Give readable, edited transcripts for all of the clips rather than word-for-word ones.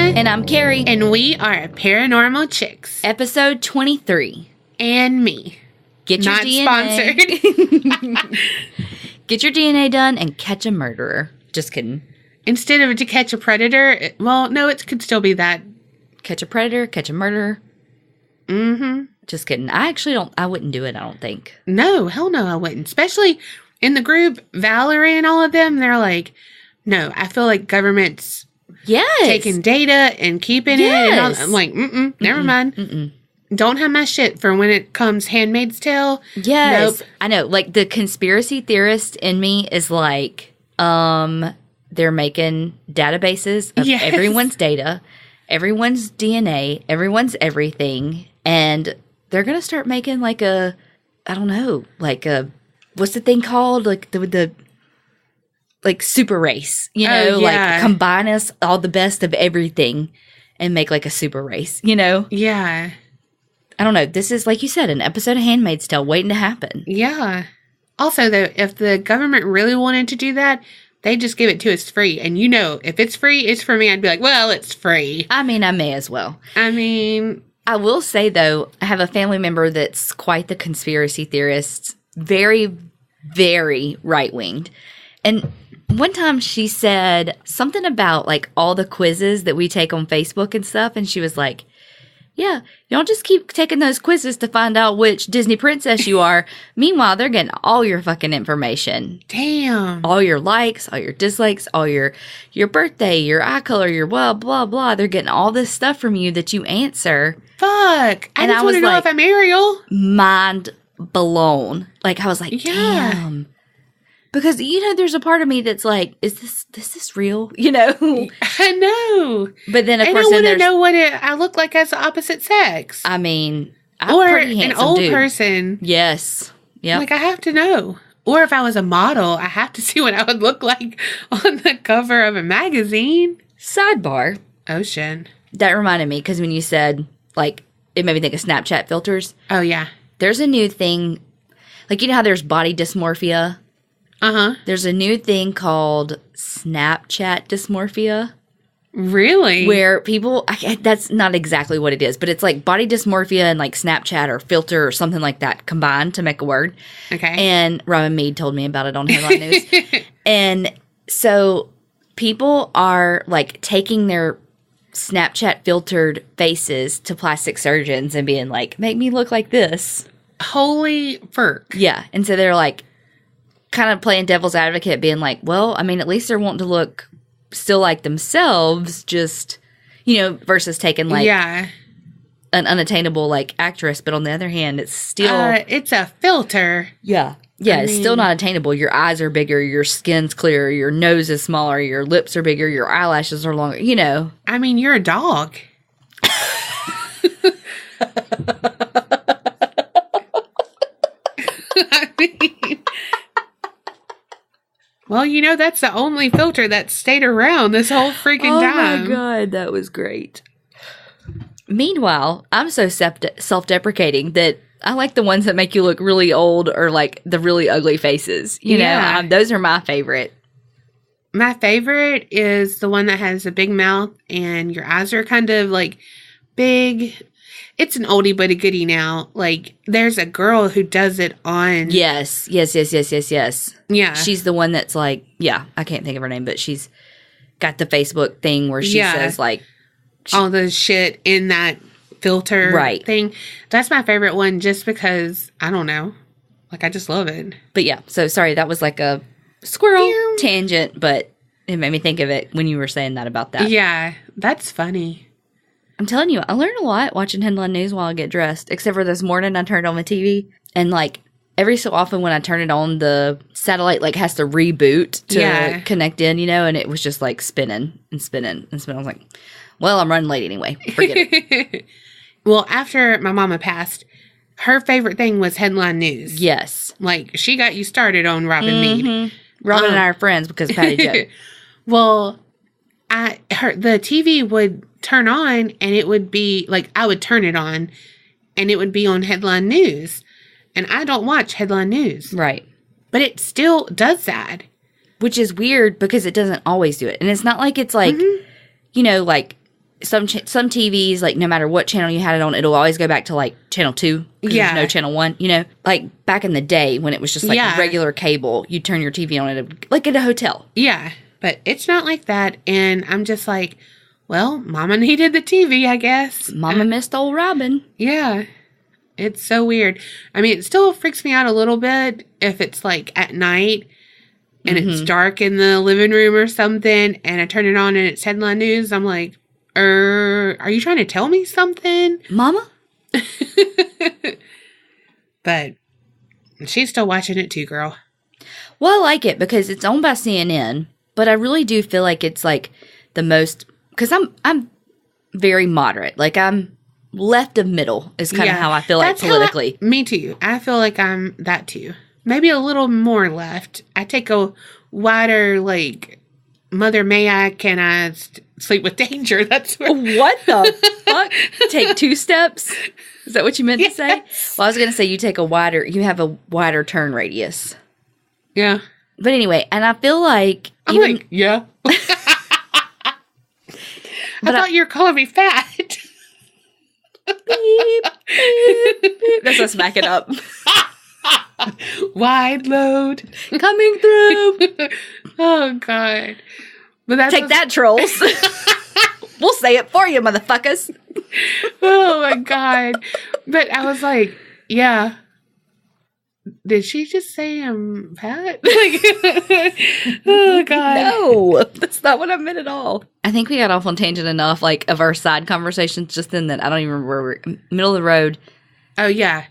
Donna. And I'm Kerri. And we are Paranormal Chicks. Episode 23. And me. Get your Not DNA. sponsored. Get your DNA done and catch a murderer. Just kidding. Instead of to catch a predator, well, no, it could still be that. Catch a predator, catch a murderer. Mm-hmm. Just kidding. I wouldn't do it, I don't think. No, hell no, I wouldn't. Especially in the group, Valerie and all of them, they're like, no, I feel like government's taking data and keeping it. And all, I'm like, never mind. Don't have my shit for when it comes Handmaid's Tale. Yes. Nope. I know. Like, the conspiracy theorist in me is like, they're making databases of everyone's data, everyone's DNA, everyone's everything. And they're going to start making like what's the thing called? Like the like super race, like combine us all the best of everything and make like a super race, Yeah. I don't know. This is, like you said, an episode of Handmaid's Tale waiting to happen. Yeah. Also, though, if the government really wanted to do that, they just give it to us free. And if it's free, it's for me. I'd be like, well, it's free. I mean, I may as well. I will say, though, I have a family member that's quite the conspiracy theorist. Very, very right-winged. And one time she said something about, like, all the quizzes that we take on Facebook and stuff. And she was like, yeah, you don't just keep taking those quizzes to find out which Disney princess you are. Meanwhile, they're getting all your fucking information. Damn. All your likes, all your dislikes, all your birthday, your eye color, your blah, blah, blah. They're getting all this stuff from you that you answer. Fuck. I just want to know if I'm Ariel. Mind blown. Like, I was like, damn. Because, there's a part of me that's like, is this real? I know. But then, of course, I want to know what I look like as the opposite sex. I mean, I'm pretty handsome, an old person. Yes. Yeah. Like, I have to know. Or if I was a model, I have to see what I would look like on the cover of a magazine. Sidebar. Ocean. That reminded me, because when you said, like, it made me think of Snapchat filters. Oh, yeah. There's a new thing. Like, how there's body dysmorphia? Uh-huh. There's a new thing called Snapchat dysmorphia. Really? Where people, that's not exactly what it is, but it's like body dysmorphia and like Snapchat or filter or something like that combined to make a word. Okay. And Robin Meade told me about it on Headline News. And so people are like taking their Snapchat filtered faces to plastic surgeons and being like, make me look like this. Holy frick. Yeah. And so they're like, kind of playing devil's advocate, being like, well, I mean, at least they're wanting to look still like themselves, just, versus taking like an unattainable like actress. But on the other hand, it's still it's a filter. Yeah, it's still not attainable. Your eyes are bigger, your skin's clearer, your nose is smaller, your lips are bigger, your eyelashes are longer. I mean, you're a dog. Well, that's the only filter that stayed around this whole freaking time. Oh, my God. That was great. Meanwhile, I'm so self-deprecating that I like the ones that make you look really old or, like, the really ugly faces. Those are my favorite. My favorite is the one that has a big mouth and your eyes are kind of, like, big. It's an oldie but a goodie now. Like, there's a girl who does it on... Yes. Yeah. She's the one that's like... Yeah, I can't think of her name, but she's got the Facebook thing where she says, like... all the shit in that filter thing. That's my favorite one just because, I don't know. Like, I just love it. But yeah, so sorry, that was like a squirrel tangent, but it made me think of it when you were saying that about that. Yeah, that's funny. I'm telling you, I learn a lot watching Headline News while I get dressed. Except for this morning, I turned on my TV. And, like, every so often when I turn it on, the satellite, like, has to reboot to connect in, and it was just, like, spinning and spinning and spinning. I was like, well, I'm running late anyway. Forget it. Well, after my mama passed, her favorite thing was Headline News. Yes. Like, she got you started on Robin Meade. Robin and I are friends because of Patty Jo. Well, the TV would turn on and it would be like, I would turn it on and it would be on Headline News, and I don't watch Headline News, right? But it still does that, which is weird because it doesn't always do it, and it's not like it's like like some TVs, like no matter what channel you had it on, it'll always go back to like channel 2. Yeah. There's no channel 1, you know, like back in the day when it was just like regular cable, you turn your TV on at like at a hotel. Yeah. But it's not like that. And I'm just like, well, Mama needed the TV, I guess. Mama missed old Robin. Yeah. It's so weird. I mean, it still freaks me out a little bit if it's like at night and it's dark in the living room or something and I turn it on and it's headline news. I'm like, are you trying to tell me something? Mama? But she's still watching it too, girl. Well, I like it because it's owned by CNN, but I really do feel like it's like the most, because I'm very moderate. Like I'm left of middle is kind of how I feel like politically. Me too. I feel like I'm that too. Maybe a little more left. I take a wider, like, Mother May I, can I sleep with danger? That's what the fuck? Take 2 steps? Is that what you meant to say? Well, I was going to say you have a wider turn radius. Yeah. But anyway, and I feel like yeah. I thought you were calling me fat. Beep, beep, beep. That's us backing up. Wide load coming through. Oh God! But take that, trolls. We'll say it for you, motherfuckers. Oh my God! But I was like, yeah. Did she just say I'm fat? Like, oh God! No, that's not what I meant at all. I think we got off on tangent enough, like of our side conversations just then that I don't even remember where we're middle of the road. Oh yeah,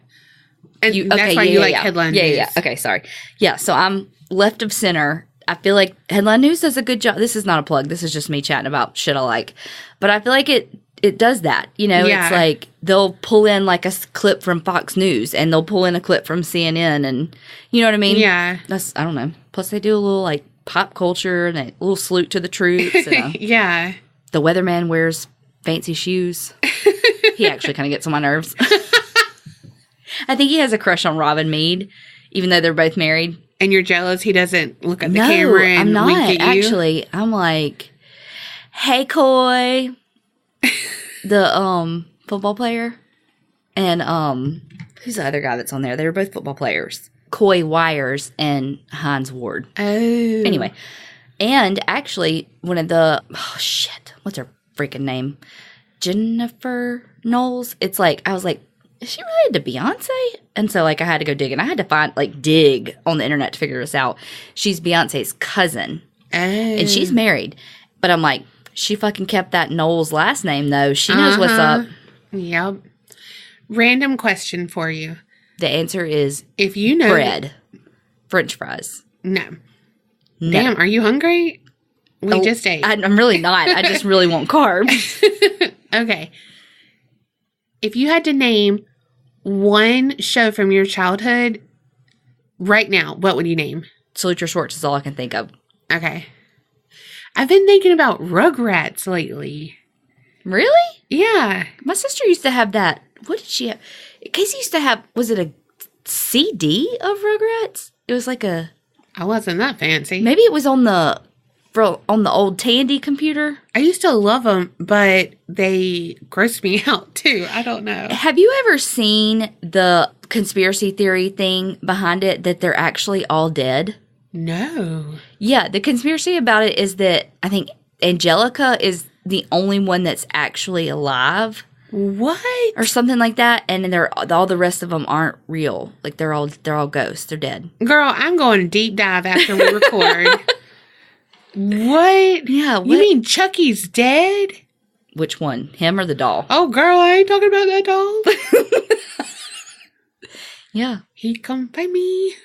and that's why you like headline news. Yeah. Okay, sorry. Yeah, so I'm left of center. I feel like headline news does a good job. This is not a plug. This is just me chatting about shit I like, but I feel like it does that. You know, it's like they'll pull in like a clip from Fox News and they'll pull in a clip from CNN and you know what I mean? Yeah. I don't know. Plus they do a little like pop culture and a little salute to the troops. And yeah. The weatherman wears fancy shoes. He actually kind of gets on my nerves. I think he has a crush on Robin Meade, even though they're both married. And you're jealous he doesn't look at the camera and I'm not, wink at you? Actually, I'm like, hey, Coy. The football player. And who's the other guy that's on there? They were both football players. Coy Wires and Hines Ward. Oh. Anyway. And actually, one of the what's her freaking name? Jennifer Knowles. It's like, I was like, is she related to Beyonce? And so like I had to go dig and I had to dig on the internet to figure this out. She's Beyonce's cousin. Oh. And she's married. But I'm like, she fucking kept that Knowles last name though. She knows what's up. Yep. Random question for you. The answer is if you know bread. French fries. No. Damn, are you hungry? We just ate. I'm really not. I just really want carbs. Okay. If you had to name one show from your childhood right now, what would you name? Salute Your Shorts is all I can think of. Okay. I've been thinking about Rugrats lately. Really? Yeah. My sister used to have that. What did she have? Casey used to have, was it a CD of Rugrats? It was like a... I wasn't that fancy. Maybe it was on the old Tandy computer. I used to love them, but they grossed me out too. I don't know. Have you ever seen the conspiracy theory thing behind it that they're actually all dead? No. Yeah, the conspiracy about it is that I think Angelica is the only one that's actually alive. What? Or something like that, and all the rest of them aren't real. Like they're all ghosts. They're dead. Girl, I'm going to deep dive after we record. What? Yeah. What? You mean Chucky's dead? Which one? Him or the doll? Oh, girl, I ain't talking about that doll. Yeah. He come by me.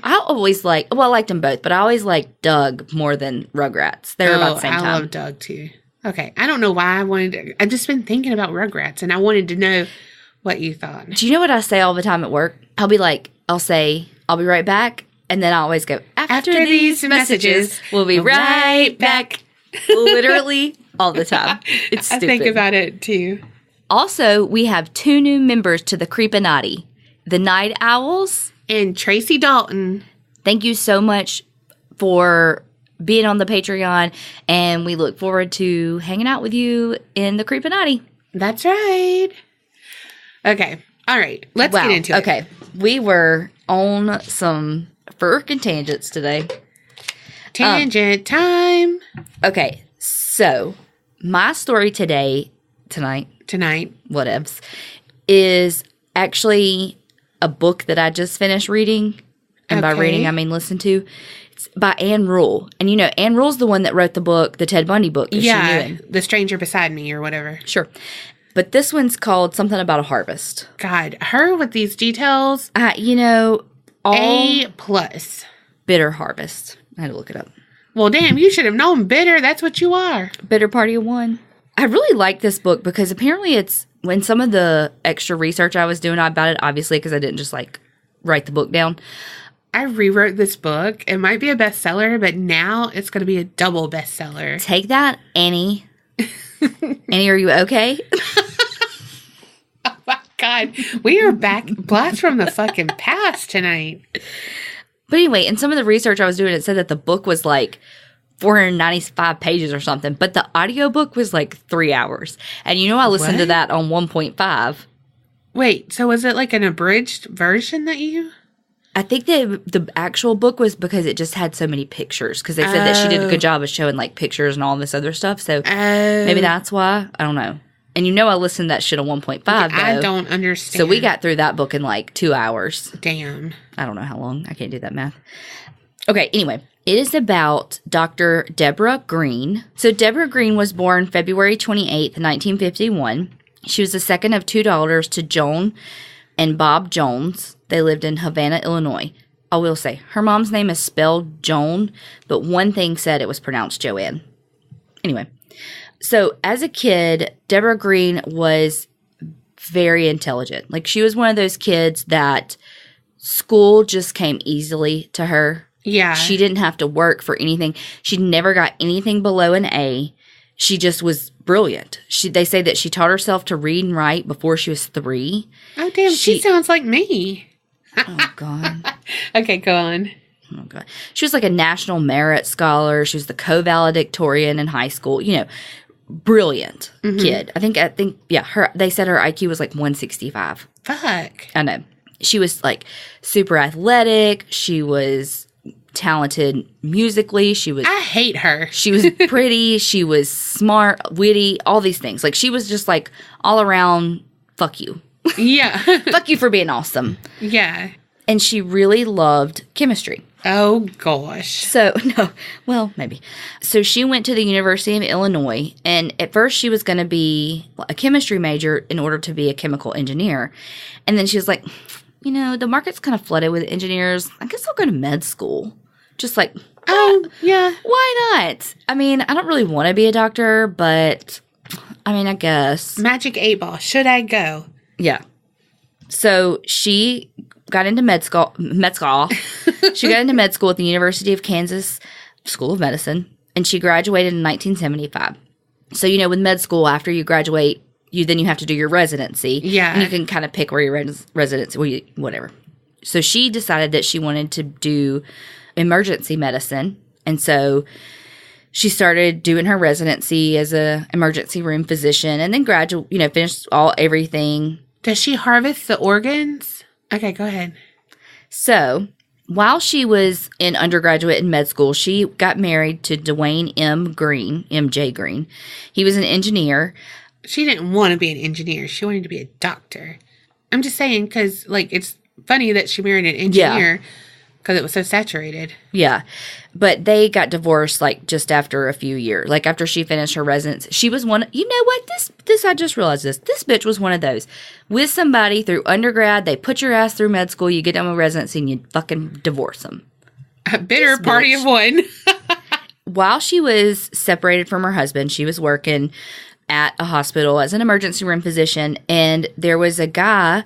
I always I liked them both, but I always liked Doug more than Rugrats. They're about the same time. I love Doug too. Okay. I don't know why I've just been thinking about Rugrats and I wanted to know what you thought. Do you know what I say all the time at work? I'll say, I'll be right back. And then I always go, after these messages, we'll be right back. Literally all the time. It's stupid. I think about it too. Also, we have 2 new members to the Creepinati. The Night Owls. And Tracy Dalton. Thank you so much for being on the Patreon, and we look forward to hanging out with you in the Creepinati. That's right. Okay. All right. Let's get into it. Okay. We were on some freaking tangents today. Tangent time. Okay. So, my story tonight, whatevs, is actually a book that I just finished reading. And by reading, I mean listen to. It's by Anne Rule. And Anne Rule's the one that wrote the book, the Ted Bundy book. Yeah, The Stranger Beside Me or whatever. Sure. But this one's called Something About a Harvest. God, her with these details. All A+. Bitter harvest. I had to look it up. Well, damn, you should have known bitter. That's what you are. Bitter party of one. I really like this book because apparently it's, when some of the extra research I was doing about it, obviously because I didn't just write the book down. I rewrote this book. It might be a bestseller, but now it's going to be a double bestseller. Take that, Annie. Annie, are you okay? Oh my God. We are back, blast from the fucking past tonight. But anyway, in some of the research I was doing, it said that the book was 495 pages or something, but the audiobook was 3 hours. And I listened to that on 1.5. Wait, so was it an abridged version that you... I think the actual book was because it just had so many pictures, because they said that she did a good job of showing pictures and all this other stuff. So maybe that's why. I don't know. And I listened to that shit on 1.5 though. I don't understand. So we got through that book in 2 hours. Damn. I don't know how long. I can't do that math. Okay, anyway. It is about Dr. Debora Green. So Debora Green was born February 28th, 1951. She was the second of two daughters to Joan and Bob Jones. They lived in Havana, Illinois. I will say, her mom's name is spelled Joan, but one thing said it was pronounced Joanne. Anyway, so as a kid, Debora Green was very intelligent. She was one of those kids that school just came easily to her. Yeah. She didn't have to work for anything. She never got anything below an A. She just was brilliant. They say that she taught herself to read and write before she was 3. Oh, damn. She sounds like me. Oh, God. Okay, go on. Oh, God. She was a national merit scholar. She was the co-valedictorian in high school. Brilliant kid. I think, yeah, they said her IQ was 165. Fuck. I know. She was super athletic. She was talented musically. I hate her. She was pretty. She was smart, witty, all these things. She was just all around, fuck you. Yeah. Fuck you for being awesome. Yeah. And she really loved chemistry. Oh, gosh. So, no, well, maybe. So she went to the University of Illinois, and at first she was going to be a chemistry major in order to be a chemical engineer. And then she was like, the market's kind of flooded with engineers. I guess I'll go to med school. Just yeah. Why not? I mean, I don't really want to be a doctor, but I guess. Magic 8 ball. Should I go? Yeah. So she got into med school. She got into med school at the University of Kansas School of Medicine, and she graduated in 1975. So, with med school, after you graduate, you have to do your residency. Yeah. And you can kind of pick where your residency, whatever. So she decided that she wanted to do emergency medicine, and so she started doing her residency as a emergency room physician, and then finished everything. Does she harvest the organs? Okay, go ahead. So, while she was in undergraduate and med school, she got married to Dwayne MJ Green. He was an engineer. She didn't want to be an engineer. She wanted to be a doctor. I'm just saying because, it's funny that she married an engineer because it was so saturated. Yeah. But they got divorced, just after a few years. After she finished her residency. She was one... You know what? This I just realized this. This bitch was one of those. With somebody through undergrad, they put your ass through med school, you get done with residency, and you fucking divorce them. A bitter party of one. While she was separated from her husband, she was working at a hospital as an emergency room physician, and there was a guy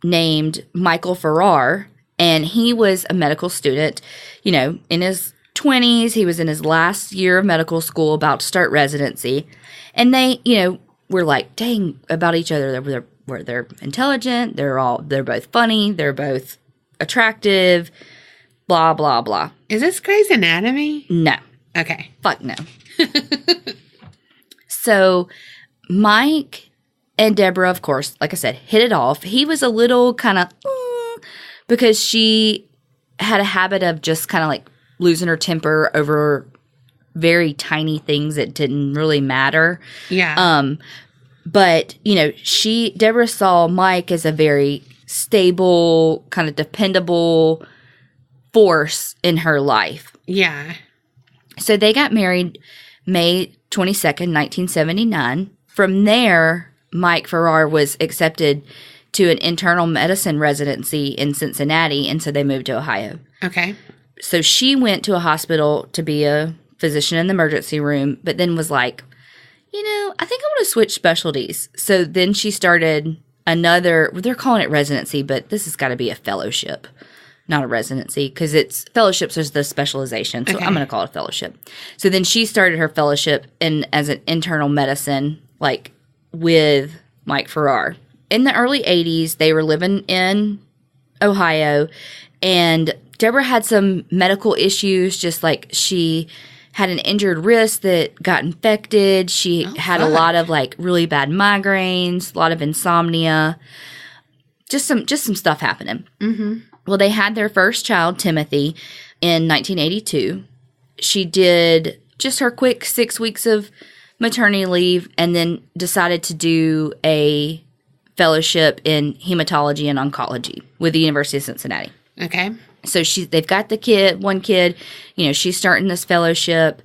named Michael Farrar, and he was a medical student, in his 20s. He was in his last year of medical school, about to start residency, and they, were dang about each other. They're intelligent, they're both funny, they're both attractive, blah, blah, blah. Is this Grey's Anatomy? No. Okay. Fuck no. So Mike and Debora, of course, like I said, hit it off. He was a little kind of because she had a habit of just kind of like losing her temper over very tiny things that didn't really matter. Yeah. But, you know, Debora saw Mike as a very stable, kind of dependable force in her life. Yeah. So they got married May 22nd, 1979. From there, Mike Farrar was accepted to an internal medicine residency in Cincinnati, and so they moved to Ohio. Okay. So she went to a hospital to be a physician in the emergency room, but then was like, you know, I think I want to switch specialties. So then she started they're calling it residency, but this has got to be a fellowship, not a residency, because fellowships is the specialization. So I'm going to call it a fellowship. So then she started her fellowship as an internal medicine, like with Mike Farrar. In the early 80s, they were living in Ohio, and Debora had some medical issues, just like she had an injured wrist that got infected. She had a lot of like really bad migraines, a lot of insomnia, just some stuff happening. Mm-hmm. Well, they had their first child, Timothy, in 1982. She did just her quick 6 weeks of maternity leave and then decided to do a fellowship in hematology and oncology with the University of Cincinnati. Okay. So they've got one kid, you know, she's starting this fellowship.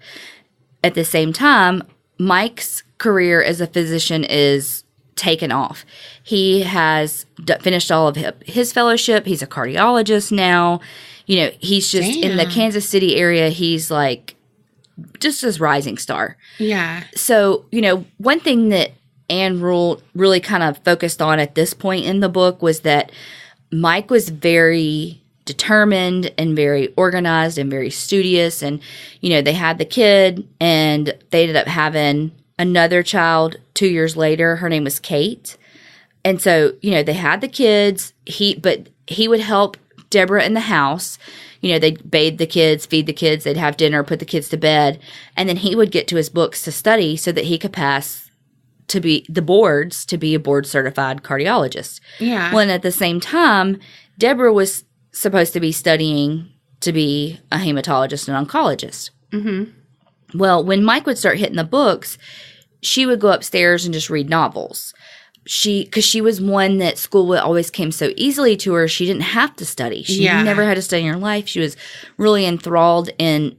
At the same time, Mike's career as a physician is taken off. He has finished all of his fellowship. He's a cardiologist now. You know, he's just in the Kansas City area. He's like just this rising star. Yeah. So, you know, one thing that Anne Rule really kind of focused on at this point in the book was that Mike was very determined and very organized and very studious. And, you know, they had the kid and they ended up having another child 2 years later. Her name was Kate. And so, you know, they had the kids. He would help Debora in the house. You know, they'd bathe the kids, feed the kids, they'd have dinner, put the kids to bed. And then he would get to his books to study so that he could pass to be a board certified cardiologist. Yeah. Well, and at the same time, Debora was supposed to be studying to be a hematologist and oncologist. Mm-hmm. Well, when Mike would start hitting the books, she would go upstairs and just read novels. Because she was one that school always came so easily to her, she didn't have to study. She never had to study in her life. She was really enthralled in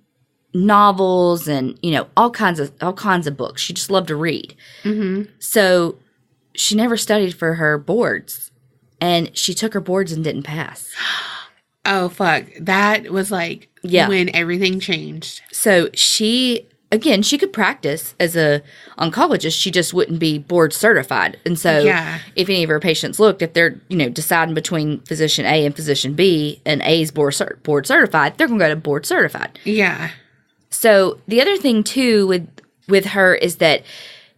novels and, you know, all kinds of books. She just loved to read. Mm-hmm. So she never studied for her boards, and she took her boards and didn't pass. Oh, fuck. That was like when everything changed. So she could practice as a oncologist. She just wouldn't be board certified. And so if any of her patients looked, if they're, you know, deciding between physician A and physician B, and A is board certified, they're going to go to board certified. Yeah. So the other thing, too, with her is that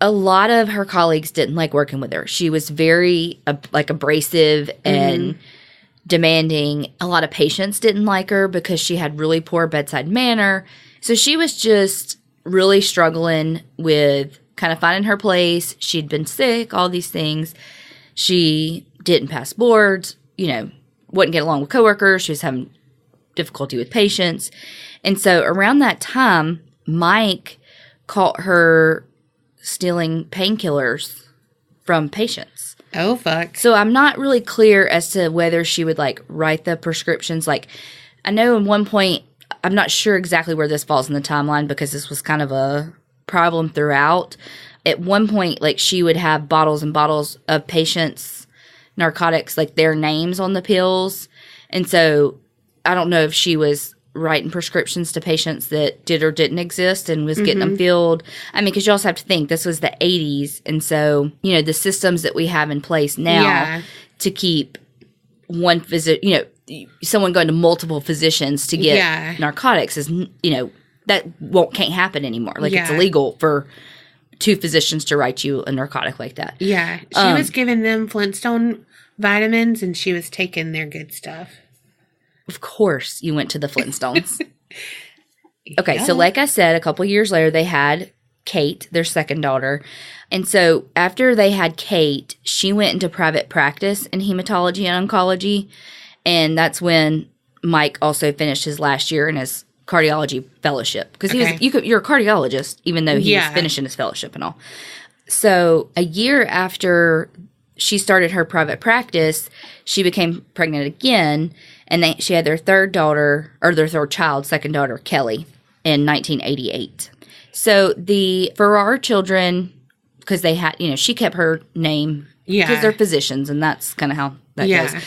a lot of her colleagues didn't like working with her. She was very, abrasive and demanding. A lot of patients didn't like her because she had really poor bedside manner. So she was just really struggling with kind of finding her place. She'd been sick, all these things. She didn't pass boards, you know, wouldn't get along with coworkers. She was having difficulty with patients. And so around that time, Mike caught her stealing painkillers from patients. Oh, fuck. So I'm not really clear as to whether she would, like, write the prescriptions. Like, I know at one point, I'm not sure exactly where this falls in the timeline because this was kind of a problem throughout. At one point, like, she would have bottles and bottles of patients' narcotics, like, their names on the pills. And so I don't know if she was writing prescriptions to patients that did or didn't exist and was getting them filled. I mean, because you also have to think this was the 80s. And so, you know, the systems that we have in place now to keep one visit, you know, someone going to multiple physicians to get narcotics is, you know, that can't happen anymore. Like, it's illegal for two physicians to write you a narcotic like that. Yeah. She was giving them Flintstone vitamins and she was taking their good stuff. Of course you went to the Flintstones. Okay, so like I said, a couple years later, they had Kate, their second daughter. And so after they had Kate, she went into private practice in hematology and oncology. And that's when Mike also finished his last year in his cardiology fellowship. Because you're a cardiologist, even though he was finishing his fellowship and all. So a year after she started her private practice, she became pregnant again. And she had their third daughter, or their third child, second daughter, Kelly, in 1988. So for our children, because they had, she kept her name because they're physicians, and that's kind of how that goes.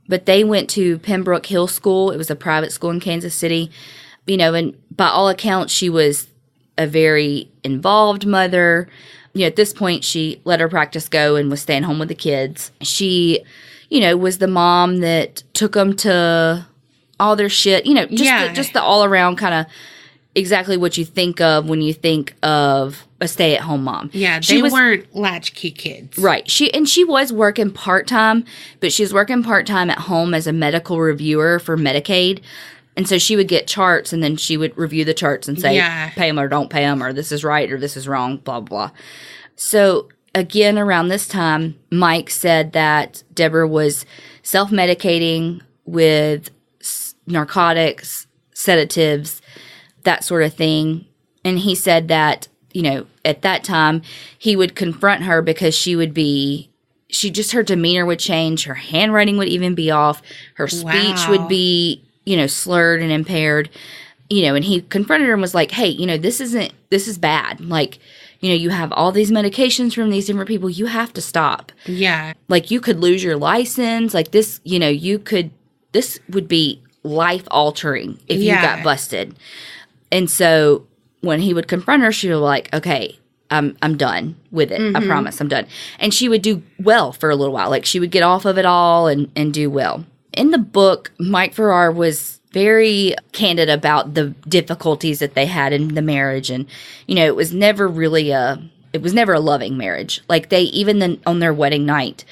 But they went to Pembroke Hill School. It was a private school in Kansas City. And by all accounts, she was a very involved mother. At this point, she let her practice go and was staying home with the kids. She, was the mom that took them to all their shit. Just the all-around kind of exactly what you think of when you think of a stay-at-home mom. Yeah, they weren't latchkey kids. Right. She was working part-time, but she was working part-time at home as a medical reviewer for Medicaid. And so she would get charts, and then she would review the charts and say, pay them or don't pay them, or this is right or this is wrong, blah, blah. So, again, around this time, Mike said that Debora was self-medicating with narcotics, sedatives, that sort of thing. And he said that, at that time, he would confront her because her demeanor would change, her handwriting would even be off, her speech would be, slurred and impaired, and he confronted her and was like, hey, this is bad. Like, you have all these medications from these different people. You have to stop. Yeah. Like, you could lose your license. Like, this, this would be life altering if you got busted. And so when he would confront her, she would be like, okay, I'm done with it. I promise I'm done. And she would do well for a little while. Like, she would get off of it all and do well. In the book, Mike Farrar was very candid about the difficulties that they had in the marriage. And, it was never really a loving marriage. Like, even on their wedding night,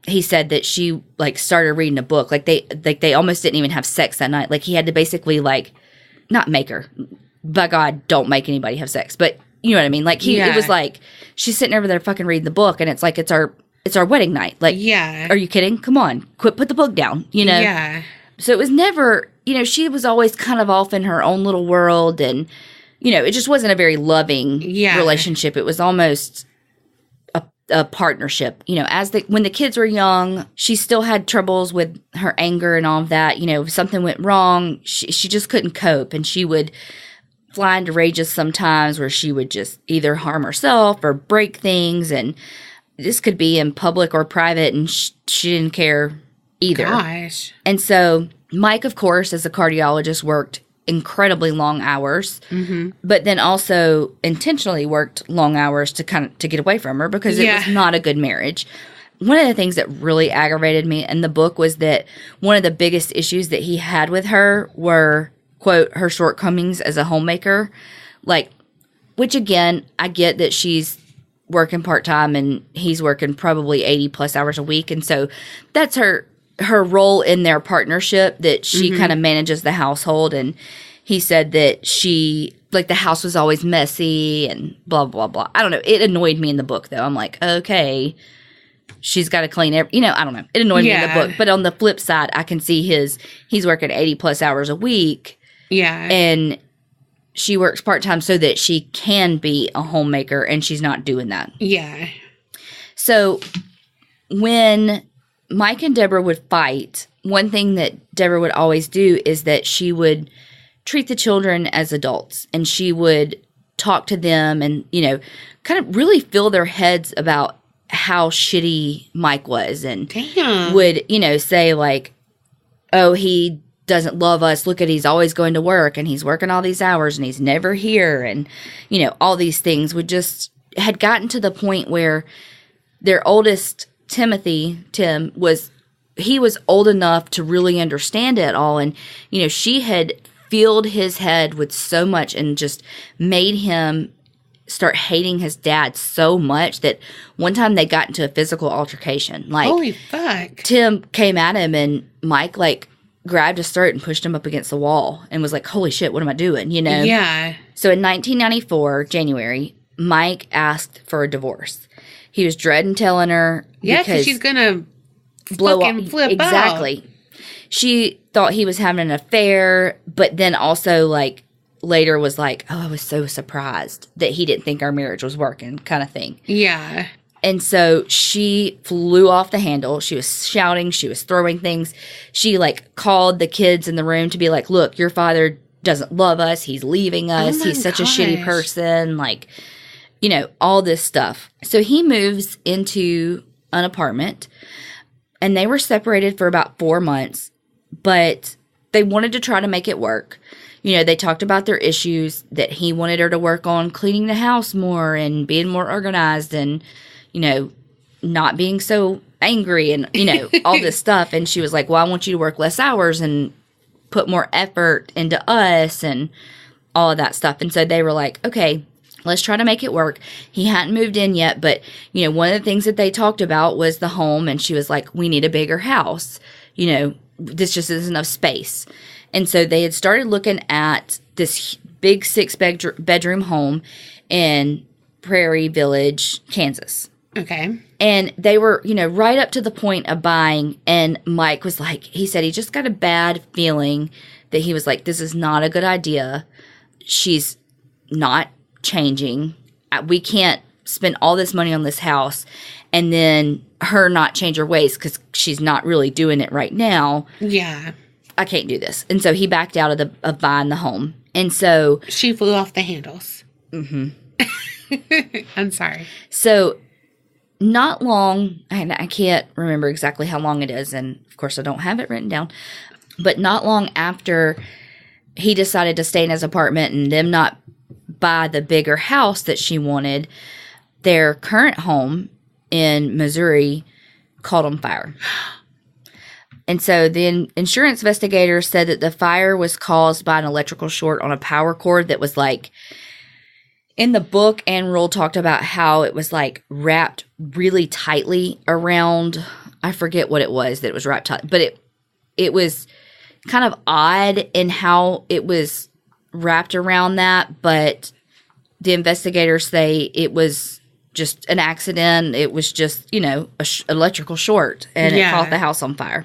he said that she, like, started reading a book. Like, they almost didn't even have sex that night. Like, he had to basically, like, not make her. By God, don't make anybody have sex. But you know what I mean? Like, it was like, she's sitting over there fucking reading the book, and it's like, it's our wedding night. Like, are you kidding? Come on, put the book down, Yeah. So it was never, she was always kind of off in her own little world, and, it just wasn't a very loving relationship. It was almost a partnership. When the kids were young, she still had troubles with her anger and all of that. If something went wrong, she just couldn't cope, and she would fly into rages sometimes where she would just either harm herself or break things, and this could be in public or private, and she didn't care either. Gosh. And so Mike, of course, as a cardiologist, worked incredibly long hours, but then also intentionally worked long hours to get away from her because it was not a good marriage. One of the things that really aggravated me in the book was that one of the biggest issues that he had with her were, quote, her shortcomings as a homemaker. Like, which again, I get that she's working part-time and he's working probably 80 plus hours a week. And so that's her role in their partnership, that she kind of manages the household. And he said that the house was always messy and blah, blah, blah. I don't know. It annoyed me in the book, though. I'm like, okay, she's got to clean I don't know. It annoyed me in the book. But on the flip side, I can see he's working 80 plus hours a week. Yeah. And she works part-time so that she can be a homemaker, and she's not doing that. Yeah. So when Mike and Debora would fight, one thing that Debora would always do is that she would treat the children as adults, and she would talk to them and, kind of really fill their heads about how shitty Mike was, and would, say like, oh, he doesn't love us. Look he's always going to work, and he's working all these hours, and he's never here. And, all these things had gotten to the point where their oldest Tim was old enough to really understand it all. And, she had filled his head with so much and just made him start hating his dad so much that one time they got into a physical altercation. Like, holy fuck. Tim came at him, and Mike, like, grabbed his throat and pushed him up against the wall and was like, holy shit, what am I doing? You know? Yeah. So in 1994, January, Mike asked for a divorce. He was dreading telling her. Yeah, because she's going to blow fucking up. Flip exactly. out. She thought he was having an affair, but then also, like, later was like, oh, I was so surprised that he didn't think our marriage was working, kind of thing. Yeah. And so she flew off the handle. She was shouting. She was throwing things. She, like, called the kids in the room to be like, look, your father doesn't love us. He's leaving us. He's such a shitty person. Like, you know, all this stuff. So he moves into an apartment, and they were separated for about 4 months, but they wanted to try to make it work. You know, they talked about their issues, that he wanted her to work on cleaning the house more and being more organized and, you know, not being so angry and, you know, all this stuff. And she was like, well, I want you to work less hours and put more effort into us and all of that stuff. And so they were like, okay, let's try to make it work. He hadn't moved in yet, but, you know, one of the things that they talked about was the home. And she was like, we need a bigger house. You know, this just isn't enough space. And so they had started looking at this big 6-bedroom home in Prairie Village, Kansas. Okay. And they were, you know, right up to the point of buying. And Mike was like, he said he just got a bad feeling that he was like, this is not a good idea. She's not changing. We can't spend all this money on this house and then her not change her ways because she's not really doing it right now. Yeah. I can't do this. And so he backed out of buying the home. And so she flew off the handles. Mm-hmm. I'm sorry. So not long, and I can't remember exactly how long it is, and of course I don't have it written down, but not long after he decided to stay in his apartment and them not buy the bigger house that she wanted, their current home in Missouri caught on fire. And so the insurance investigators said that the fire was caused by an electrical short on a power cord that was like, in the book, Anne Rule talked about how it was like wrapped really tightly around, I forget what it was that it was wrapped tight, but it was kind of odd in how it was wrapped around that, but the investigators say it was just an accident. It was just, you know, an electrical short, and it caught the house on fire.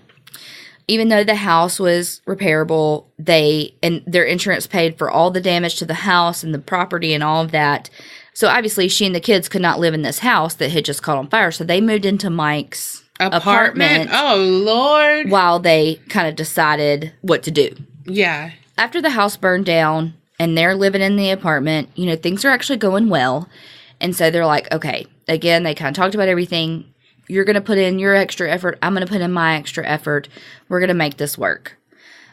Even though the house was repairable, their insurance paid for all the damage to the house and the property and all of that. So obviously she and the kids could not live in this house that had just caught on fire. So they moved into Mike's apartment. Oh, Lord. While they kind of decided what to do. Yeah. After the house burned down and they're living in the apartment, you know, things are actually going well. And so they're like, okay, again, they kind of talked about everything. You're going to put in your extra effort. I'm going to put in my extra effort. We're going to make this work.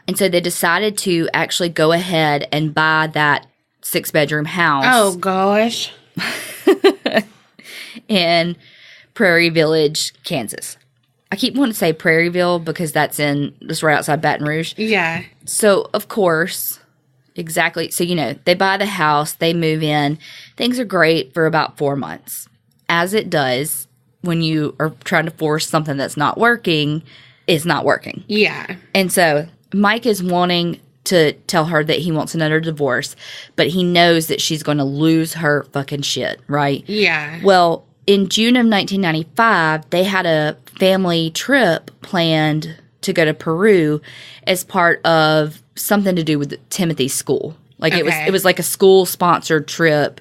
And so they decided to actually go ahead and buy that 6-bedroom house. Oh, gosh. in Prairie Village, Kansas. I keep wanting to say Prairieville because that's right outside Baton Rouge. Yeah. So, of course, exactly. So, you know, they buy the house. They move in. Things are great for about 4 months. As it does when you are trying to force something that's not working, it's not working. Yeah. And so Mike is wanting to tell her that he wants another divorce, but he knows that she's going to lose her fucking shit, right? Yeah. Well, in June of 1995, they had a family trip planned to go to Peru as part of something to do with Timothy's school. Like it was like a school sponsored trip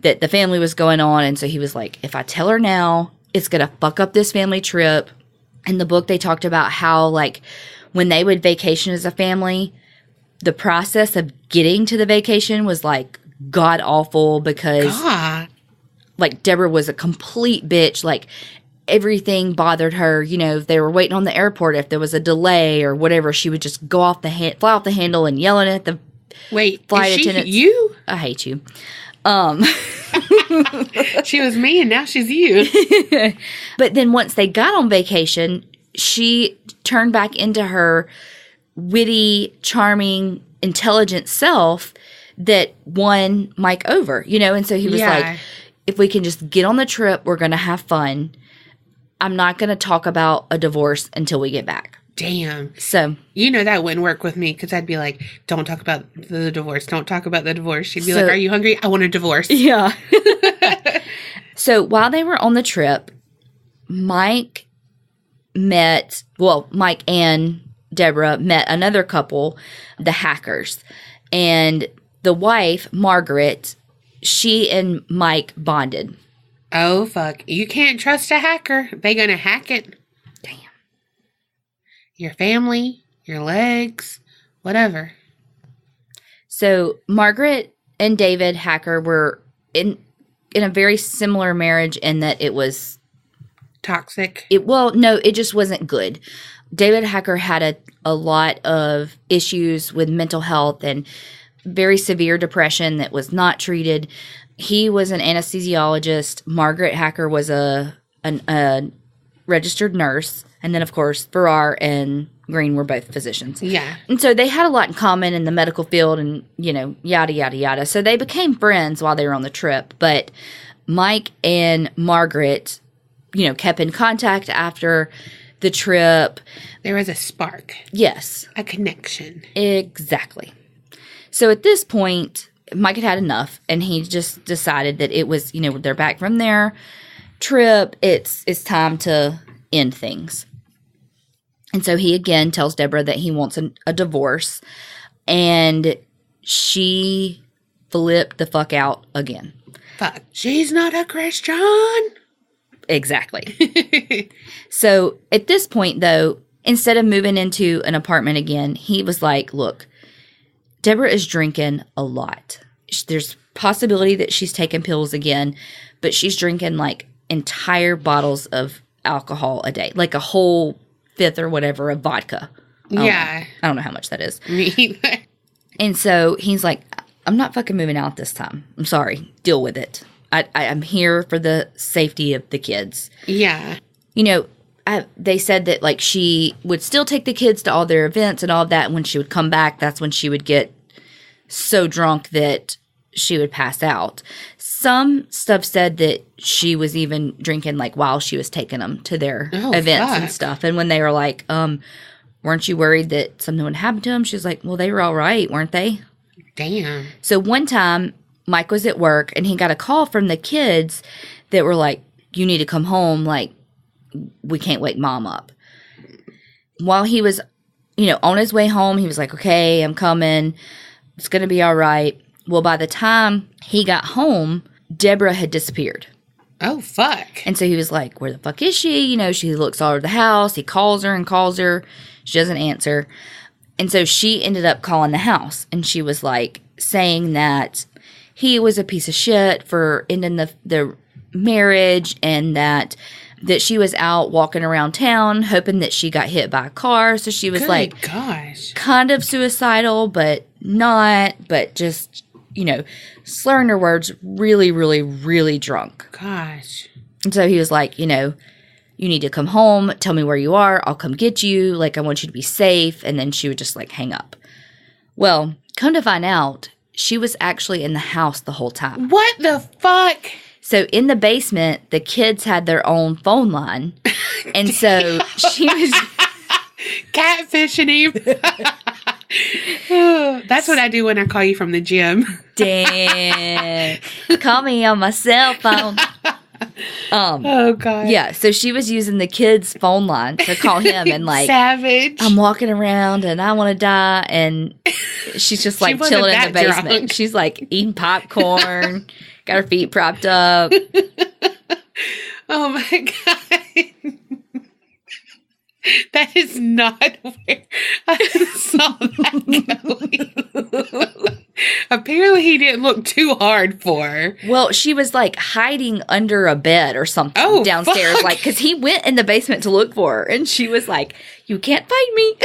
that the family was going on. And so he was like, if I tell her now, it's going to fuck up this family trip. In the book, they talked about how, like, when they would vacation as a family, the process of getting to the vacation was, like, god-awful because, like, Deborah was a complete bitch. Like, everything bothered her. You know, if they were waiting on the airport, if there was a delay or whatever, she would just fly off the handle and yelling at the flight attendants. You? I hate you. She was me and now she's you. But then once they got on vacation, she turned back into her witty, charming, intelligent self that won Mike over, you know? And so he was like, if we can just get on the trip, we're going to have fun. I'm not going to talk about a divorce until we get back. Damn. So, that wouldn't work with me because I'd be like, don't talk about the divorce. Don't talk about the divorce. She'd be like, are you hungry? I want a divorce. Yeah. So while they were on the trip, Mike and Debora met another couple, the Hackers. And the wife, Margaret, she and Mike bonded. Oh, fuck. You can't trust a hacker. They gonna hack it. Damn. Your family, your legs, whatever. So Margaret and David Hacker were in a very similar marriage in that it was toxic. It just wasn't good. David Hacker had a lot of issues with mental health and very severe depression that was not treated. He was an anesthesiologist. Margaret Hacker was a registered nurse. And then, of course, Farrar and Green were both physicians. Yeah. And so they had a lot in common in the medical field and, yada, yada, yada. So they became friends while they were on the trip. But Mike and Margaret, kept in contact after the trip. There was a spark. Yes. A connection. Exactly. So at this point, Mike had enough, and he just decided that it was, they're back from their trip. It's time to end things. And so he again tells Debora that he wants a divorce, and she flipped the fuck out again. Fuck. She's not a Christian. Exactly. So at this point, though, instead of moving into an apartment again, he was like, look, Debora is drinking a lot. There's possibility that she's taking pills again, but she's drinking like entire bottles of alcohol a day, like a whole fifth or whatever of vodka. I don't know how much that is. Me either. And so he's like, I'm not fucking moving out this time. I'm sorry. Deal with it. I'm here for the safety of the kids. Yeah. They said that like she would still take the kids to all their events and all of that. And when she would come back, that's when she would get so drunk that she would pass out. Some stuff said that she was even drinking like while she was taking them to their events and stuff. And when they were like, weren't you worried that something would happen to them? She was like, well, they were all right, weren't they? Damn. So one time Mike was at work and he got a call from the kids that were like, you need to come home. Like, we can't wake mom up. While he was, on his way home, he was like, okay, I'm coming. It's going to be all right. Well, by the time he got home, Debora had disappeared. Oh, fuck. And so he was like, where the fuck is she? She looks all over the house. He calls her. She doesn't answer. And so she ended up calling the house. And she was like saying that he was a piece of shit for ending the marriage and that she was out walking around town hoping that she got hit by a car. So she was kind of suicidal, but not, but just, slurring her words, really, really, really drunk. Gosh. And so he was like, you need to come home. Tell me where you are. I'll come get you. Like, I want you to be safe. And then she would just like hang up. Well, come to find out, she was actually in the house the whole time. What the fuck? So in the basement, the kids had their own phone line. And so she was catfishing him. That's what I do when I call you from the gym. Damn. Call me on my cell phone. Oh, God. Yeah, so she was using the kids' phone line to call him and like, savage. I'm walking around and I want to die. And she's just like chilling in the basement. Drunk. She's like eating popcorn, got her feet propped up. Oh my God. That is not where I saw that going. Apparently he didn't look too hard for her. Well, she was like hiding under a bed or something downstairs. Fuck. Like, because he went in the basement to look for her. And she was like, you can't find me.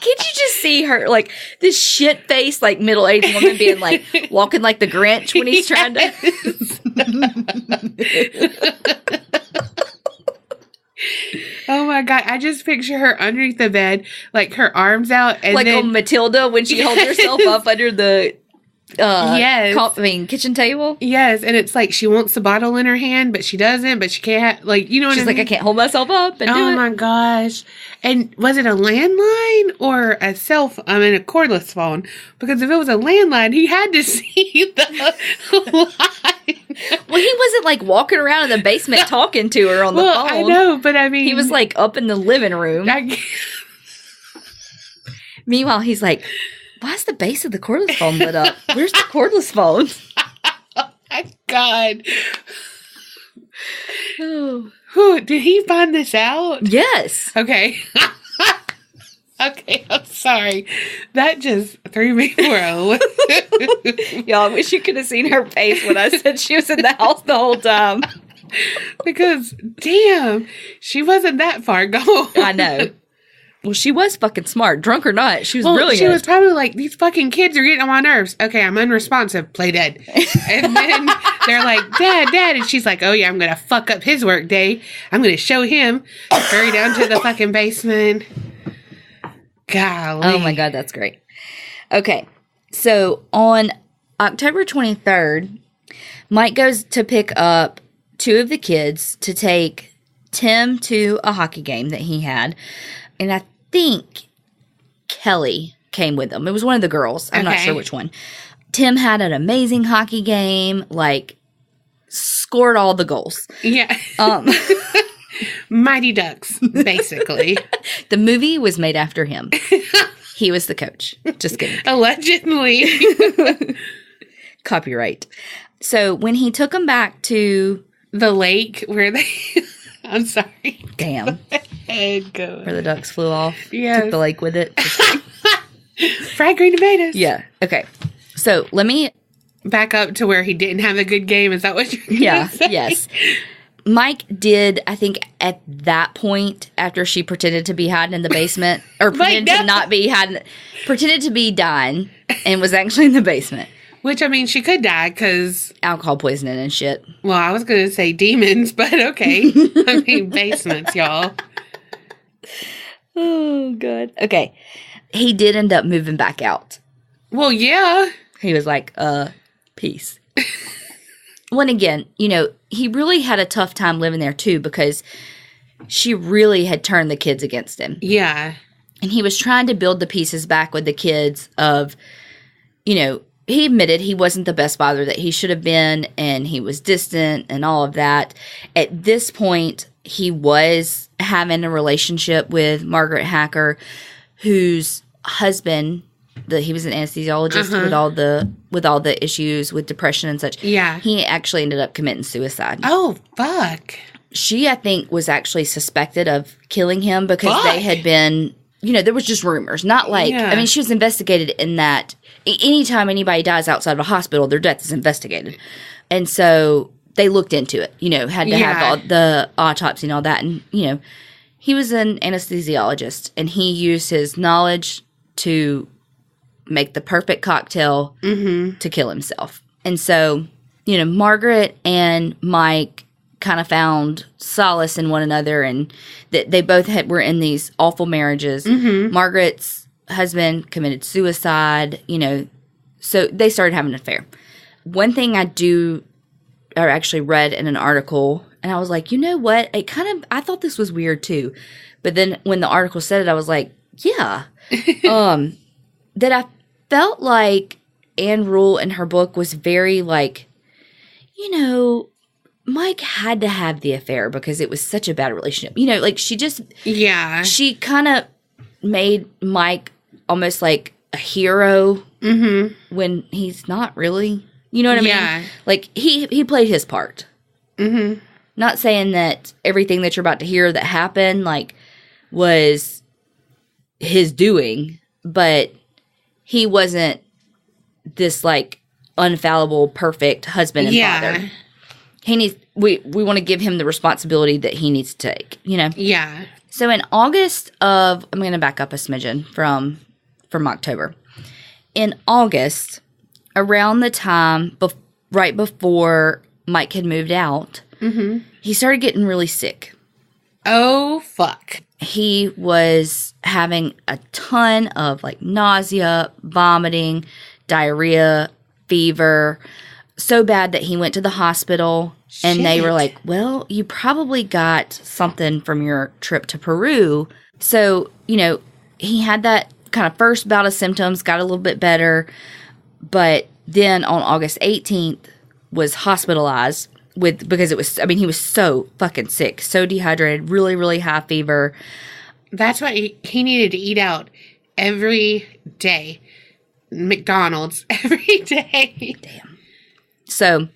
Can't you just see her, like, this shit-faced, like, middle-aged woman being, like, walking like the Grinch when he's trying to... Oh, my God. I just picture her underneath the bed, like, her arms out. And like then, on Matilda when she holds herself up under the yes. Kitchen table. Yes, and it's like she wants the bottle in her hand, but she doesn't. But she can't. Like, you know what She's I like, mean? I can't hold myself up. And oh my gosh! And was it a landline or a a cordless phone? Because if it was a landline, he had to see the line. Well, he wasn't like walking around in the basement talking to her on the phone. I know, but I mean, he was like up in the living room. Meanwhile, he's like, why is the base of the cordless phone lit up? Where's the cordless phone? Oh my God. Did he find this out? Yes. Okay. Okay, I'm sorry. That just threw me for a loop. Y'all, I wish you could have seen her face when I said she was in the house the whole time. Because, damn, she wasn't that far gone. I know. Well, she was fucking smart. Drunk or not, she was brilliant. She was probably like, these fucking kids are getting on my nerves. Okay, I'm unresponsive. Play dead. And then they're like, Dad. And she's like, oh yeah, I'm going to fuck up his work day. I'm going to show him. Hurry down to the fucking basement. Golly. Oh my God, that's great. Okay, so on October 23rd, Mike goes to pick up two of the kids to take Tim to a hockey game that he had. And I think Kelly came with them. It was one of the girls. I'm not sure which one. Tim had an amazing hockey game, like scored all the goals. Yeah. Mighty Ducks, basically. The movie was made after him. He was the coach. Just kidding. Allegedly. Copyright. So when he took them back to the lake where they... I'm sorry. Damn. Go. Where the ducks flew off. Yeah. Took the lake with it. Fried green tomatoes. Yeah. Okay. So let me... back up to where he didn't have a good game. Is that what you're Yeah. say? Yes. Mike did, I think, at that point, after she pretended to be hiding in the basement, or pretended to not be hiding, pretended to be dying, and was actually in the basement. Which, I mean, she could die because... alcohol poisoning and shit. Well, I was going to say demons, but okay. I mean, basements, y'all. Oh, God. Okay. He did end up moving back out. Well, yeah. He was like, peace. Well, again, you know, he really had a tough time living there, too, because she really had turned the kids against him. Yeah. And he was trying to build the pieces back with the kids of, you know, he admitted he wasn't the best father that he should have been, and he was distant and all of that. At this point, he was having a relationship with Margaret Hacker, whose husband... he was an anesthesiologist with all the issues with depression and such. Yeah. He actually ended up committing suicide. Oh, fuck. She, I think, was actually suspected of killing him because they had been, you know, there was just rumors. Not like, I mean, she was investigated in that anytime anybody dies outside of a hospital, their death is investigated. And so they looked into it, you know, had to have all the autopsy and all that. And, you know, he was an anesthesiologist and he used his knowledge to make the perfect cocktail to kill himself. And so, you know, Margaret and Mike kind of found solace in one another, and that they both were in these awful marriages. Margaret's husband committed suicide, you know, so they started having an affair. One thing I actually read in an article, and I was like, you know what? I thought this was weird too. But then when the article said it, I was like, yeah. That I felt like Anne Rule in her book was very like, you know, Mike had to have the affair because it was such a bad relationship. You know, like she just... yeah. She kind of made Mike almost like a hero when he's not really. You know what I mean? Yeah. Like, he played his part. Not saying that everything that you're about to hear that happened, like, was his doing, but... he wasn't this, like, infallible, perfect husband and father. He needs... We want to give him the responsibility that he needs to take, you know? Yeah. So in August of... I'm going to back up a smidgen from October. In August, around the time... right before Mike had moved out, he started getting really sick. Oh, fuck. He was having a ton of, like, nausea, vomiting, diarrhea, fever, so bad that he went to the hospital. Shit. And they were like, well, you probably got something from your trip to Peru. So, he had that kind of first bout of symptoms, got a little bit better. But then on August 18th was hospitalized because he was so fucking sick, so dehydrated, really, really high fever. That's why he needed to eat out every day. McDonald's every day. Damn. So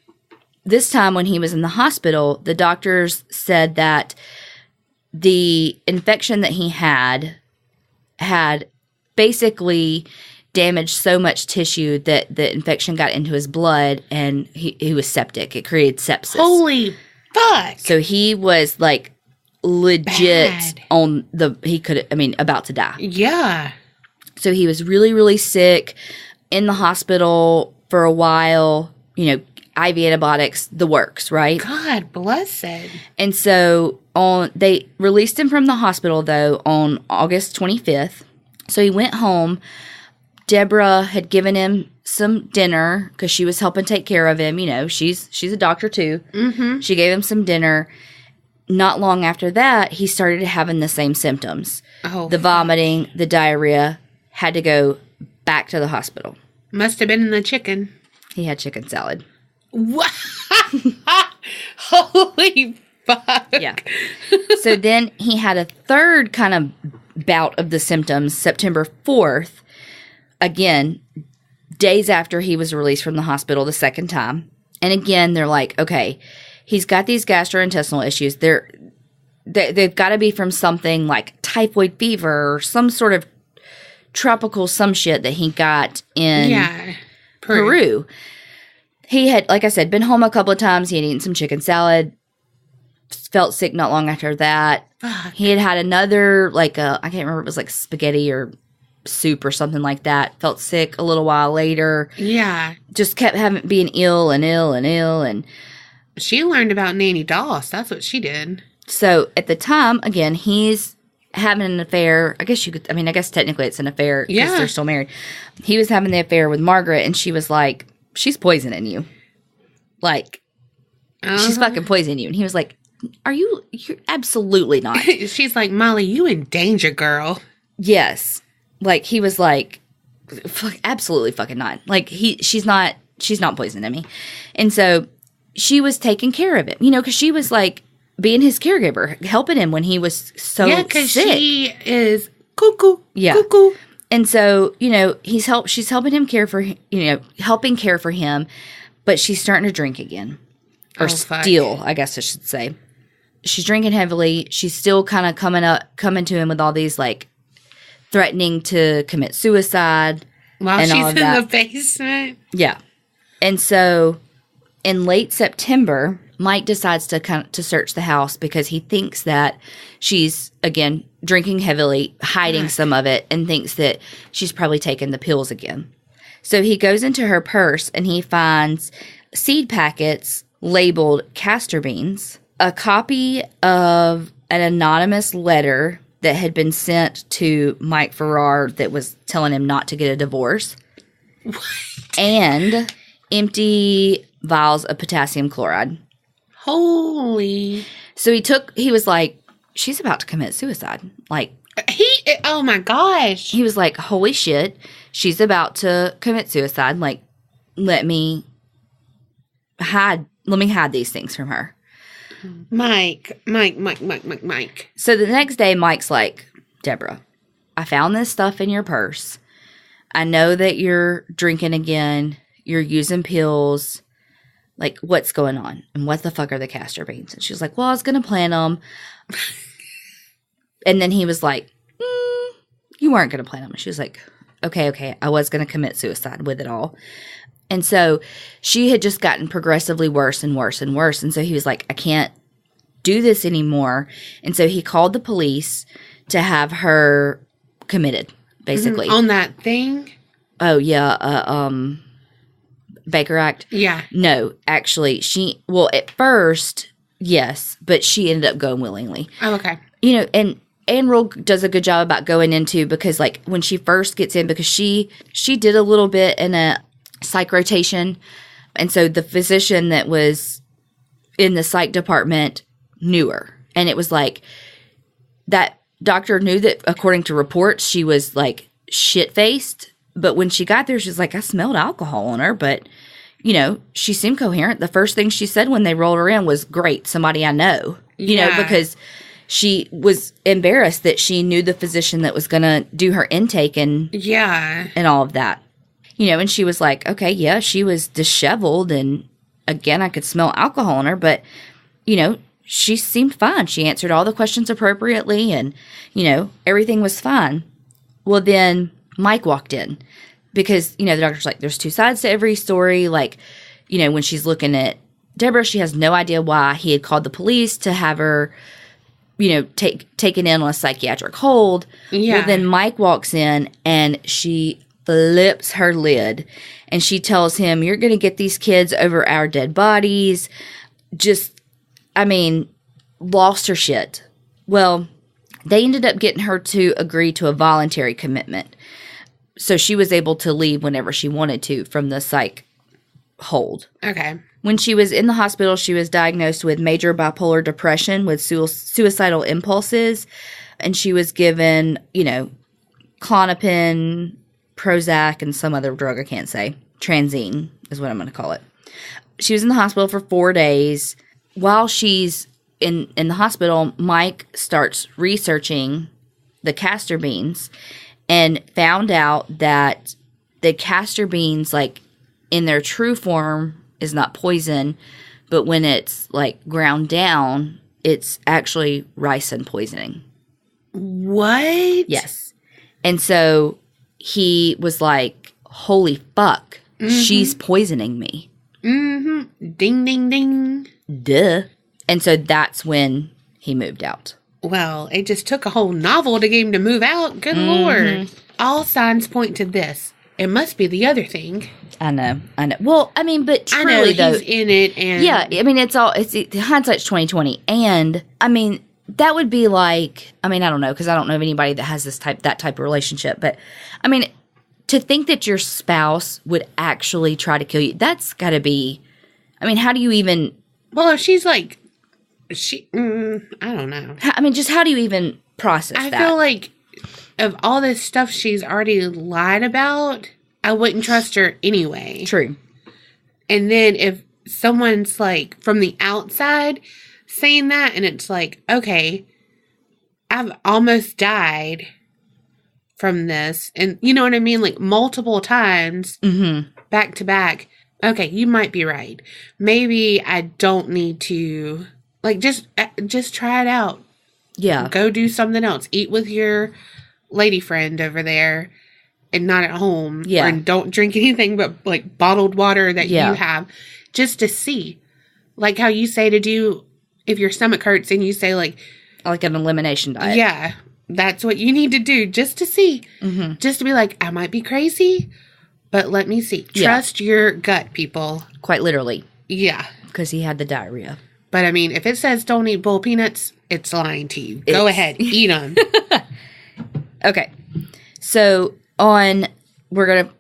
this time when he was in the hospital, the doctors said that the infection that he had basically damaged so much tissue that the infection got into his blood and he was septic. It created sepsis. Holy fuck. So he was like legit Bad. about to die. Yeah. So he was really, really sick, in the hospital for a while, IV antibiotics, the works, right? God bless it. And so they released him from the hospital, though, on August 25th. So he went home. Debora had given him some dinner because she was helping take care of him. She's a doctor, too. Mm-hmm. She gave him some dinner. Not long after that, he started having the same symptoms. Oh, the vomiting, the diarrhea. Had to go back to the hospital. Must have been in the chicken. He had chicken salad. What? Holy fuck. Yeah. So then he had a third kind of bout of the symptoms, September 4th. Again, days after he was released from the hospital the second time. And again, they're like, okay, he's got these gastrointestinal issues. They've got to be from something like typhoid fever or some sort of tropical some shit that he got in Peru. He had, like I said, been home a couple of times. He had eaten some chicken salad. Felt sick not long after that. Fuck. He had another, I can't remember, it was like spaghetti or soup or something like that. Felt sick a little while later. Yeah. Just kept being ill and ill and ill. And she learned about Nanny Doss. That's what she did. So at the time, again, he's having an affair. I guess technically it's an affair because they're still married. He was having the affair with Margaret, and she was like, she's poisoning you. She's fucking poisoning you. And he was like, you're absolutely not. She's like, Molly, you in danger, girl. Yes. He was like, absolutely fucking not. She's not poisoning me. And so she was taking care of him, because she was being his caregiver, helping him when he was so sick. Yeah, because she is cuckoo. Yeah. Cuckoo. And so, she's helping him helping care for him, but she's starting to drink again. Or steal, I guess I should say. She's drinking heavily. She's still kind of coming to him with all these, threatening to commit suicide. While and she's all of in that. the basement. Yeah. And so, in late September, Mike decides to search the house because he thinks that she's, again, drinking heavily, hiding some of it, and thinks that she's probably taken the pills again. So he goes into her purse and he finds seed packets labeled castor beans, a copy of an anonymous letter that had been sent to Mike Farrar that was telling him not to get a divorce, and empty vials of potassium chloride. Holy. So he was like, she's about to commit suicide. Oh my gosh. He was like, holy shit, she's about to commit suicide. Let me hide these things from her. Mike. So the next day, Mike's like, Debora, I found this stuff in your purse. I know that you're drinking again. You're using pills. What's going on? And what the fuck are the castor beans? And she was like, well, I was going to plant them. And then he was like, you weren't going to plant them. And she was like, okay. I was going to commit suicide with it all. And so she had just gotten progressively worse and worse and worse. And so he was like, I can't do this anymore. And so he called the police to have her committed, basically. On that thing? Oh, yeah. Baker Act? Yeah. No, actually, at first, yes, but she ended up going willingly. Oh, okay. And Anne Rule does a good job about going into, because when she first gets in, because she did a little bit in a psych rotation. And so the physician that was in the psych department knew her. And it was like, that doctor knew that according to reports, she was like shit-faced. But when she got there, she's like, I smelled alcohol on her, but, you know, she seemed coherent. The first thing she said when they rolled her in was, great, somebody I know. You know, because she was embarrassed that she knew the physician that was going to do her intake and all of that. You know, and she was like, okay, yeah, she was disheveled. And again, I could smell alcohol on her, but, you know, she seemed fine. She answered all the questions appropriately and, you know, everything was fine. Well, then Mike walked in because, you know, the doctor's like, there's two sides to every story. Like, you know, when she's looking at Debora, she has no idea why he had called the police to have her, you know, taken in on a psychiatric hold. Yeah. Well, then Mike walks in and she flips her lid and she tells him, you're going to get these kids over our dead bodies. Just, I mean, lost her shit. Well, they ended up getting her to agree to a voluntary commitment. So she was able to leave whenever she wanted to from the psych hold. Okay. When she was in the hospital, she was diagnosed with major bipolar depression with suicidal impulses. And she was given, you know, Klonopin, Prozac, and some other drug I can't say. Transine is what I'm going to call it. She was in the hospital for 4 days. While she's in the hospital, Mike starts researching the castor beans and found out that the castor beans, like, in their true form is not poison, but when it's, like, ground down, it's actually ricin poisoning. What? Yes. And so he was like, holy fuck, she's poisoning me. Mm-hmm. Ding, ding, ding. Duh. And so that's when he moved out. Well, it just took a whole novel to get him to move out. Good Lord. All signs point to this. It must be the other thing. I know. Well, I mean, but truly, I know though, he's in it, and yeah, I mean, it's hindsight's 20/20, and I mean, that would be like, I mean, I don't know, because I don't know of anybody that has that type of relationship, but I mean, to think that your spouse would actually try to kill you, that's got to be, I mean, how do you even? Well, if she's like, I don't know. I mean, just how do you even process that? I feel like of all this stuff she's already lied about, I wouldn't trust her anyway. True. And then if someone's like from the outside saying that, and it's like, okay, I've almost died from this, and you know what I mean? Like multiple times, back to back. Okay, you might be right. Maybe I don't need to, like, just try it out. Yeah. Go do something else. Eat with your lady friend over there and not at home. Yeah. And don't drink anything but, like, bottled water that you have, just to see. Like how you say to do, if your stomach hurts and you say, like an elimination diet. Yeah. That's what you need to do, just to see. Just to be like, I might be crazy, but let me see. Trust your gut, people. Quite literally. Yeah. Because he had the diarrhea. But, I mean, if it says don't eat bull peanuts, it's lying to you. Go ahead. Eat them. Okay. So, we're going to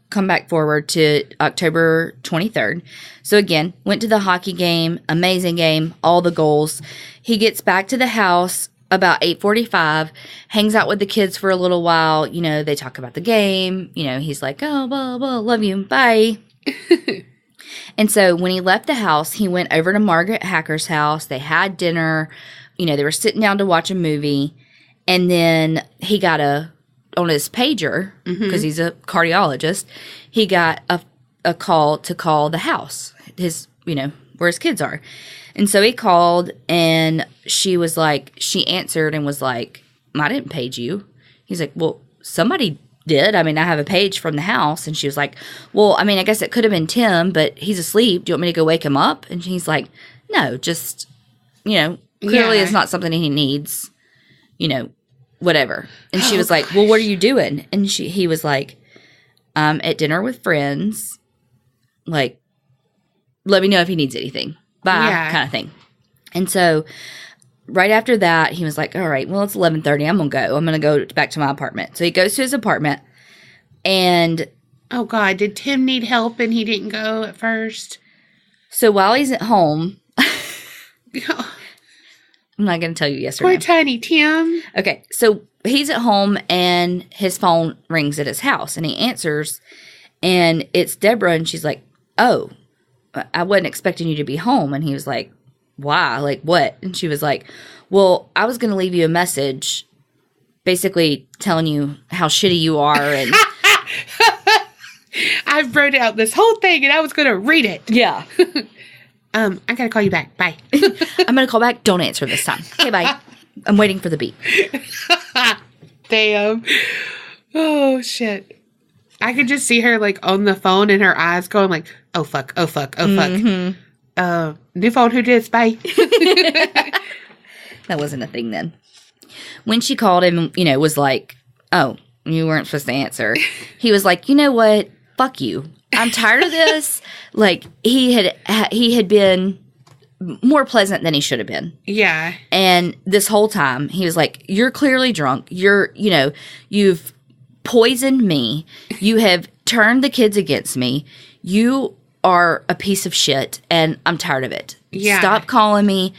come back forward to October 23rd. So, again, went to the hockey game. Amazing game. All the goals. He gets back to the house about 8:45, hangs out with the kids for a little while. You know, they talk about the game. You know, he's like, oh, blah, blah, love you. Bye. And so when he left the house, he went over to Margaret Hacker's house. They had dinner. You know, they were sitting down to watch a movie. And then he got on his pager, because he's a cardiologist, he got a call to call the house, where his kids are. And so he called, and she answered and was like, I didn't page you. He's like, well, somebody did. I mean, I have a page from the house. And she was like, well, I mean, I guess it could have been Tim, but he's asleep. Do you want me to go wake him up? And he's like, no, just, clearly it's not something he needs, whatever. And she was like, well, what are you doing? And he was like, I'm at dinner with friends. Like, let me know if he needs anything. Bye, kind of thing. And so right after that, he was like, all right, well, it's 11:30. I'm going to go back to my apartment. So he goes to his apartment, and Oh, God. Did Tim need help and he didn't go at first? So while he's at home, I'm not going to tell you yes or no. Poor tiny Tim. Okay, so he's at home and his phone rings at his house and he answers and it's Debora and she's like, oh, I wasn't expecting you to be home. And he was like, why? Like what? And she was like, well, I was going to leave you a message basically telling you how shitty you are. And I wrote out this whole thing and I was going to read it. Yeah. I got to call you back. Bye. I'm going to call back. Don't answer this time. Okay, bye. I'm waiting for the beep. Damn. Oh, shit. I could just see her, like, on the phone and her eyes going like, oh, fuck, oh, fuck, oh, fuck. Mm-hmm. New phone, who dis? Bye. That wasn't a thing then. When she called him, was like, oh, you weren't supposed to answer. He was like, you know what? Fuck you. I'm tired of this. Like, he had been more pleasant than he should have been. Yeah. And this whole time, he was like, you're clearly drunk. You've poisoned me. You have turned the kids against me. You are a piece of shit, and I'm tired of it. Yeah. Stop calling me.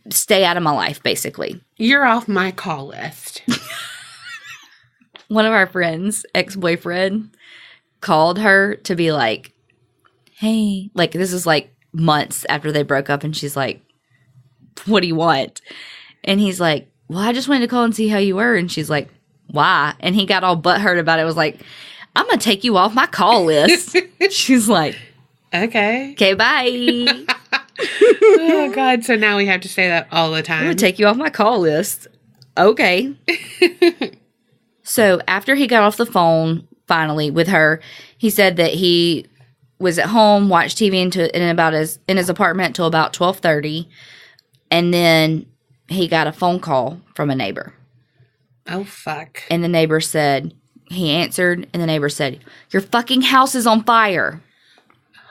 Stay out of my life, basically. You're off my call list. One of our friends' ex-boyfriend called her to be like, hey, like this is like months after they broke up and she's like, what do you want? And he's like, well, I just wanted to call and see how you were. And she's like, why? And he got all butthurt about it. Was like, I'm going to take you off my call list. She's like, okay, bye. Oh, God. So now we have to say that all the time. I'm going to take you off my call list. Okay. So after he got off the phone, finally, with her, he said that he was at home, watched TV in his apartment till about 12:30, and then he got a phone call from a neighbor. Oh, fuck. And the neighbor said, he answered, and the neighbor said, your fucking house is on fire.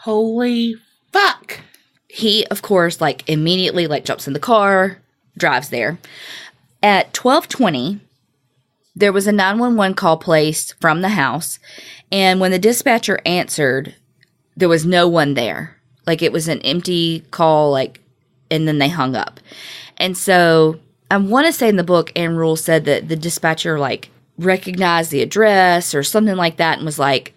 Holy fuck. He, of course, like, immediately, like, jumps in the car, drives there. At 12:20, there was a 911 call placed from the house, and when the dispatcher answered, there was no one there. Like, it was an empty call, like, and then they hung up. And so, I want to say in the book, Ann Rule said that the dispatcher, like, recognized the address or something like that and was like,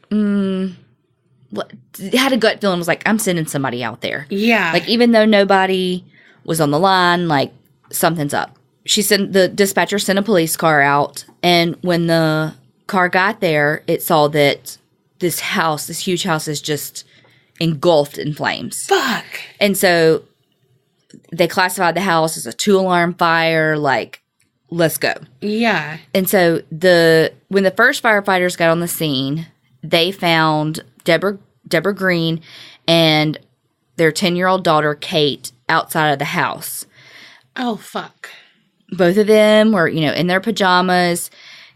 what? Had a gut feeling, was like, I'm sending somebody out there. Yeah. Like, even though nobody was on the line, like, something's up. The dispatcher sent a police car out, and when the car got there, it saw that this huge house is just engulfed in flames. Fuck. And so they classified the house as a 2-alarm fire, like, let's go. Yeah. And so when the first firefighters got on the scene, they found Debora Green and their 10-year-old daughter, Kate, outside of the house. Oh, fuck. Both of them were, in their pajamas.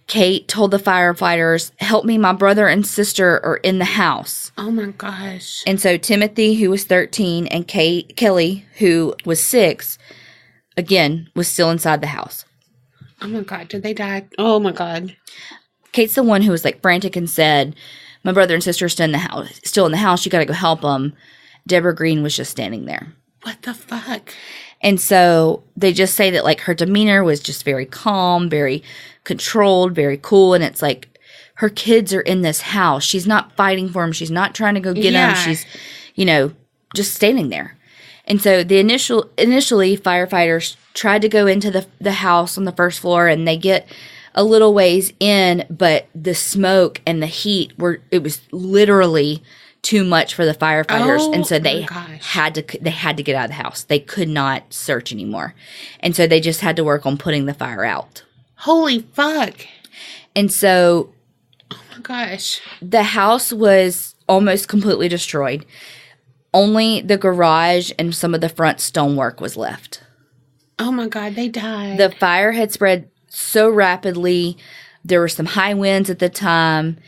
Kate told the firefighters, help me, my brother and sister are in the house. Oh, my gosh. And so Timothy, who was 13, and Kelly, who was 6, again, was still inside the house. Oh, my God. Did they die? Oh, my God. Kate's the one who was, like, frantic and said, my brother and sister are still in the house. You got to go help them. Debora Green was just standing there. What the fuck? And so they just say that, like, her demeanor was just very calm, very controlled, very cool. And it's like, her kids are in this house. She's not fighting for them. She's not trying to go get them. She's, just standing there. And so initially firefighters tried to go into the house on the first floor, and they get a little ways in, but the smoke and the heat it was literally too much for the firefighters, and so they had to get out of the house. They could not search anymore, and so they just had to work on putting the fire out. Holy fuck! And so, oh my gosh, the house was almost completely destroyed. Only the garage and some of the front stonework was left. Oh my God, they died. The fire had spread so rapidly. There were some high winds at the time.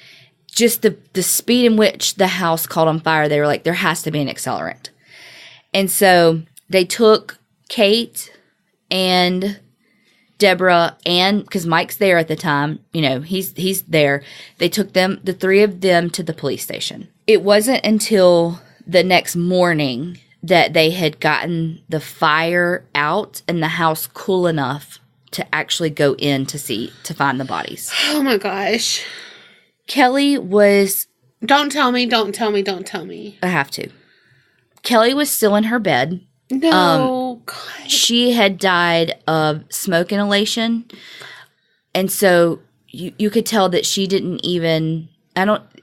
Just the speed in which the house caught on fire, they were like, there has to be an accelerant. And so they took Kate and Debora and, because Mike's there at the time, he's there. They took the three of them to the police station. It wasn't until the next morning that they had gotten the fire out and the house cool enough to actually go in to find the bodies. Oh my gosh. Kelly was... Don't tell me, don't tell me, don't tell me. I have to. Kelly was still in her bed. No, God. She had died of smoke inhalation. And so you could tell that she didn't even...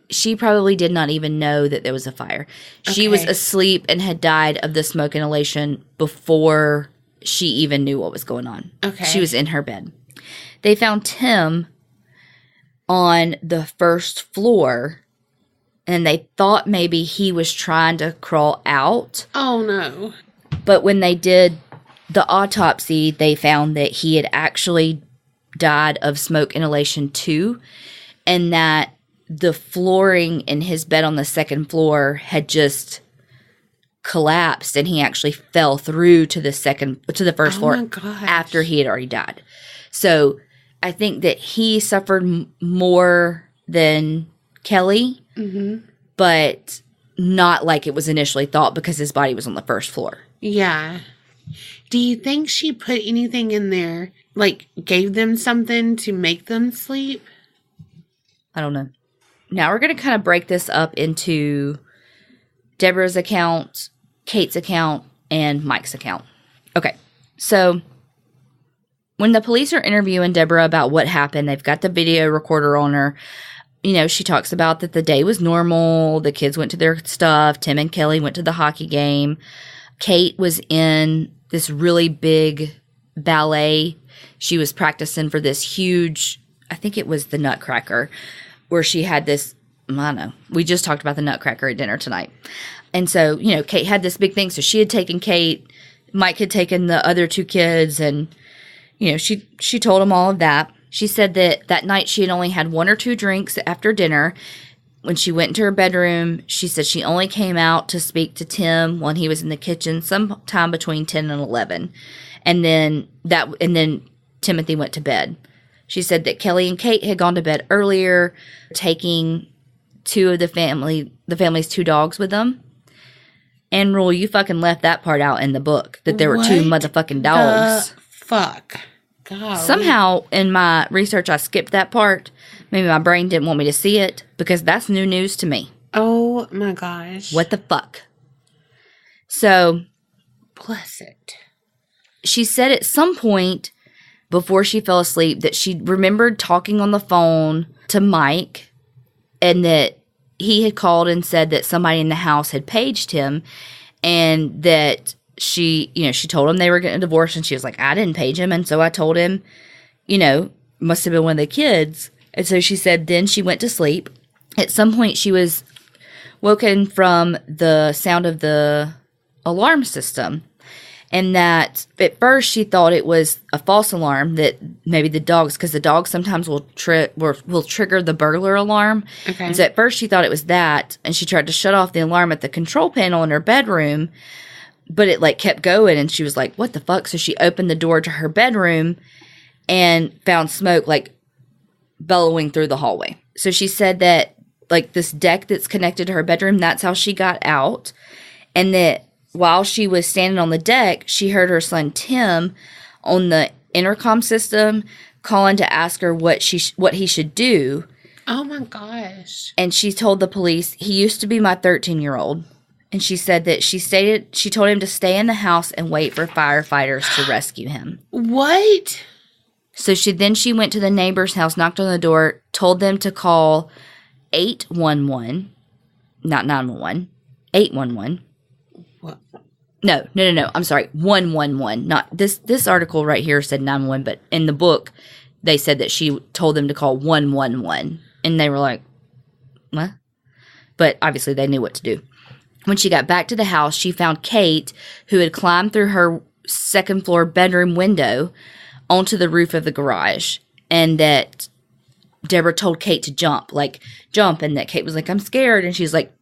She probably did not even know that there was a fire. She was asleep and had died of the smoke inhalation before she even knew what was going on. Okay. She was in her bed. They found Tim on the first floor, and they thought maybe he was trying to crawl out. Oh, no. But when they did the autopsy, they found that he had actually died of smoke inhalation too, and that the flooring in his bed on the second floor had just collapsed, and he actually fell through to the first floor after he had already died. So I think that he suffered more than Kelly, but not like it was initially thought, because his body was on the first floor. Yeah. Do you think she put anything in there, like gave them something to make them sleep? I don't know. Now we're going to kind of break this up into Debora's account, Kate's account, and Mike's account. Okay, so when the police are interviewing Debora about what happened, they've got the video recorder on her. She talks about that the day was normal. The kids went to their stuff. Tim and Kelly went to the hockey game. Kate was in this really big ballet. She was practicing for this huge, I think it was the Nutcracker, where she had this, I don't know, we just talked about the Nutcracker at dinner tonight. And so, Kate had this big thing. So she had taken Kate, Mike had taken the other two kids, and, she told them all of that. She said that night she had only had 1 or 2 drinks after dinner. When she went into her bedroom, she said she only came out to speak to Tim when he was in the kitchen sometime between 10 and 11. And then Timothy went to bed. She said that Kelly and Kate had gone to bed earlier, taking 2 of the family's 2 dogs with them. And Rule, you fucking left that part out in the book, that there were 2 motherfucking dogs. The fuck? God. Somehow in my research I skipped that part. Maybe my brain didn't want me to see it, because that's new news to me. Oh my gosh. What the fuck? So, bless it. She said at some point before she fell asleep that she remembered talking on the phone to Mike, and that he had called and said that somebody in the house had paged him, and that she told him they were getting a divorce, and she was like, I didn't page him. And so I told him, must have been one of the kids. And so she said then she went to sleep. At some point she was woken from the sound of the alarm system. And that at first she thought it was a false alarm, that maybe the dogs, because the dogs sometimes will trigger the burglar alarm. Okay. And so at first she thought it was that, and she tried to shut off the alarm at the control panel in her bedroom, but it kept going, and she was like, what the fuck? So she opened the door to her bedroom and found smoke bellowing through the hallway. So she said that this deck that's connected to her bedroom, that's how she got out, and that while she was standing on the deck, she heard her son Tim on the intercom system calling to ask her what he should do. Oh my gosh. And she told the police, he used to be my 13-year-old. And she said that she told him to stay in the house and wait for firefighters to rescue him. What? So she went to the neighbor's house, knocked on the door, told them to call 811, not 911, 811. What? No. I'm sorry, 111. Not this article right here said 911, but in the book they said that she told them to call 111, and they were like, what? But obviously they knew what to do. When she got back to the house, she found Kate, who had climbed through her second floor bedroom window onto the roof of the garage, and that Debora told Kate to jump, and that Kate was like, I'm scared, and she's like,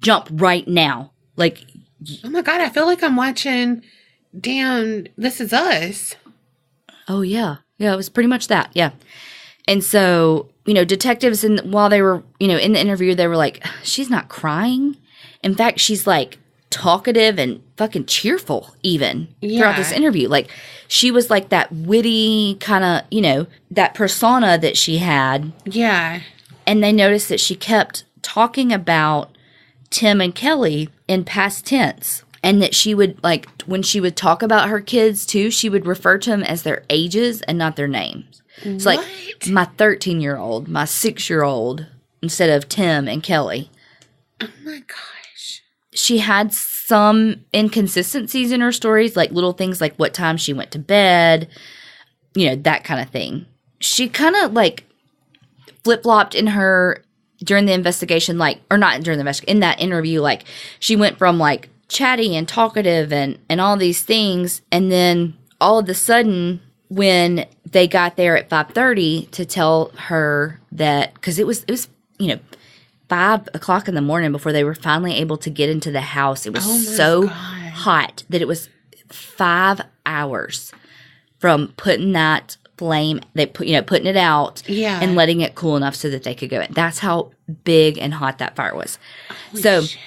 jump right now. Oh my God, I feel like I'm watching damn This Is Us. Oh, yeah. Yeah, it was pretty much that. Yeah. And so, detectives, while they were, in the interview, they were like, she's not crying. In fact, she's like talkative and fucking cheerful even throughout this interview. Like, she was like that witty kind of, that persona that she had. Yeah. And they noticed that she kept talking about Tim and Kelly in past tense. And that she would, like, when she would talk about her kids, too, she would refer to them as their ages and not their names. It's like, my 13-year-old, my 6-year-old, instead of Tim and Kelly. Oh, my gosh. She had some inconsistencies in her stories, like little things like what time she went to bed, that kind of thing. She kind of, like, flip-flopped in her, during the investigation, like, or not during the investigation, in that interview, like, she went from, like, chatty and talkative and all these things, and then all of a sudden when they got there at 5:30 to tell her that, because it was 5 o'clock in the morning before they were finally able to get into the house. It was so hot that it was 5 hours from putting that flame, putting it out and letting it cool enough so that they could go in. That's how big and hot that fire was. Holy shit.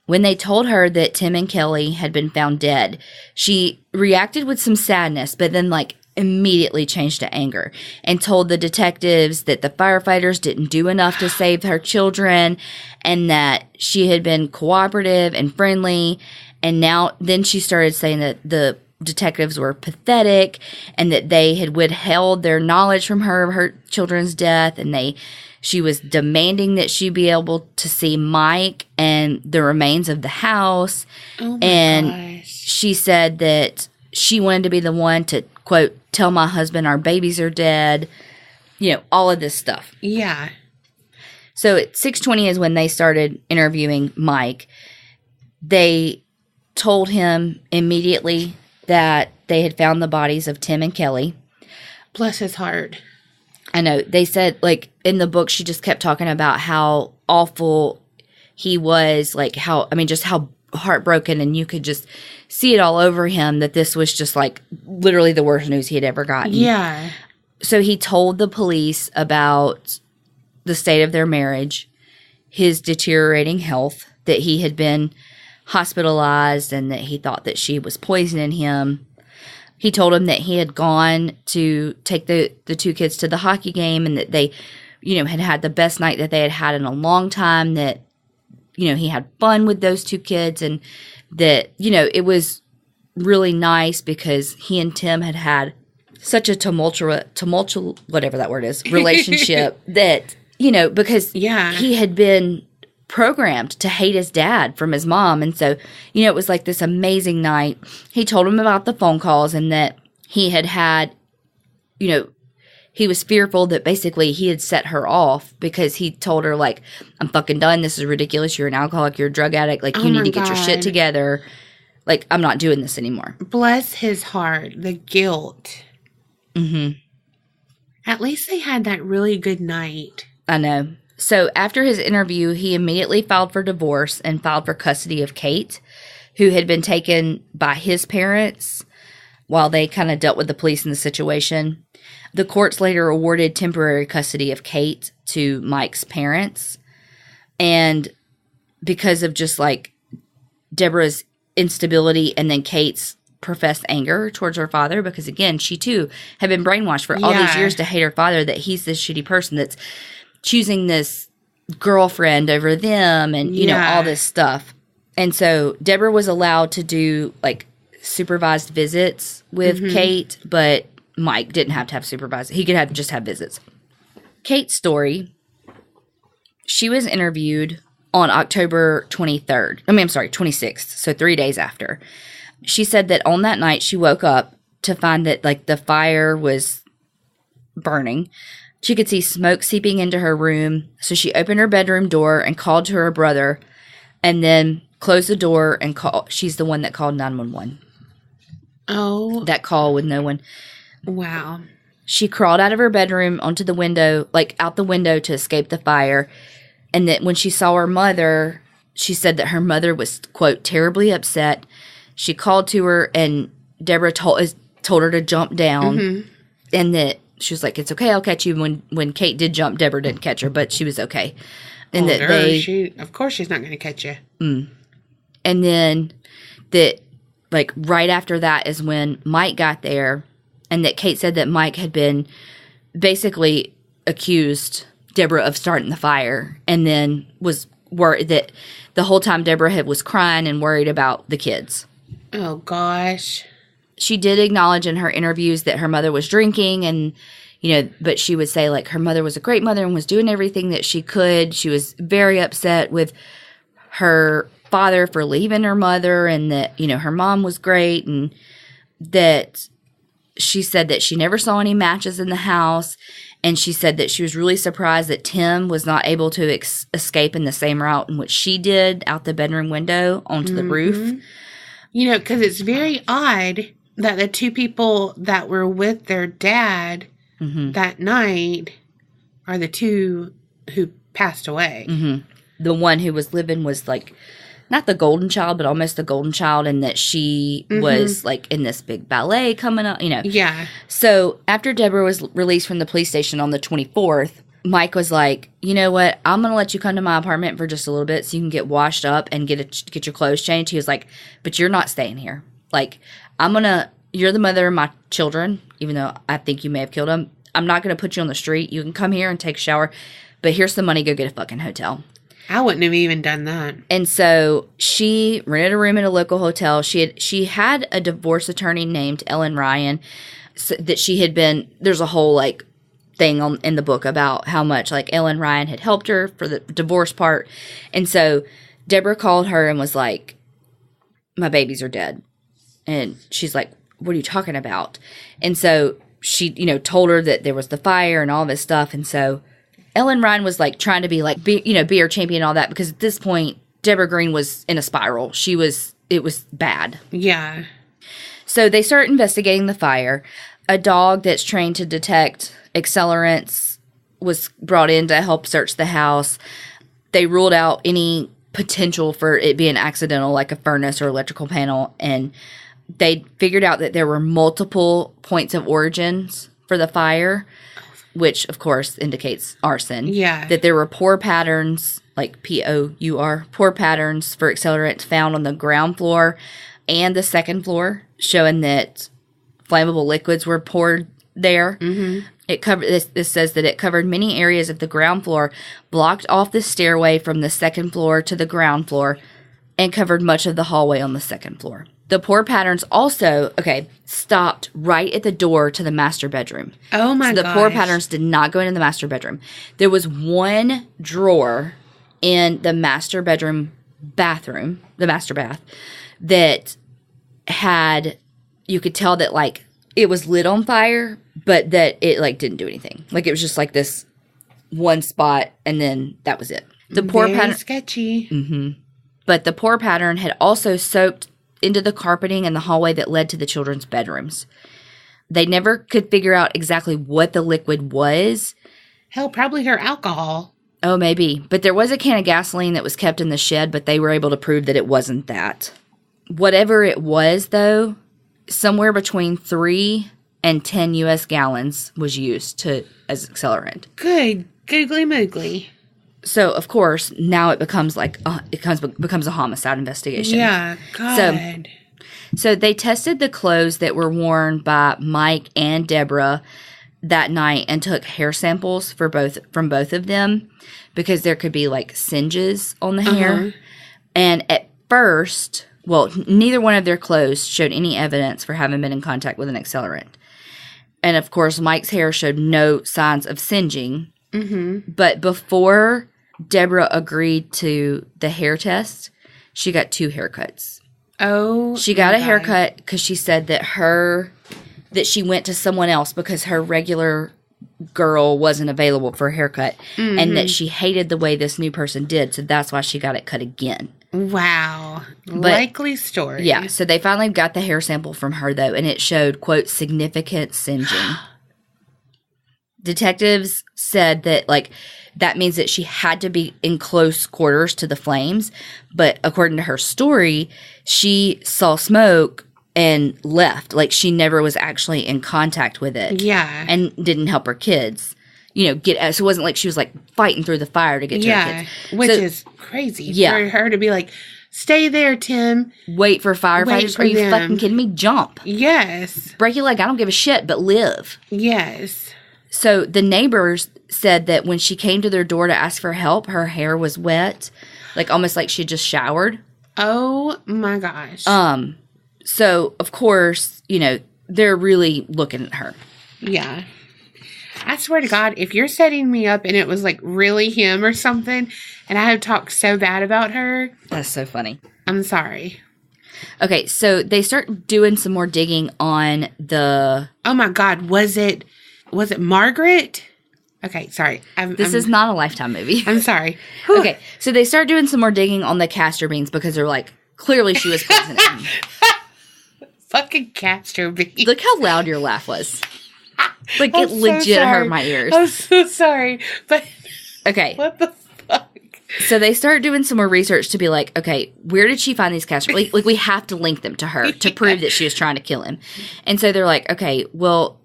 When they told her that Tim and Kelly had been found dead, she reacted with some sadness, but then, like, immediately changed to anger and told the detectives that the firefighters didn't do enough to save her children and that she had been cooperative and friendly. And then she started saying that the detectives were pathetic and that they had withheld their knowledge from her of her children's death, and she was demanding that she be able to see Mike and the remains of the house. Oh my gosh. She said that she wanted to be the one to, quote, tell my husband our babies are dead, all of this stuff. Yeah. So at 6:20 is when they started interviewing Mike. They told him immediately that they had found the bodies of Tim and Kelly. Bless his heart. I know. They said, like, in the book, she just kept talking about how awful he was, like, just how heartbroken, and you could just see it all over him that this was just, like, literally the worst news he had ever gotten. Yeah. So he told the police about the state of their marriage, his deteriorating health, that he had been hospitalized, and that he thought that she was poisoning him. He told him that he had gone to take the two kids to the hockey game, and that they, had the best night that they had had in a long time, that, he had fun with those two kids, and that, it was really nice because he and Tim had such a tumultuous, whatever that word is, relationship that, because he had been programmed to hate his dad from his mom. And so, it was like this amazing night. He told him about the phone calls and that he had, he was fearful that basically he had set her off because he told her, like, I'm fucking done. This is ridiculous. You're an alcoholic. You're a drug addict. Like, you need to get your shit together. Like, I'm not doing this anymore. Bless his heart. The guilt. Mm-hmm. At least they had that really good night. I know. So after his interview, he immediately filed for divorce and filed for custody of Kate, who had been taken by his parents while they kind of dealt with the police in the situation. The courts later awarded temporary custody of Kate to Mike's parents. And because of just, like, Debora's instability and then Kate's professed anger towards her father, because, again, she, too, had been brainwashed for all these years to hate her father, that he's this shitty person that's choosing this girlfriend over them and, all this stuff. And so Debora was allowed to do, like, supervised visits with Kate, but Mike didn't have to have supervised. He could just have visits. Kate's story, she was interviewed on October 26th, so 3 days after. She said that on that night she woke up to find that, like, the fire was burning. She could see smoke seeping into her room, so she opened her bedroom door and called to her brother, and then closed the door and called. She's the one that called 911. Oh. That call with no one. Wow. She crawled out of her bedroom onto the window, like out the window, to escape the fire, and that when she saw her mother, she said that her mother was, quote, terribly upset. She called to her, and Debora told her to jump down, and that she was like, "It's okay, I'll catch you." When Kate did jump, Debora didn't catch her, but she was okay. And that of course she's not going to catch you. And then that, like, right after that is when Mike got there, and that Kate said that Mike had been basically accused Debora of starting the fire, and then was worried that the whole time Debora was crying and worried about the kids. Oh, gosh. She did acknowledge in her interviews that her mother was drinking, and, but she would say, like, her mother was a great mother and was doing everything that she could. She was very upset with her father for leaving her mother, and that, her mom was great, and that she said that she never saw any matches in the house. And she said that she was really surprised that Tim was not able to escape in the same route in which she did, out the bedroom window onto the roof. Because it's very odd that the two people that were with their dad that night are the two who passed away. The one who was living was, like, not the golden child, but almost the golden child, and that she was, like, in this big ballet coming up, Yeah. So after Debora was released from the police station on the 24th, Mike was like, "You know what? I'm going to let you come to my apartment for just a little bit so you can get washed up and get your clothes changed." He was like, "But you're not staying here. Like, you're the mother of my children, even though I think you may have killed them. I'm not going to put you on the street. You can come here and take a shower, but here's the money. Go get a fucking hotel." I wouldn't have even done that. And so she rented a room at a local hotel. She had a divorce attorney named Ellen Ryan, so that she had been, there's a whole, like, thing in the book about how much, like, Ellen Ryan had helped her for the divorce part. And so Debora called her and was like, "My babies are dead." And she's like, "What are you talking about?" And so she, told her that there was the fire and all this stuff. And so Ellen Ryan was, like, trying to be her champion and all that, because at this point, Debora Green was in a spiral. It was bad. Yeah. So they start investigating the fire. A dog that's trained to detect accelerants was brought in to help search the house. They ruled out any potential for it being accidental, like a furnace or electrical panel, and they figured out that there were multiple points of origins for the fire, which, of course, indicates arson. Yeah. That there were pour patterns, like POUR, pour patterns for accelerants found on the ground floor and the second floor, showing that flammable liquids were poured there. It covered this says that it covered many areas of the ground floor, blocked off the stairway from the second floor to the ground floor, and covered much of the hallway on the second floor. The pour patterns also, stopped right at the door to the master bedroom. Oh, my god. So the pour patterns did not go into the master bedroom. There was one drawer in the master bedroom bathroom, the master bath, that had, you could tell that, like, it was lit on fire, but that it, like, didn't do anything. Like, it was just, like, this one spot, and then that was it. The pour pattern, sketchy. But the pour pattern had also soaked into the carpeting in the hallway that led to the children's bedrooms. They never could figure out exactly what the liquid was. Hell, probably her alcohol. Oh, maybe. But there was a can of gasoline that was kept in the shed, but they were able to prove that it wasn't that. Whatever it was, though, somewhere between 3 and 10 U.S. gallons was used as accelerant. Good. Googly moogly. So, of course, now it becomes becomes a homicide investigation. Yeah, God. So they tested the clothes that were worn by Mike and Debora that night and took hair samples from both of them, because there could be, like, singes on the hair. And at first, neither one of their clothes showed any evidence for having been in contact with an accelerant. And, of course, Mike's hair showed no signs of singeing. But before Debora agreed to the hair test, she got 2 haircuts. Oh, she got a haircut because she said that she went to someone else because her regular girl wasn't available for a haircut, and that she hated the way this new person did, so that's why she got it cut again. Wow. Likely story. Yeah, so they finally got the hair sample from her, though, and it showed, quote, significant singeing. Detectives said that, like, that means that she had to be in close quarters to the flames. But according to her story, she saw smoke and left. Like, she never was actually in contact with it. Yeah. And didn't help her kids. So it wasn't like she was, like, fighting through the fire to get to her kids. Which is crazy. Yeah. For her to be like, stay there, Tim. Wait for firefighters. Are you fucking kidding me? Jump. Yes. Break your leg. I don't give a shit, but live. Yes. So the neighbors said that when she came to their door to ask for help, her hair was wet. Like, almost like she just showered. Oh, my gosh. So, of course, they're really looking at her. Yeah. I swear to God, if you're setting me up and it was, like, really him or something, and I have talked so bad about her. That's so funny. I'm sorry. Okay, so they start doing some more digging on the... Oh, my God. Was it Margaret? Okay, sorry. This is not a Lifetime movie. I'm sorry. Okay, so they start doing some more digging on the castor beans because they're like, clearly she was poisoning him. Fucking castor beans. Look how loud your laugh was. Like, it legit hurt my ears. I'm so sorry. But okay. What the fuck? So they start doing some more research to be like, okay, where did she find these castor beans? Like, we have to link them to her to prove that she was trying to kill him. And so they're like, okay, well,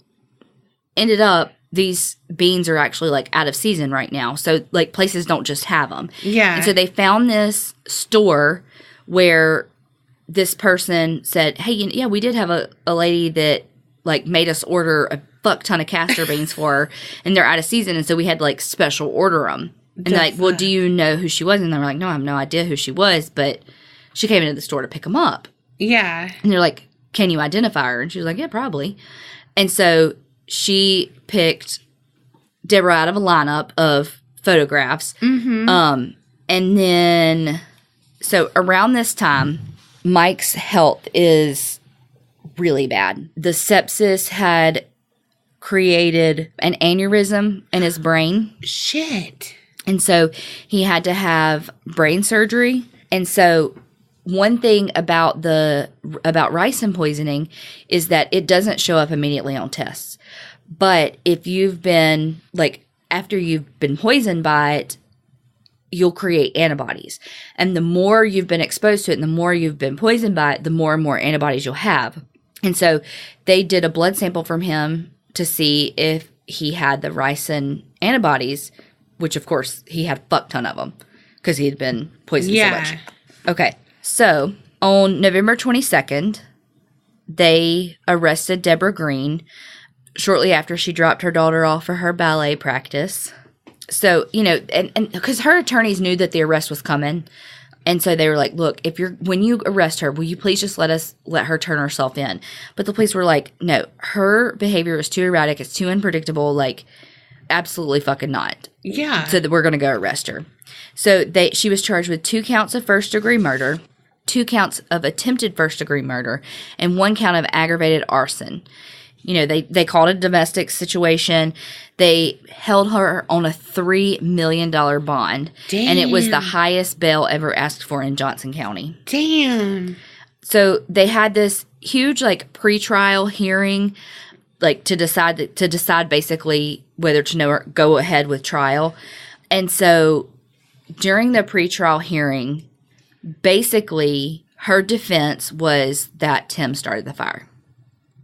ended up, these beans are actually, like, out of season right now. So, like, places don't just have them. Yeah. And so they found this store where this person said, hey, yeah, we did have a lady that, like, made us order a fuck ton of castor beans for her, and they're out of season, and so we had to, like, special order them. And they're like, well, do you know who she was? And they were like, no, I have no idea who she was, but she came into the store to pick them up. Yeah. And they're like, can you identify her? And she was like, yeah, probably. And so she picked Debora out of a lineup of photographs. Mm-hmm. And then, so around this time, Mike's health is really bad. The sepsis had created an aneurysm in his brain. Shit. And so he had to have brain surgery. And so one thing about ricin poisoning is that it doesn't show up immediately on tests. But if you've been, like, after you've been poisoned by it, you'll create antibodies. And the more you've been exposed to it and the more you've been poisoned by it, the more and more antibodies you'll have. And so they did a blood sample from him to see if he had the ricin antibodies, which, of course, he had a fuck ton of them because he had been poisoned so much. Okay, so on November 22nd, they arrested Debora Green shortly after she dropped her daughter off for her ballet practice. So, and because her attorneys knew that the arrest was coming. And so they were like, look, when you arrest her, will you please just let her turn herself in? But the police were like, no, her behavior is too erratic. It's too unpredictable. Like, absolutely fucking not. Yeah. So that we're going to go arrest her. So she was charged with 2 counts of first-degree murder, 2 counts of attempted first-degree murder, and 1 count of aggravated arson. They called it a domestic situation. They held her on a $3 million bond. Damn. And it was the highest bail ever asked for in Johnson County. Damn. So they had this huge, like, pretrial hearing, like, to decide basically whether to go ahead with trial. And so during the pretrial hearing, basically her defense was that Tim started the fire.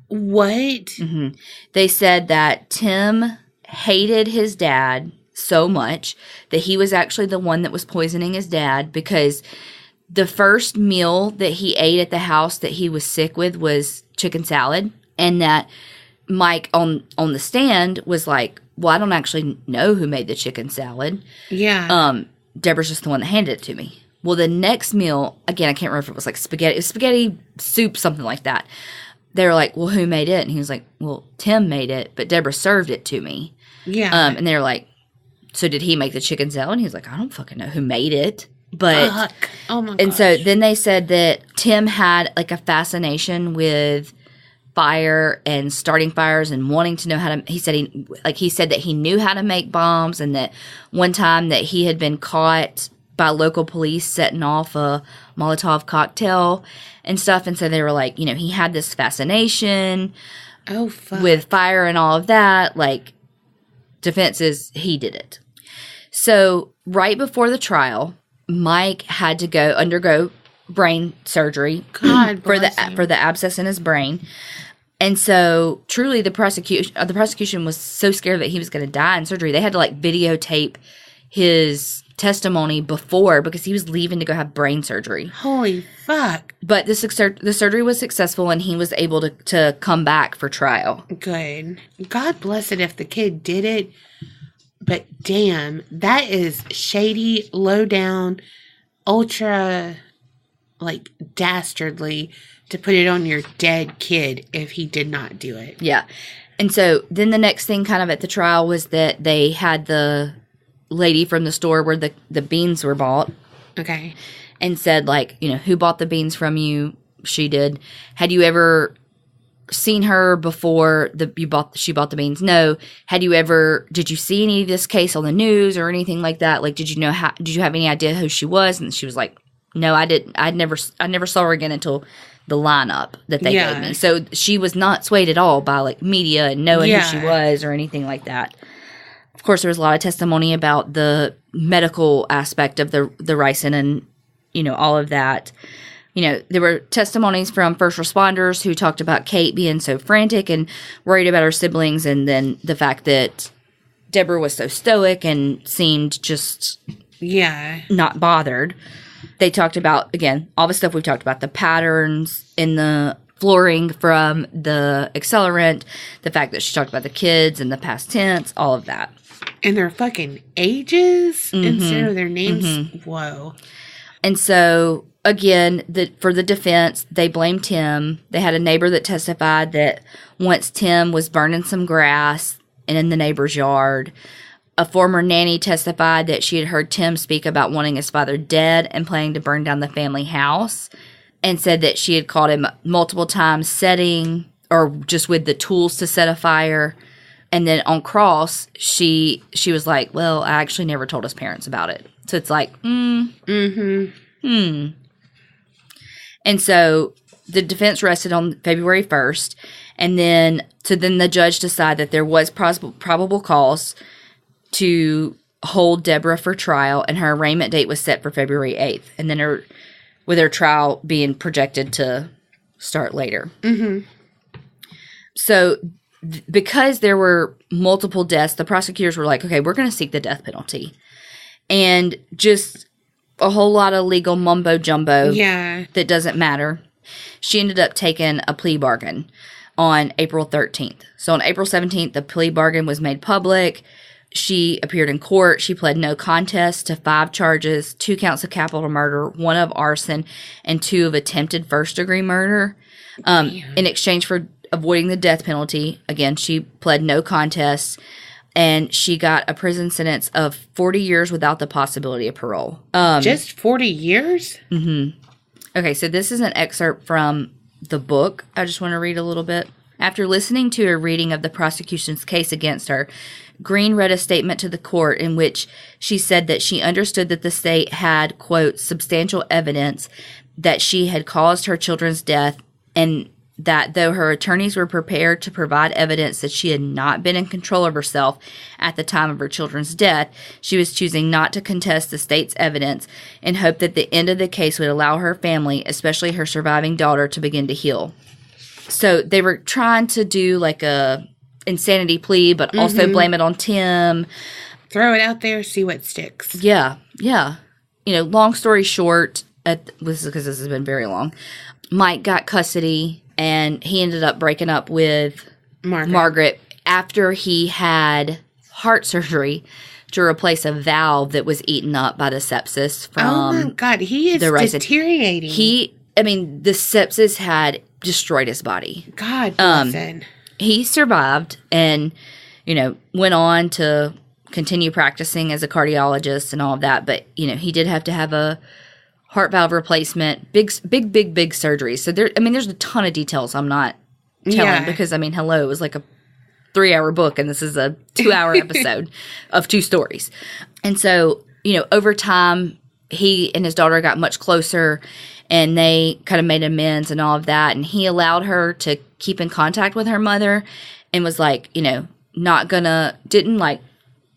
What? Mm-hmm. They said that Tim hated his dad so much that he was actually the one that was poisoning his dad because the first meal that he ate at the house that he was sick with was chicken salad, and that Mike on the stand was like, well, I don't actually know who made the chicken salad. Yeah. Deborah's just the one that handed it to me. Well, the next meal, again, I can't remember if it was like spaghetti. It was spaghetti soup, something like that. They were like, well, who made it? And he was like, well, Tim made it, but Debora served it to me. Yeah. And they were like, so did he make the chicken salad? And he was like, I don't fucking know who made it. But, fuck. Oh my god. And so then they said that Tim had like a fascination with fire and starting fires and wanting to know how to, he said that he knew how to make bombs, and that one time that he had been caught by local police setting off a Molotov cocktail and stuff. And so they were like, he had this fascination with fire and all of that. Like, defense is he did it. So right before the trial, Mike had to undergo brain surgery God for bless the abscess in his brain. And so, truly, the prosecution was so scared that he was going to die in surgery. They had to like videotape his testimony before because he was leaving to go have brain surgery. Holy fuck! But the surgery was successful, and he was able to come back for trial. Good. God bless it if the kid did it. But damn, that is shady, low down, ultra, like, dastardly to put it on your dead kid if he did not do it. Yeah. And so then the next thing kind of at the trial was that they had the lady from the store where the beans were bought. Okay. And said, like, you know, who bought the beans from you? She did. Had you ever seen her before she bought the beans? No. Did you see any of this case on the news or anything like that? Like, did you have any idea who she was? And she was like, no, I didn't. I never saw her again until the lineup that they gave me. So she was not swayed at all by like media and knowing who she was or anything like that. Of course, there was a lot of testimony about the medical aspect of the ricin and, you know, all of that. You know, there were testimonies from first responders who talked about Kate being so frantic and worried about her siblings, and then the fact that Debora was so stoic and seemed just not bothered. They talked about, again, all the stuff we've talked about, the patterns in the flooring from the accelerant, the fact that she talked about the kids and the past tense, all of that. And their fucking ages instead of their names. Mm-hmm. Whoa. And so, again, for the defense, they blamed Tim. They had a neighbor that testified that once Tim was burning some grass in the neighbor's yard. A former nanny testified that she had heard Tim speak about wanting his father dead and planning to burn down the family house, and said that she had caught him multiple times setting or just with the tools to set a fire. And then on cross, she was like, well, I actually never told his parents about it. So it's like, And so the defense rested on February 1st. And then the judge decided that there was probable cause to hold Debora for trial, and her arraignment date was set for February 8th. And then with her trial being projected to start later. Mm-hmm. So because there were multiple deaths, the prosecutors were like, okay, we're going to seek the death penalty. And just a whole lot of legal mumbo jumbo that doesn't matter. She ended up taking a plea bargain on April 13th. So on April 17th, the plea bargain was made public. She appeared in court. She pled no contest to 5 charges, 2 counts of capital murder, 1 of arson, and 2 of attempted first-degree murder. In exchange for avoiding the death penalty, again, she pled no contest, and she got a prison sentence of 40 years without the possibility of parole. Just 40 years? Mm-hmm. Okay, so this is an excerpt from the book. I just want to read a little bit. After listening to a reading of the prosecution's case against her, Green read a statement to the court in which she said that she understood that the state had, quote, substantial evidence that she had caused her children's death, and that though her attorneys were prepared to provide evidence that she had not been in control of herself at the time of her children's death, she was choosing not to contest the state's evidence in hope that the end of the case would allow her family, especially her surviving daughter, to begin to heal. So they were trying to do like a insanity plea, but also blame it on Tim. Throw it out there, see what sticks. Yeah. You know, long story short, because this has been very long, Mike got custody, and he ended up breaking up with Margaret after he had heart surgery to replace a valve that was eaten up by the sepsis from oh my God, he is deteriorating. The sepsis had destroyed his body. God bless it. He survived and, you know, went on to continue practicing as a cardiologist and all of that. But, you know, he did have to have a heart valve replacement, big surgery. So there's a ton of details I'm not telling because, hello, it was like a 3-hour book and this is a 2-hour episode of 2 stories. And so, you know, over time, he and his daughter got much closer and they kind of made amends and all of that. And he allowed her to keep in contact with her mother and was like, you know, didn't like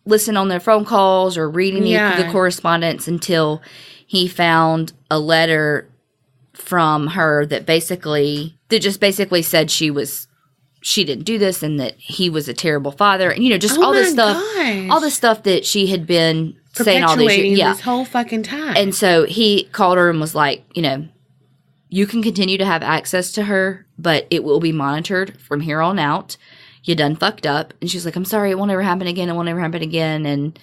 listen on their phone calls or read any of the correspondence until he found a letter from her that just basically said she didn't do this and that he was a terrible father. And, just all this stuff, all the stuff that she had been saying all these years. Yeah. This whole fucking time. And so he called her and was like, you can continue to have access to her, but it will be monitored from here on out. You done fucked up. And she's like, I'm sorry, it won't ever happen again. It won't ever happen again.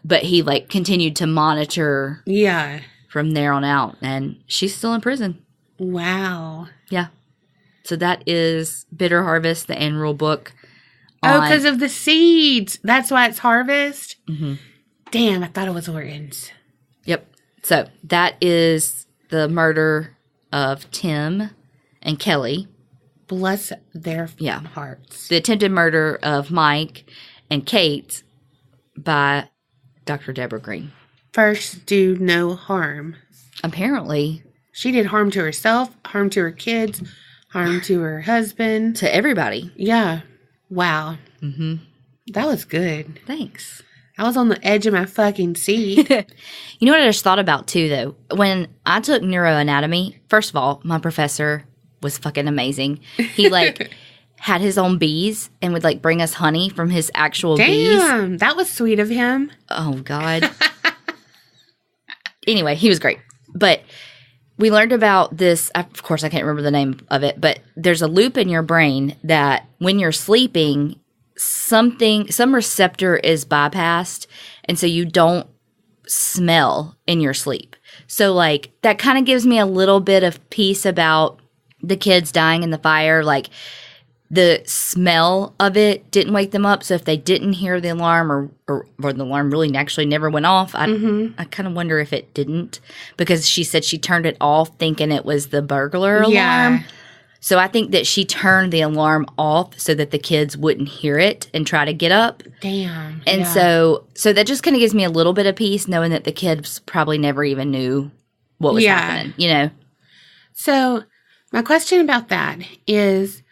But he continued to monitor. Yeah. From there on out. And she's still in prison. Wow. Yeah. So that is Bitter Harvest, the annual book. Because of the seeds. That's why it's harvest? Mm-hmm. Damn, I thought it was organs. Yep. So that is the murder of Tim and Kelly. Bless their hearts. The attempted murder of Mike and Kate by Dr. Debora Green. First, do no harm. Apparently. She did harm to herself, harm to her kids, harm to her husband. To everybody. Yeah. Wow. Mm-hmm. That was good. Thanks. I was on the edge of my fucking seat. You know what I just thought about, too, though? When I took neuroanatomy, first of all, my professor was fucking amazing. He, had his own bees and would, bring us honey from his actual bees. Damn, that was sweet of him. Oh, God. Anyway, he was great. But we learned about this. Of course, I can't remember the name of it, but there's a loop in your brain that when you're sleeping, some receptor is bypassed, and so you don't smell in your sleep. So, that kind of gives me a little bit of peace about the kids dying in the fire. The smell of it didn't wake them up. So if they didn't hear the alarm or the alarm really actually never went off, I kind of wonder if it didn't, because she said she turned it off thinking it was the burglar alarm. So I think that she turned the alarm off so that the kids wouldn't hear it and try to get up. Damn. And so that just kind of gives me a little bit of peace knowing that the kids probably never even knew what was happening, So my question about that is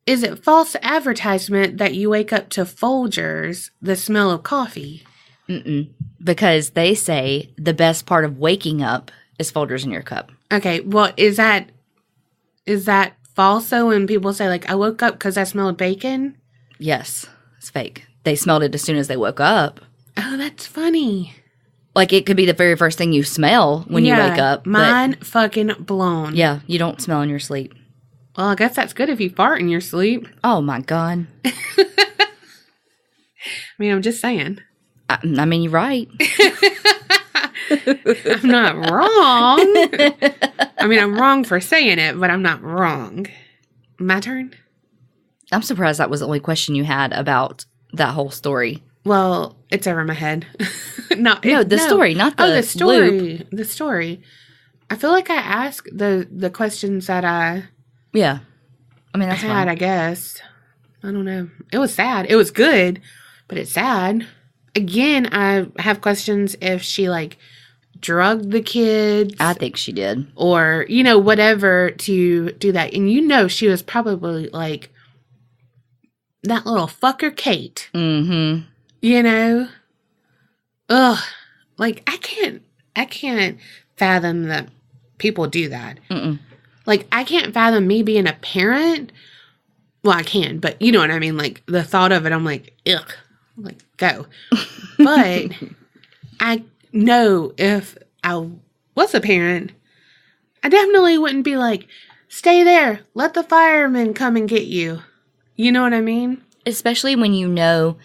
it false advertisement that you wake up to Folgers, the smell of coffee? Mm-mm. Because they say the best part of waking up is Folgers in your cup. Okay, well, is that false though when people say, I woke up because I smelled bacon? Yes, it's fake. They smelled it as soon as they woke up. Oh, that's funny. It could be the very first thing you smell when you wake up. Mind fucking blown. Yeah, you don't smell in your sleep. Well, I guess that's good if you fart in your sleep. Oh, my God. I'm just saying. I mean, you're right. I'm not wrong. I'm wrong for saying it, but I'm not wrong. My turn? I'm surprised that was the only question you had about that whole story. Well, it's over my head. Story, not the story. loop. The story. I feel like I asked the questions that I... Yeah. That's had, fine. I guess. I don't know. It was sad. It was good, but it's sad. Again, I have questions if she, drugged the kids. I think she did. Or, whatever to do that. And she was probably, that little fucker Kate. Mm-hmm. Ugh. I can't fathom that people do that. Mm-mm. I can't fathom me being a parent. Well, I can, but you know what I mean? The thought of it, I'm ugh. Go. But I know if I was a parent, I definitely wouldn't be stay there. Let the firemen come and get you. You know what I mean? Especially when you know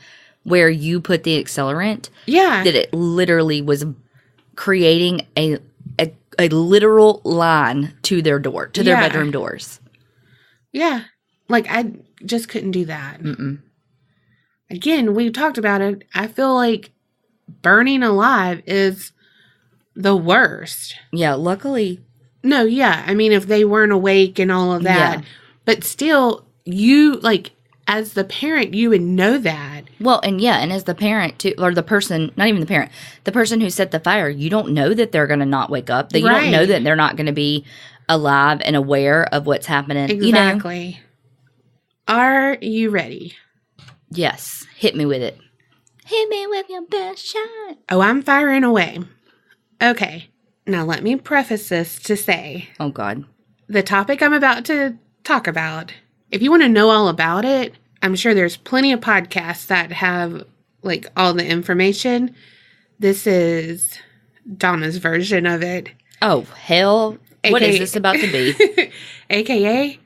where you put the accelerant. Yeah. That it literally was creating a literal line to their door, to their bedroom doors. Yeah. I just couldn't do that. Mm-mm. Again, we talked about it. I feel like burning alive is the worst. Yeah, luckily. No, yeah. If they weren't awake and all of that. Yeah. But still, you, as the parent, you would know that. Well, and as the parent, too, or the person, not even the parent, the person who set the fire, you don't know that they're going to not wake up. That you don't know that they're not going to be alive and aware of what's happening. Exactly. Are you ready? Yes. Hit me with it. Hit me with your best shot. Oh, I'm firing away. Okay. Now, let me preface this to say, oh, God, the topic I'm about to talk about, if you want to know all about it, I'm sure there's plenty of podcasts that have, like, all the information. This is Donna's version of it. Oh, hell. What is this about to be? AKA,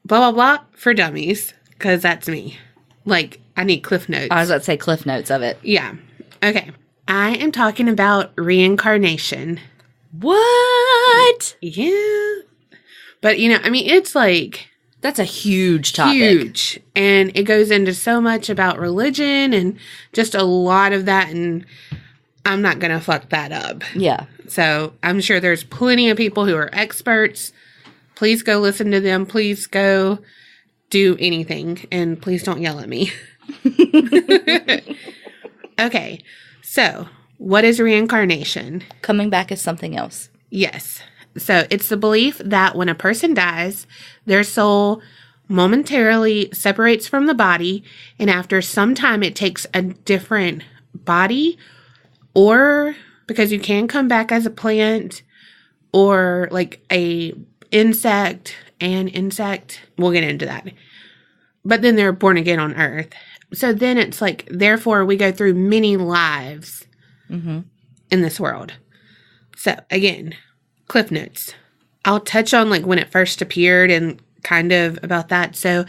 blah, blah, blah, for dummies. Because that's me. Like, I need cliff notes. I was about to say cliff notes of it. Yeah. Okay. I am talking about reincarnation. What? Yeah. But, you know, I mean, it's like... That's a huge topic. Huge. And it goes into so much about religion and just a lot of that. And I'm not going to fuck that up. Yeah. So I'm sure there's plenty of people who are experts. Please go listen to them. Please go do anything. And please don't yell at me. Okay. So what is reincarnation? Coming back as something else. Yes. So it's the belief that when a person dies, their soul momentarily separates from the body, and after some time it takes a different body, or because you can come back as a plant or like a insect. We'll get into that. But then they're born again on earth. So then it's like, therefore we go through many lives in this world. So again, cliff notes. I'll touch on like when it first appeared and kind of about that. So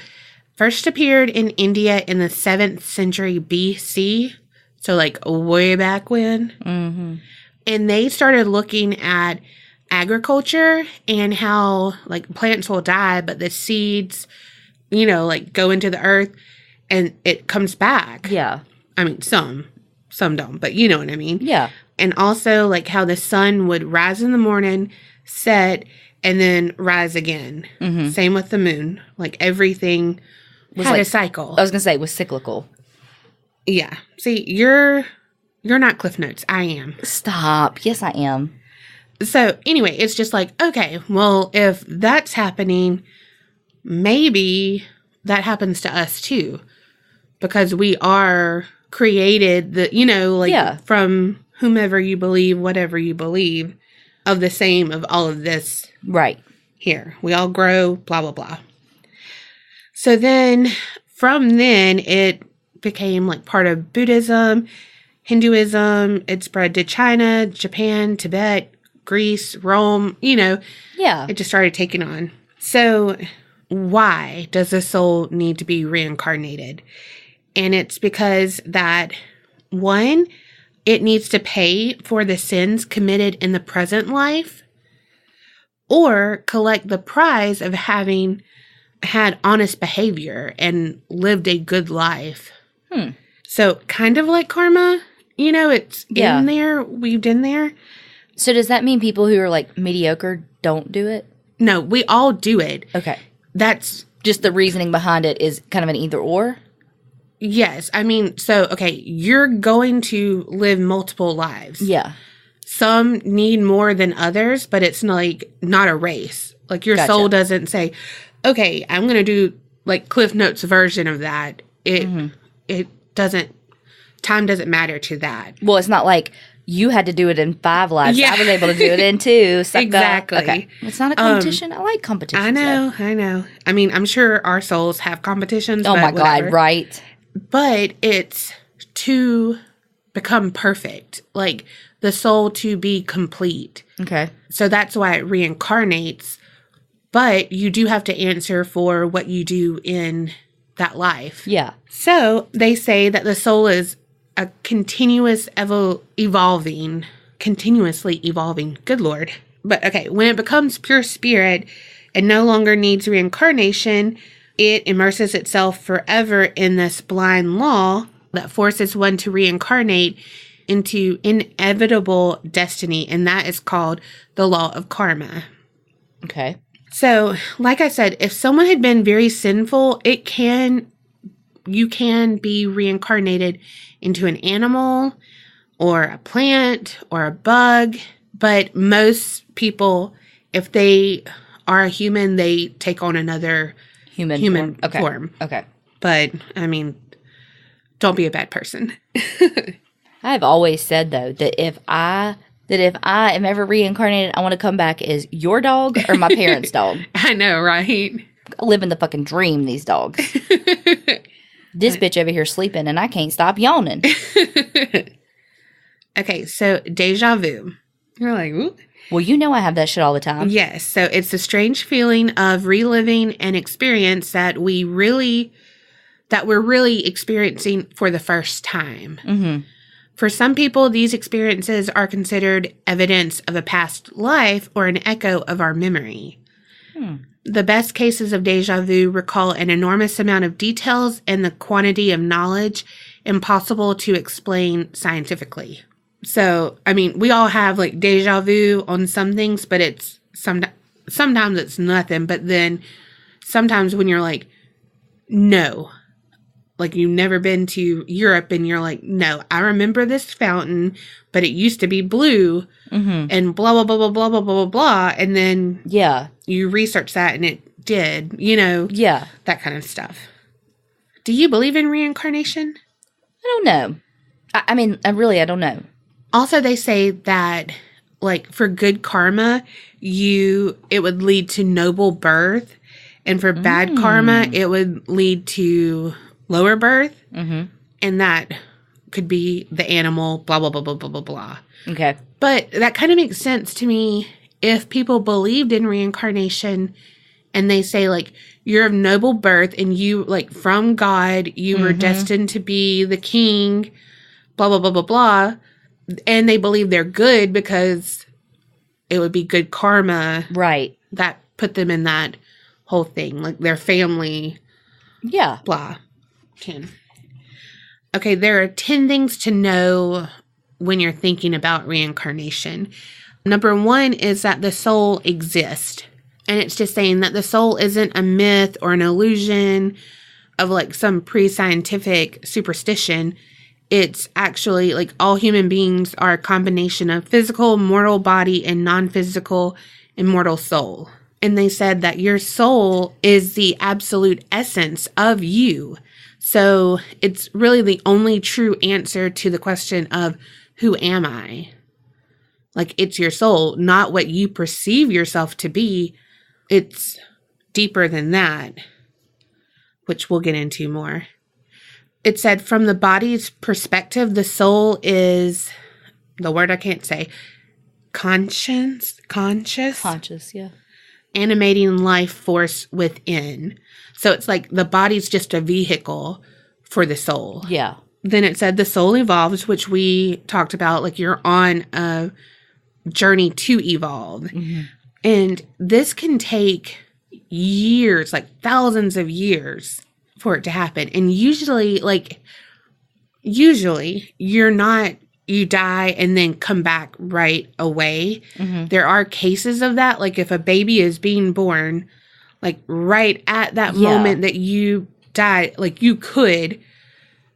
first appeared in India in the 7th century BC. So like way back when. Mm-hmm. And they started looking at agriculture and how like plants will die, but the seeds, you know, like go into the earth and it comes back. Yeah. I mean, some don't, but you know what I mean? Yeah. And also like how the sun would rise in the morning, set, and then rise again. Mm-hmm. Same with the moon. Like everything had like a cycle. I was going to say it was cyclical. Yeah. See, you're not Cliff Notes. I am. Stop. Yes, I am. So anyway, it's just like, okay, well, if that's happening, maybe that happens to us too. Because we are created, from whomever you believe, whatever you believe, of the same of all of this. Right. Here. We all grow, blah, blah, blah. So then, from then, it became like part of Buddhism, Hinduism. It spread to China, Japan, Tibet, Greece, Rome, Yeah. It just started taking on. So why does the soul need to be reincarnated? And it's because that, one, it needs to pay for the sins committed in the present life, or collect the prize of having had honest behavior and lived a good life. So kind of like karma, it's in there, weaved in there. So does that mean people who are like mediocre don't do it? No, we all do it. Okay. That's just the reasoning behind it is kind of an either or? Yes. I mean, so, okay, you're going to live multiple lives. Yeah. Some need more than others, but it's not a race. Like your soul doesn't say, okay, I'm going to do like Cliff Notes version of that. It doesn't, time doesn't matter to that. Well, it's not like you had to do it in 5 lives. Yeah. I was able to do it in 2. Exactly. Okay. It's not a competition. I like competitions. I know. I mean, I'm sure our souls have competitions. Oh my God, right. But it's to become perfect, like the soul to be complete. Okay. So that's why it reincarnates. But you do have to answer for what you do in that life. Yeah. So they say that the soul is a continuously evolving. Good Lord. But okay, when it becomes pure spirit and no longer needs reincarnation, it immerses itself forever in this blind law that forces one to reincarnate into inevitable destiny, and that is called the law of karma. Okay. So, like I said, if someone had been very sinful, you can be reincarnated into an animal or a plant or a bug, but most people, if they are a human, they take on another human form. Okay. But, I mean, don't be a bad person. I've always said, though, that if I that if I am ever reincarnated, I want to come back as your dog or my parents' dog. I know, right? I live in the fucking dream, these dogs. This bitch over here sleeping, and I can't stop yawning. Okay, so deja vu. You're like, ooh. Well, you know I have that shit all the time. Yes, so it's a strange feeling of reliving an experience that we're really experiencing for the first time. Mm-hmm. For some people, these experiences are considered evidence of a past life or an echo of our memory. The best cases of deja vu recall an enormous amount of details and the quantity of knowledge impossible to explain scientifically. So, I mean, we all have like deja vu on some things, but it's sometimes it's nothing. But then sometimes when you're like, no, like you've never been to Europe and you're like, no, I remember this fountain, but it used to be blue and blah, blah, blah, blah, blah, blah, blah, blah. And then you research that and it did, that kind of stuff. Do you believe in reincarnation? I don't know. I mean, I don't know. Also, they say that, like, for good karma, it would lead to noble birth. And for bad karma, it would lead to lower birth. Mm-hmm. And that could be the animal, blah, blah, blah, blah, blah, blah, blah. Okay. But that kind of makes sense to me if people believed in reincarnation and they say, like, you're of noble birth and you, like, from God, you were destined to be the king, blah, blah, blah, blah, blah. And they believe they're good because it would be good karma. Right. That put them in that whole thing. Like their family. Yeah. Blah. 10. Okay, there are 10 things to know when you're thinking about reincarnation. Number 1 is that the soul exists. And it's just saying that the soul isn't a myth or an illusion of like some pre-scientific superstition. It's actually like all human beings are a combination of physical, mortal body and non-physical, immortal soul. And they said that your soul is the absolute essence of you. So it's really the only true answer to the question of who am I? Like it's your soul, not what you perceive yourself to be. It's deeper than that, which we'll get into more. It said from the body's perspective, the soul is, the word I can't say, conscious, yeah. Animating life force within. So it's like the body's just a vehicle for the soul. Yeah. Then it said the soul evolves, which we talked about, like you're on a journey to evolve. Mm-hmm. And this can take years, like thousands of years for it to happen. And usually you die and then come back right away. Mm-hmm. There are cases of that. Like if a baby is being born, like right at that moment that you die, like you could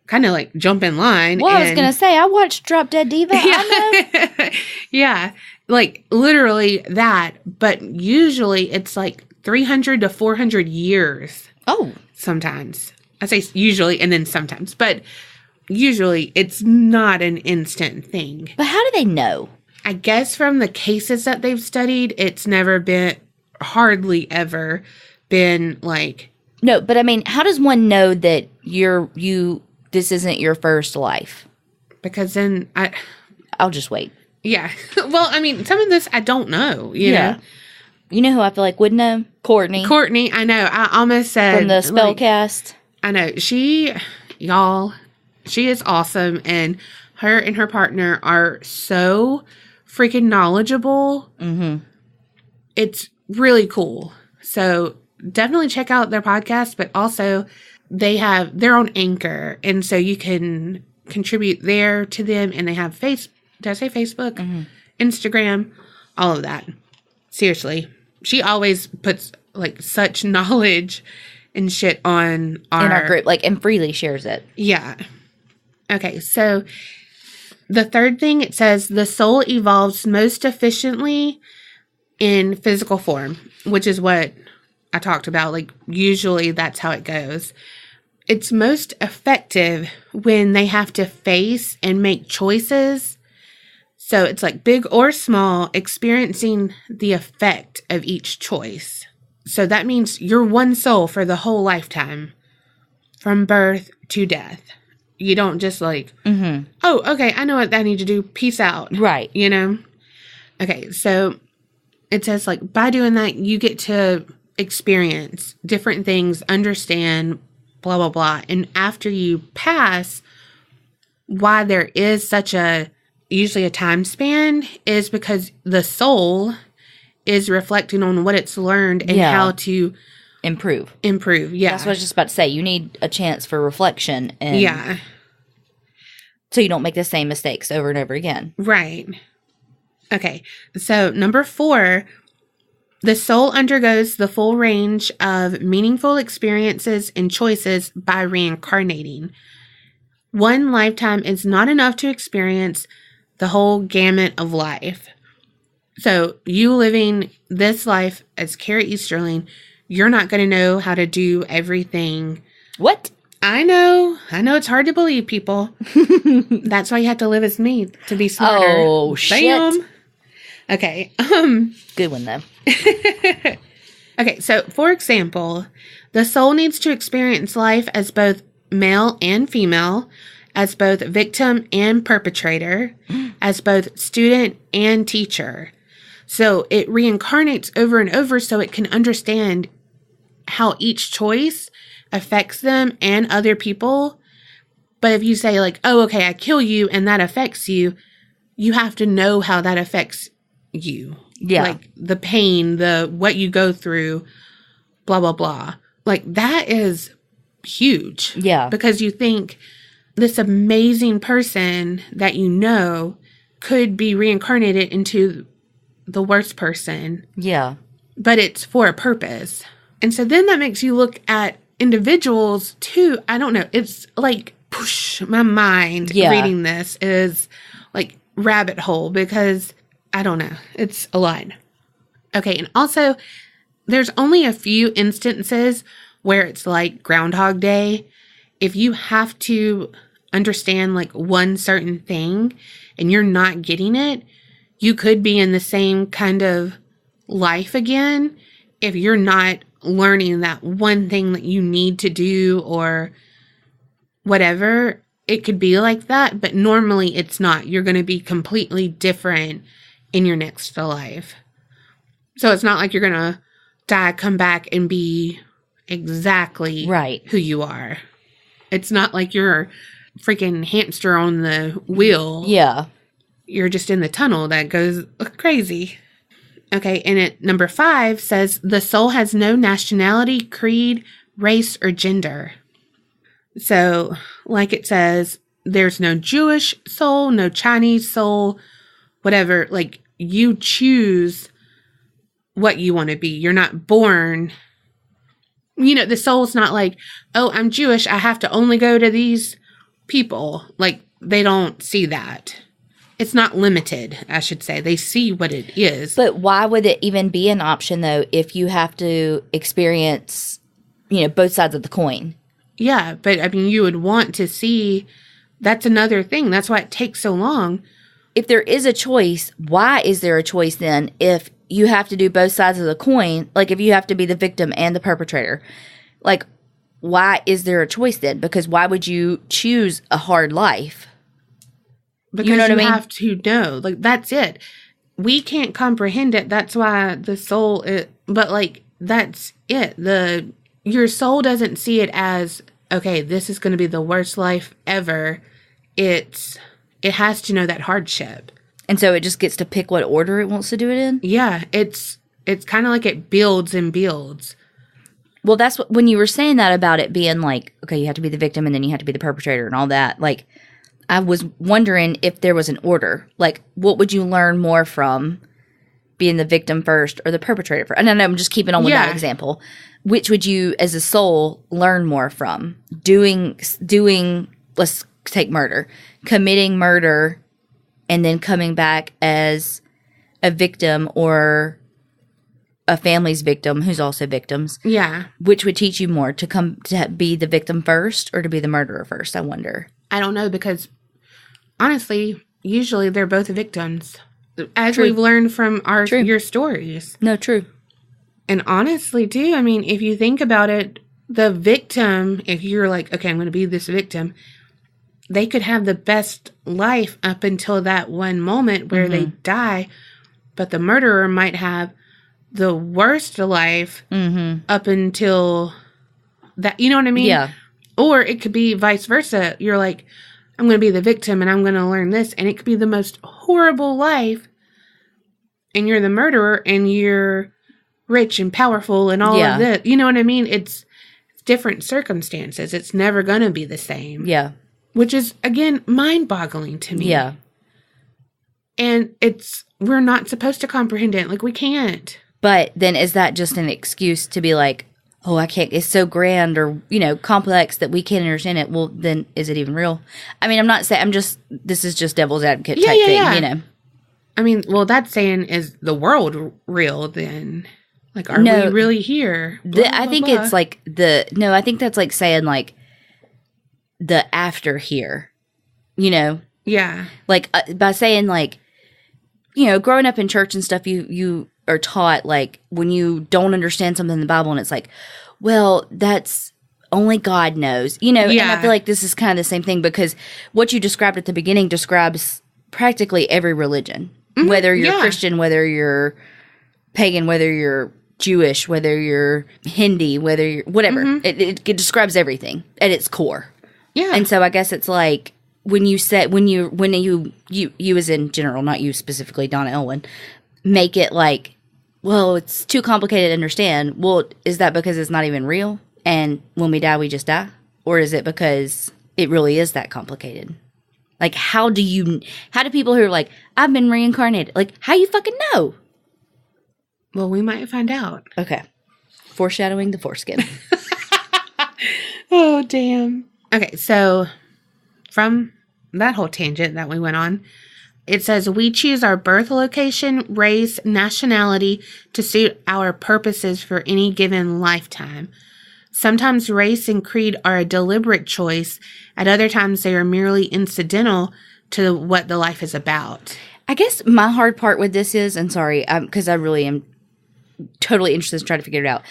kind of like jump in line. Well, I was going to say, I watched Drop Dead Diva. I know. Yeah. Like literally that. But usually it's like 300 to 400 years. Oh. Sometimes. I say usually and then sometimes. But usually it's not an instant thing. But how do they know? I guess from the cases that they've studied, it's never been, hardly ever been like. No, but I mean, how does one know that this isn't your first life? Because then I'll just wait. Yeah. Well, I mean, some of this I don't know, you know. You know who I feel like would know? Courtney, I know. I almost said. From the Spellcast. I know. She is awesome. And her and her partner are so freaking knowledgeable. Mm-hmm. It's really cool. So definitely check out their podcast. But also they have their own Anchor. And so you can contribute there to them. And they have did I say Facebook? Mm-hmm. Instagram, all of that. Seriously. She always puts like such knowledge and shit in our group, like, and freely shares it. Yeah. Okay, so the third thing, it says the soul evolves most efficiently in physical form, which is what I talked about. Like, usually that's how it goes. It's most effective when they have to face and make choices. So it's like big or small, experiencing the effect of each choice. So that means you're one soul for the whole lifetime, from birth to death. You don't just like, oh, okay, I know what I need to do. Peace out. Right. You know? Okay, so it says like by doing that, you get to experience different things, understand, blah, blah, blah. And after you pass, why there is such usually a time span is because the soul is reflecting on what it's learned and how to improve. Yeah. That's what I was just about to say. You need a chance for reflection. And so you don't make the same mistakes over and over again. Right. Okay. So number 4, the soul undergoes the full range of meaningful experiences and choices by reincarnating. One lifetime is not enough to experience the whole gamut of life. So you living this life as Kerri Easterling, you're not going to know how to do everything. What? I know it's hard to believe, people. That's why you have to live as me, to be smarter. Oh, shit. Bam. Okay. Good one, though. Okay, so for example, the soul needs to experience life as both male and female, as both victim and perpetrator, as both student and teacher. So it reincarnates over and over so it can understand how each choice affects them and other people. But if you say like, oh, okay, I kill you and that affects you, you have to know how that affects you. Yeah. Like the pain, what you go through, blah, blah, blah. Like that is huge. Yeah. Because you think this amazing person that you know could be reincarnated into the worst person. Yeah. But it's for a purpose. And so then that makes you look at individuals too. I don't know. It's like, push, my mind reading this is like rabbit hole because I don't know. It's a lot. Okay. And also there's only a few instances where it's like Groundhog Day. If you have to understand like one certain thing and you're not getting it, you could be in the same kind of life again if you're not learning that one thing that you need to do or whatever. It could be like that, but normally it's not. You're going to be completely different in your next life. So it's not like you're going to die, come back, and be exactly who you are. It's not like you're freaking hamster on the wheel. Yeah. You're just in the tunnel that goes crazy. Okay, and number 5 says, the soul has no nationality, creed, race, or gender. So, like it says, there's no Jewish soul, no Chinese soul, whatever. Like, you choose what you want to be. You're not born. You know, the soul's not like, oh, I'm Jewish, I have to only go to these people. Like, they don't see that. It's not limited, I should say. They see what it is. But why would it even be an option, though, if you have to experience, both sides of the coin? Yeah, but, I mean, you would want to see. That's another thing. That's why it takes so long. If there is a choice, why is there a choice then if you have to do both sides of the coin? Like, if you have to be the victim and the perpetrator. Like, why is there a choice then? Because why would you choose a hard life? Because you know what I mean? Have to know. Like, that's it. We can't comprehend it. That's why the soul is, but like, that's it. Your soul doesn't see it as, okay, this is going to be the worst life ever. It has to know that hardship. And so it just gets to pick what order it wants to do it in? Yeah. It's kind of like it builds and builds. Well, that's what, when you were saying that about it being like, okay, you have to be the victim and then you have to be the perpetrator and all that, like, I was wondering if there was an order. Like, what would you learn more from being the victim first or the perpetrator first? And then I'm just keeping on with that example. Which would you, as a soul, learn more from? Doing, let's take murder. Committing murder and then coming back as a victim or a family's victim who's also victims. Yeah. Which would teach you more, to be the victim first or to be the murderer first, I wonder. I don't know, because honestly, usually they're both victims. As True. we've learned from your stories. No, true. And honestly, too, I mean, if you think about it, the victim, if you're like, okay, I'm going to be this victim, they could have the best life up until that one moment where they die. But the murderer might have the worst life up until that, you know what I mean? Yeah. Or it could be vice versa. You're like, I'm going to be the victim and I'm going to learn this. And it could be the most horrible life. And you're the murderer and you're rich and powerful and all of this. You know what I mean? It's different circumstances. It's never going to be the same. Yeah. Which is, again, mind-boggling to me. Yeah. And we're not supposed to comprehend it. Like, we can't. But then is that just an excuse to be like, oh, I can't, it's so grand or, complex that we can't understand it. Well, then is it even real? I mean, I'm not saying, this is just devil's advocate type thing, I mean, well, that's saying, is the world real then? Like, are we really here? I think it's like I think that's like saying like the after here, Yeah. Like by saying like, growing up in church and stuff, you are taught like when you don't understand something in the Bible and it's like, well, that's only God knows, and I feel like this is kind of the same thing because what you described at the beginning describes practically every religion, whether you're Christian, whether you're pagan, whether you're Jewish, whether you're Hindi, whether you're whatever. It describes everything at its core. Yeah. And so I guess it's like when you as in general, not you specifically, Donna Elwin, make it like, well, it's too complicated to understand. Well, is that because it's not even real? And when we die, we just die? Or is it because it really is that complicated? Like, how do people who are like, I've been reincarnated, like, how you fucking know? Well, we might find out. Okay. Foreshadowing the foreskin. Oh, damn. Okay, so from that whole tangent that we went on, it says, we choose our birth location, race, nationality to suit our purposes for any given lifetime. Sometimes race and creed are a deliberate choice. At other times, they are merely incidental to what the life is about. I guess my hard part with this is, and sorry, because I really am totally interested in trying to figure it out.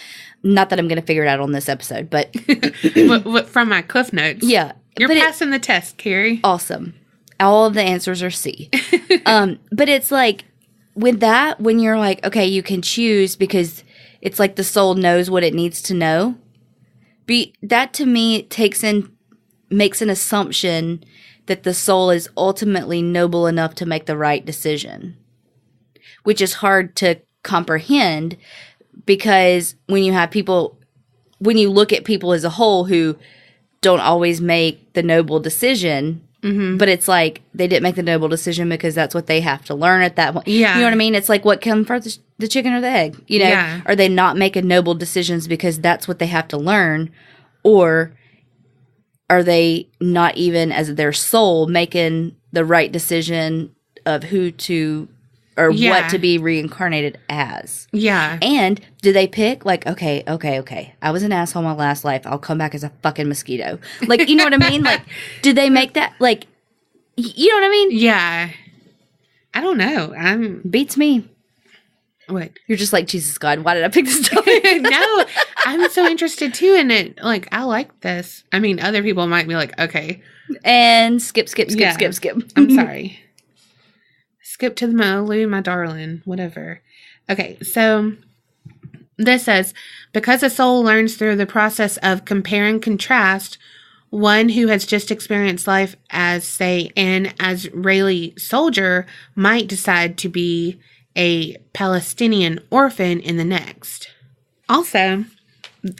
Not that I'm going to figure it out on this episode, but from my cliff notes. Yeah. You're passing the test, Kerri. Awesome. All of the answers are C. But it's like, with that, when you're like, okay, you can choose because it's like the soul knows what it needs to know. That to me makes an assumption that the soul is ultimately noble enough to make the right decision, which is hard to comprehend because when you look at people as a whole who don't always make the noble decision, but it's like they didn't make the noble decision because that's what they have to learn at that point. Yeah. You know what I mean? It's like what comes first, the chicken or the egg? Yeah. Are they not making noble decisions because that's what they have to learn? Or are they not even as their soul making the right decision of who to or what to be reincarnated as? Yeah. And do they pick like, okay, I was an asshole my last life. I'll come back as a fucking mosquito. Like, you know what I mean? Like, do they make that like, you know what I mean? Yeah. I don't know. Beats me. What? You're just like, Jesus God, why did I pick this topic? No, I'm so interested too in it. Like, I like this. I mean, other people might be like, okay. And skip. I'm sorry. Skip to the Molu, my darling, whatever. Okay, so this says, because a soul learns through the process of compare and contrast, one who has just experienced life as, say, an Israeli soldier might decide to be a Palestinian orphan in the next. Also,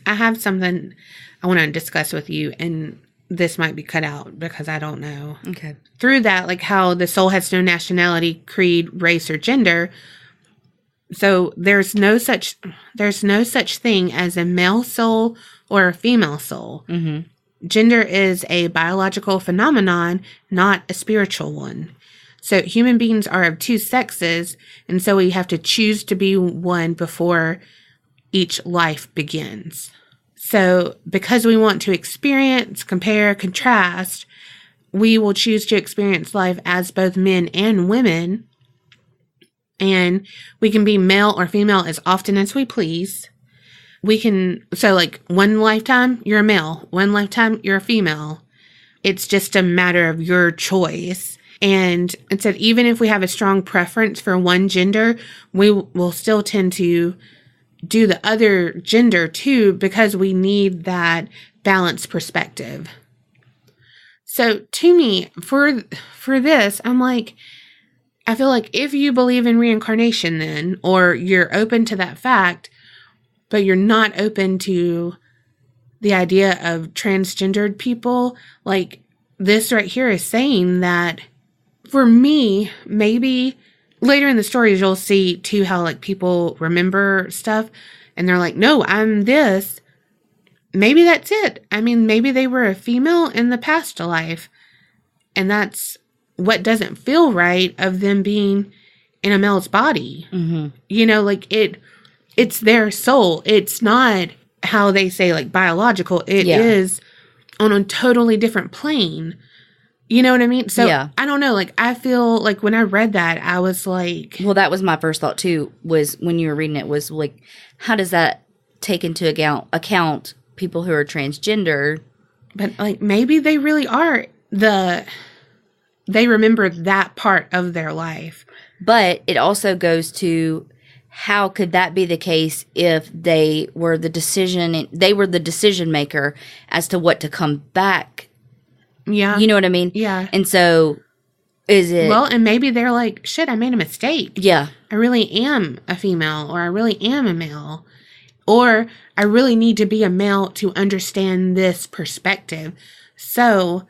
I have something I want to discuss with you, and this might be cut out because I don't know. Okay. Through that, like how the soul has no nationality, creed, race, or gender. So there's no such thing as a male soul or a female soul. Mm-hmm. Gender is a biological phenomenon, not a spiritual one. So human beings are of two sexes, and so we have to choose to be one before each life begins. So because we want to experience, compare, contrast, we will choose to experience life as both men and women. And we can be male or female as often as we please. We can, so like one lifetime, you're a male. One lifetime, you're a female. It's just a matter of your choice. And it said, even if we have a strong preference for one gender, we will still tend to do the other gender too, because we need that balanced perspective. So to me, for this, I'm like, I feel like if you believe in reincarnation then, or you're open to that fact, but you're not open to the idea of transgendered people, like this right here is saying that for me, maybe later in the stories, you'll see too how like people remember stuff and they're like, no, I'm this. Maybe that's it. I mean, maybe they were a female in the past life and that's what doesn't feel right of them being in a male's body. Mm-hmm. You know, like it's their soul. It's not how they say like biological. It is on a totally different plane. You know what I mean? So I don't know. Like I feel like when I read that, I was like, well, that was my first thought too, was when you were reading it, was like, how does that take into account people who are transgender? But like maybe they really are they remember that part of their life. But it also goes to, how could that be the case if they were the decision maker as to what to come back? Yeah. You know what I mean? Yeah. And so is it... Well, and maybe they're like, shit, I made a mistake. Yeah. I really am a female, or I really am a male. Or I really need to be a male to understand this perspective. So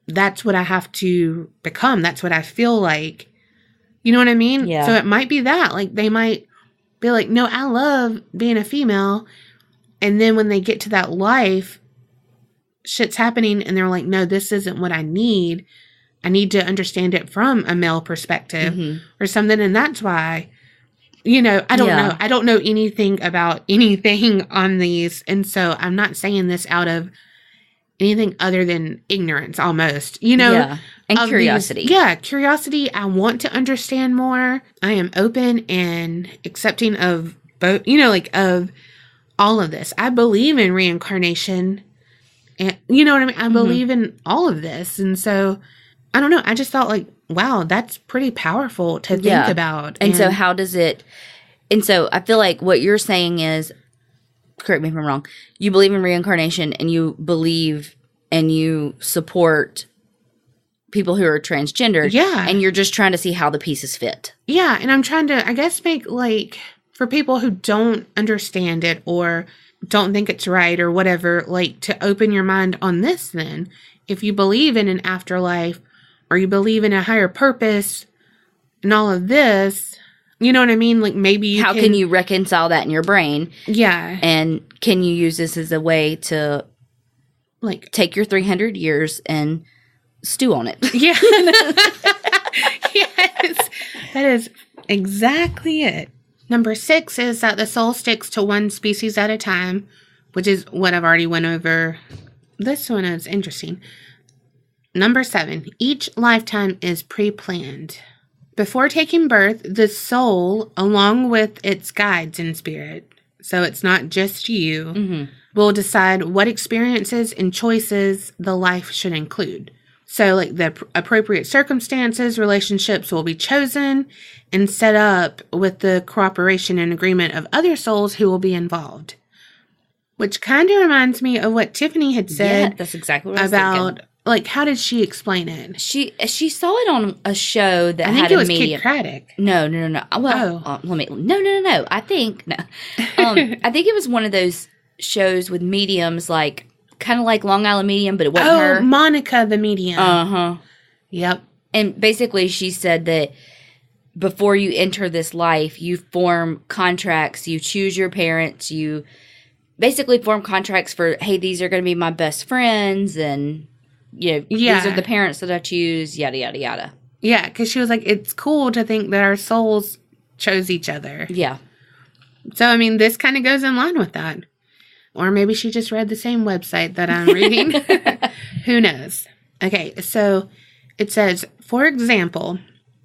that's what I have to become. That's what I feel like. You know what I mean? Yeah. So it might be that. Like, they might be like, no, I love being a female. And then when they get to that life, shit's happening and they're like, no, this isn't what I need. I need to understand it from a male perspective or something. And that's why, you know, I don't know. I don't know anything about anything on these. And so I'm not saying this out of anything other than ignorance almost, you know. Yeah. And curiosity. Curiosity. I want to understand more. I am open and accepting of both, you know, like of all of this. I believe in reincarnation. And you know what I mean? I believe in all of this. And so, I don't know. I just thought like, wow, that's pretty powerful to think about. And so how does it, and so I feel like what you're saying is, correct me if I'm wrong, you believe in reincarnation and you believe and you support people who are transgender. Yeah. And you're just trying to see how the pieces fit. Yeah. And I'm trying to, I guess, make like, for people who don't understand it or don't think it's right or whatever, like to open your mind on this then. If you believe in an afterlife or you believe in a higher purpose and all of this, you know what I mean? Like maybe you How can you reconcile that in your brain? Yeah. And can you use this as a way to like take your 300 years and stew on it? Yeah. Yes. That is exactly it. Number 6 is that the soul sticks to one species at a time, which is what I've already went over. This one is interesting. Number 7, each lifetime is pre-planned. Before taking birth, the soul, along with its guides in spirit, so it's not just you, will decide what experiences and choices the life should include. So, like, the appropriate circumstances, relationships will be chosen and set up with the cooperation and agreement of other souls who will be involved. Which kind of reminds me of what Tiffany had said. Yeah, that's exactly what I was about, thinking. like, how did she explain it? She saw it on a show that I had think it was a medium. Kid Craddock. No. Well, no. I think I think it was one of those shows with mediums, like kind of like Long Island Medium, but it wasn't her. Monica the medium. Yep. And basically, she said that before you enter this life, you form contracts. You choose your parents. You basically form contracts for, hey, these are going to be my best friends, and these are the parents that I choose, yada, yada, yada. Yeah, because she was like, it's cool to think that our souls chose each other. Yeah. So, I mean, this kind of goes in line with that. Or maybe she just read the same website that I'm reading. Who knows? Okay, so it says, for example,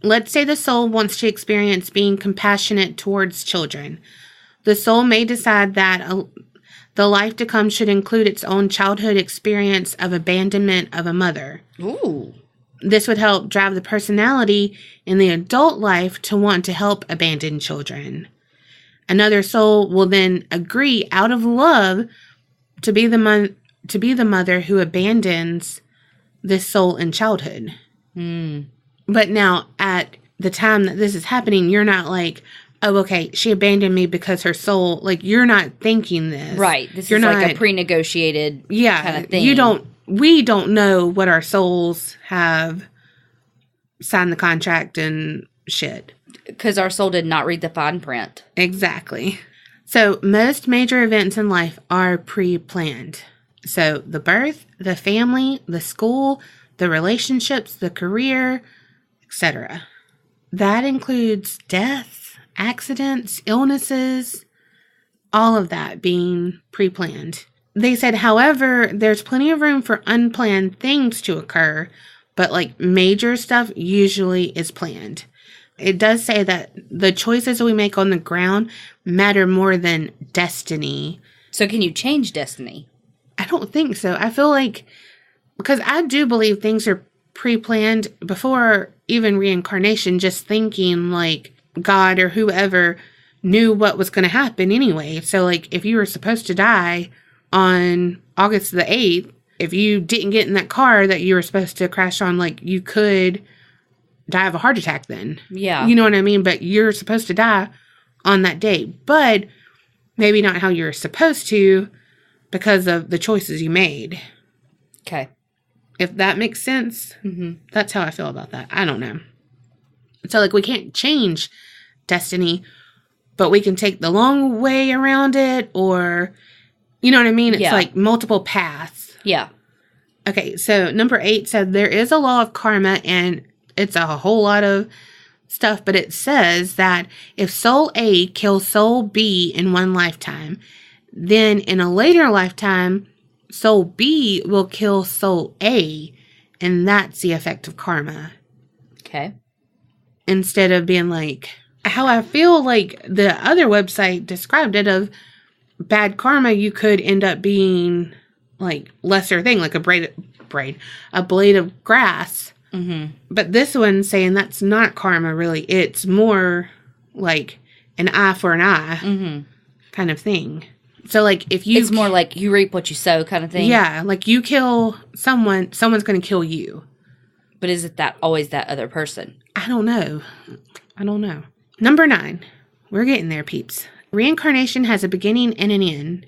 let's say the soul wants to experience being compassionate towards children. The soul may decide that the life to come should include its own childhood experience of abandonment of a mother. Ooh. This would help drive the personality in the adult life to want to help abandoned children. Another soul will then agree out of love to be the mother who abandons this soul in childhood. But now, at the time that this is happening, you're not like, oh, okay, she abandoned me because her soul, like, you're not thinking this. Right. This is like a pre-negotiated kind of thing. We don't know what our souls have signed the contract and shit. Because our soul did not read the fine print. Exactly. So most major events in life are pre-planned. So the birth, the family, the school, the relationships, the career, etc. That includes death, accidents, illnesses, all of that being pre-planned. They said, however, there's plenty of room for unplanned things to occur, but like major stuff usually is planned. It does say that the choices we make on the ground matter more than destiny. So can you change destiny? I don't think so. I feel like, because I do believe things are pre-planned before even reincarnation, just thinking like God or whoever knew what was going to happen anyway. So like if you were supposed to die on August the 8th, if you didn't get in that car that you were supposed to crash on, like you could die of a heart attack then. Yeah. You know what I mean? But you're supposed to die on that day. But maybe not how you're supposed to because of the choices you made. Okay. If that makes sense, that's how I feel about that. I don't know. So, like, we can't change destiny, but we can take the long way around it, or, you know what I mean? It's like multiple paths. Yeah. Okay, so number 8 said there is a law of karma, and it's a whole lot of stuff, but it says that if soul A kills soul B in one lifetime, then in a later lifetime, soul B will kill soul A, and that's the effect of karma. Okay. Instead of being like, how I feel like the other website described it, of bad karma, you could end up being like lesser thing, like a blade of grass. But this one's saying that's not karma, really. It's more like an eye for an eye kind of thing. So, like, if you... It's more like you reap what you sow kind of thing. Yeah, like you kill someone, someone's going to kill you. But is it that always that other person? I don't know. Number 9. We're getting there, peeps. Reincarnation has a beginning and an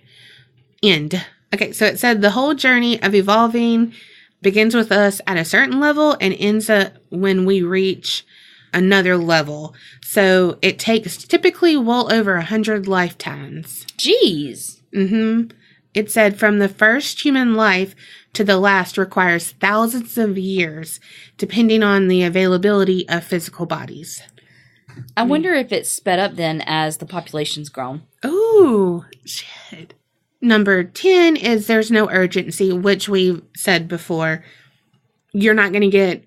end. Okay, so it said the whole journey of evolving begins with us at a certain level and ends up when we reach another level. So it takes typically well over 100 lifetimes. Jeez. It said from the first human life to the last requires thousands of years, depending on the availability of physical bodies. I wonder if it's sped up then as the population's grown. Ooh, shit. Number 10 is there's no urgency, which we've said before. You're not going to get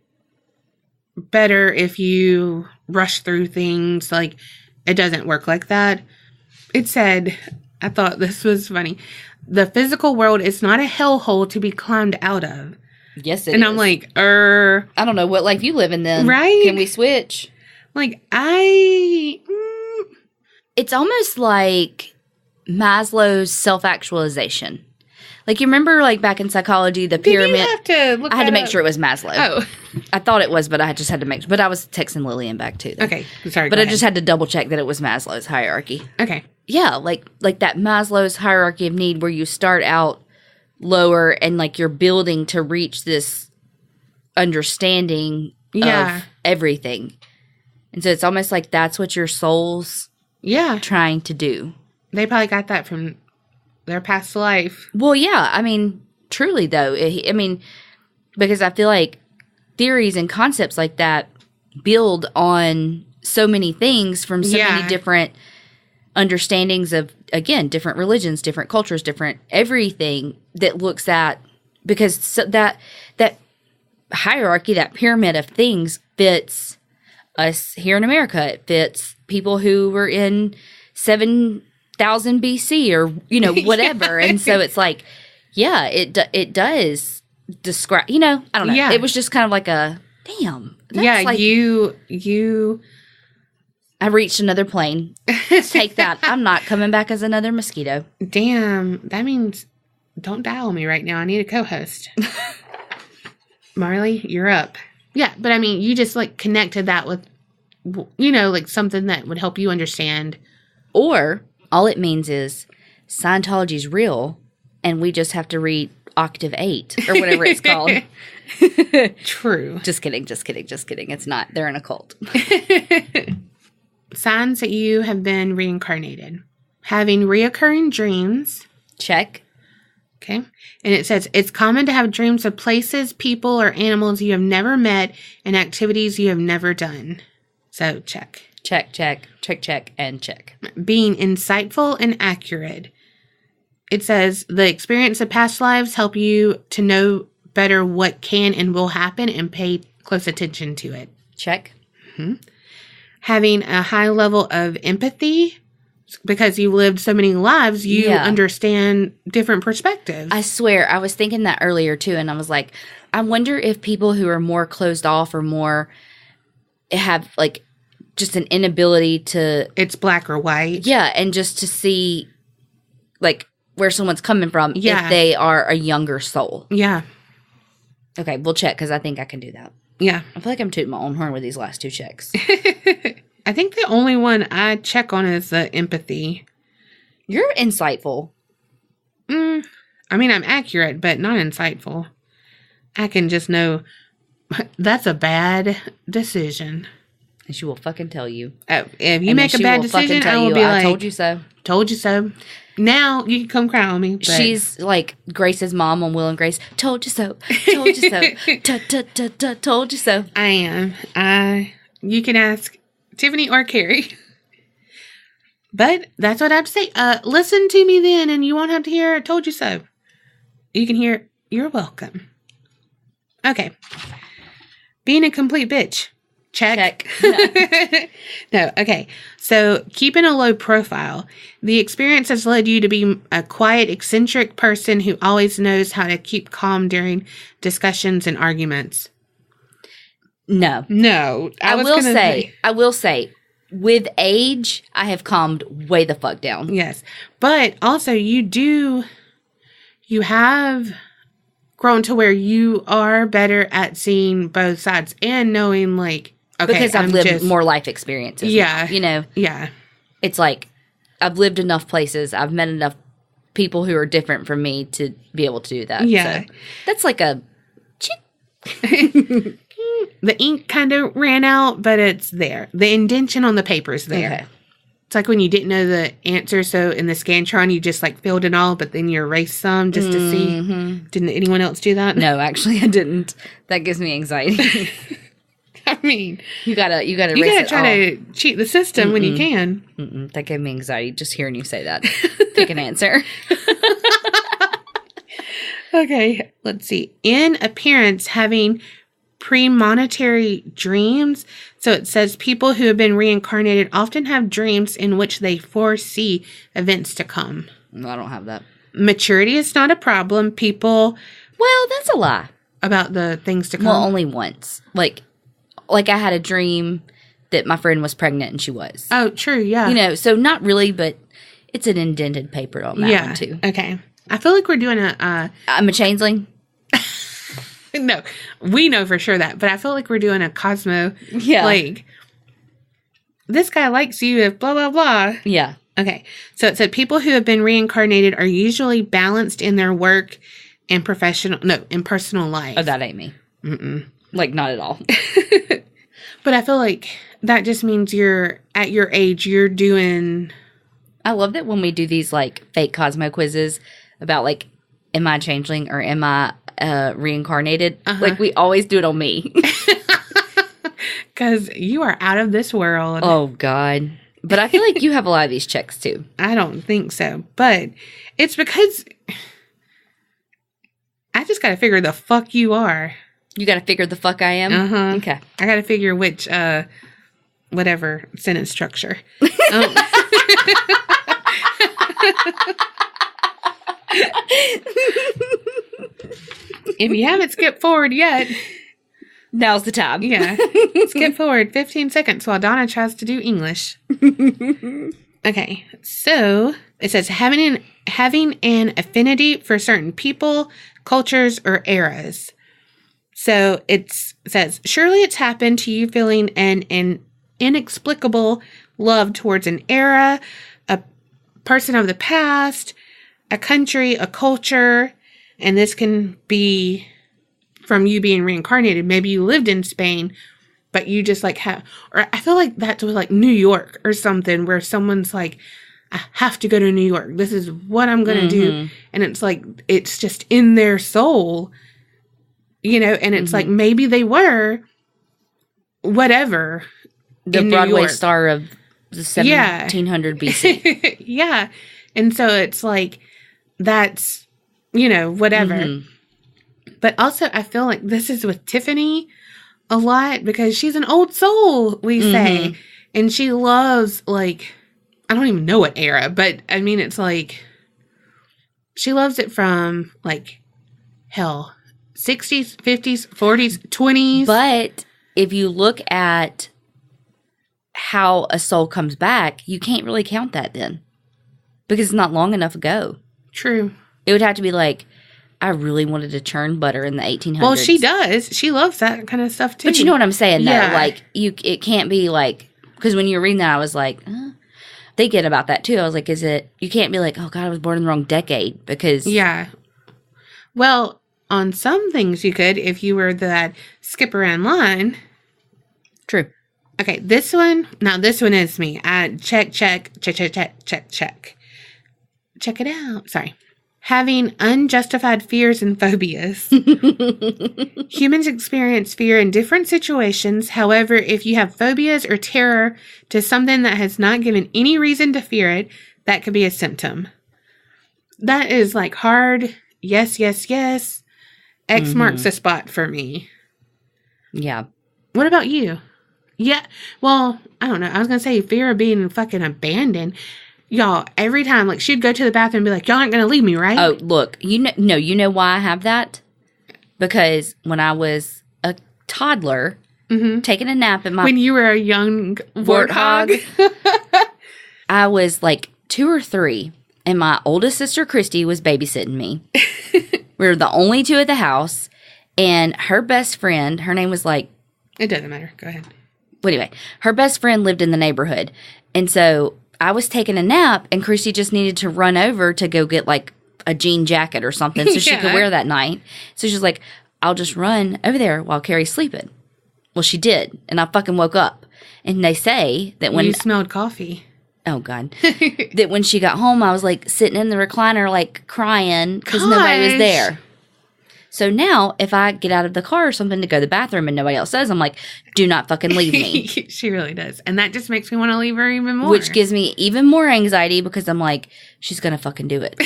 better if you rush through things. Like, it doesn't work like that. It said, I thought this was funny, the physical world is not a hellhole to be climbed out of. Yes, it is. And I'm like, I don't know what life you live in then. Right? Can we switch? Like, It's almost like Maslow's self-actualization. Like, you remember, like, back in psychology, the pyramid... Did you have to look I had to make up? sure it was Maslow. Oh. I thought it was, but I just had to make... But I was texting Lillian back, too. Then. Okay, sorry, But I just had to double-check that it was Maslow's hierarchy. Okay. Yeah, like that Maslow's hierarchy of need where you start out lower and, like, you're building to reach this understanding of everything. And so it's almost like that's what your soul's trying to do. They probably got that from their past life. Well, yeah. I mean, truly, though. I mean, because I feel like theories and concepts like that build on so many things from so many different understandings of, again, different religions, different cultures, different everything that looks at, because that hierarchy, that pyramid of things fits us here in America. It fits people who were in 7,000 BC or, whatever. And so it's like, yeah, it does describe, I don't know. Yeah. It was just kind of like a, damn. Yeah, like, you. I reached another plane. Take that. I'm not coming back as another mosquito. Damn, that means don't dial me right now. I need a co-host. Marley, you're up. Yeah, but I mean, you just like connected that with, like something that would help you understand. Or all it means is Scientology's real and we just have to read Octave 8 or whatever it's called. True. Just kidding. It's not. They're an occult. Signs that you have been reincarnated. Having reoccurring dreams. Check. Okay. And it says, it's common to have dreams of places, people, or animals you have never met and activities you have never done. So, check. Check, and check. Being insightful and accurate. It says, the experience of past lives help you to know better what can and will happen and pay close attention to it. Check. Mm-hmm. Having a high level of empathy. Because you lived so many lives, you understand different perspectives. I swear, I was thinking that earlier too, and I was like, I wonder if people who are more closed off or more have like just an inability to... It's black or white. Yeah, and just to see like where someone's coming from if they are a younger soul. Yeah. Okay, we'll check because I think I can do that. Yeah. I feel like I'm tooting my own horn with these last two checks. I think the only one I check on is the empathy. You're insightful. I mean, I'm accurate, but not insightful. I can just know that's a bad decision. And she will fucking tell you. If you make a bad decision, I will be like, I told you so. Told you so. Now you can come cry on me. But. She's like Grace's mom on Will and Grace. Told you so. Told you so. Told you so. I am. You can ask Tiffany or Kerri. But that's what I have to say. Listen to me then, and you won't have to hear told you so. You can hear you're welcome. Okay. Being a complete bitch. Check. No. Okay. So keeping a low profile. The experience has led you to be a quiet, eccentric person who always knows how to keep calm during discussions and arguments. No. I will say, with age, I have calmed way the fuck down. Yes. But also you have grown to where you are better at seeing both sides and knowing like, okay, because I've lived more life experiences. Yeah. Now, Yeah. It's like I've lived enough places. I've met enough people who are different from me to be able to do that. Yeah. So that's like a... The ink kind of ran out, but it's there. The indentation on the paper is there. Okay. It's like when you didn't know the answer, so in the Scantron, you just like filled it all, but then you erased some just to see. Didn't anyone else do that? No, actually, I didn't. That gives me anxiety. I mean, you gotta try to cheat the system when you can. That gave me anxiety just hearing you say that. Pick an answer. Okay, let's see. In appearance, having premonitory dreams. So it says people who have been reincarnated often have dreams in which they foresee events to come. No, I don't have that. Maturity is not a problem. People... Well, that's a lie. About the things to come? Well, only once. Like I had a dream that my friend was pregnant and she was. Oh, true, yeah. So not really, but it's an indented paper on that one too. Okay. I feel like we're doing I'm a changeling. No, we know for sure that, but I feel like we're doing a Cosmo. Yeah. Like, this guy likes you if blah, blah, blah. Yeah. Okay. So it said people who have been reincarnated are usually balanced in their work and in personal life. Oh, that ain't me. Like, not at all. But I feel like that just means at your age, you're doing... I love that when we do these, like, fake Cosmo quizzes about, like, am I a changeling or am I reincarnated? Like, we always do it on me. Because you are out of this world. Oh, God. But I feel like you have a lot of these checks, too. I don't think so. But it's because I just got to figure the fuck you are. You got to figure the fuck I am? Uh-huh. Okay. I got to figure which, whatever sentence structure. If you haven't skipped forward yet, now's the time. Yeah. Skip forward 15 seconds while Donna tries to do English. Okay. So it says having an affinity for certain people, cultures, or eras. So it says, surely it's happened to you feeling an inexplicable love towards an era, a person of the past, a country, a culture, and this can be from you being reincarnated. Maybe you lived in Spain, but you just like have, or I feel like that's with like New York or something where someone's like, I have to go to New York. This is what I'm going to do. And it's like, it's just in their soul, you know, and it's like, maybe they were whatever. The Broadway star of the 1700 BC. Yeah. And so it's like, that's, you know, whatever. But also, I feel like this is with Tiffany a lot because she's an old soul, we say. And she loves, like, I don't even know what era, but I mean, it's like, she loves it from, like, hell, 60s, 50s, 40s, 20s. But if you look at how a soul comes back, you can't really count that then because it's not long enough ago. True. It would have to be like, I really wanted to churn butter in the 1800s. Well, she does. She loves that kind of stuff, too. But you know what I'm saying, though? Yeah. Like, it can't be like, because when you were reading that, I was like, thinking about that, too. I was like, you can't be like, oh, God, I was born in the wrong decade, because. Yeah. Well, on some things you could, if you were that skip around line. True. Okay, this one is me. Check. Check it out. Sorry. Having unjustified fears and phobias. Humans experience fear in different situations. However, if you have phobias or terror to something that has not given any reason to fear it, that could be a symptom. That is like hard. Yes. X marks the spot for me. Yeah. What about you? Yeah. Well, I don't know. I was going to say fear of being fucking abandoned. Y'all, every time, like, she'd go to the bathroom and be like, y'all aren't going to leave me, right? Oh, look, you know why I have that? Because when I was a toddler, taking a nap at my... When you were a young warthog? I was, like, 2 or 3, and my oldest sister, Christy, was babysitting me. We were the only 2 at the house, and her best friend, her name was, like... It doesn't matter. Go ahead. Well, anyway, her best friend lived in the neighborhood, and so... I was taking a nap, and Christy just needed to run over to go get, like, a jean jacket or something so she could wear that night. So she was like, I'll just run over there while Kerri's sleeping. Well, she did, and I fucking woke up. And they say that when... You smelled coffee. Oh, God. That when she got home, I was, like, sitting in the recliner, like, crying because nobody was there. So now, if I get out of the car or something to go to the bathroom and nobody else says, I'm like, do not fucking leave me. She really does. And that just makes me want to leave her even more. Which gives me even more anxiety because I'm like, she's going to fucking do it.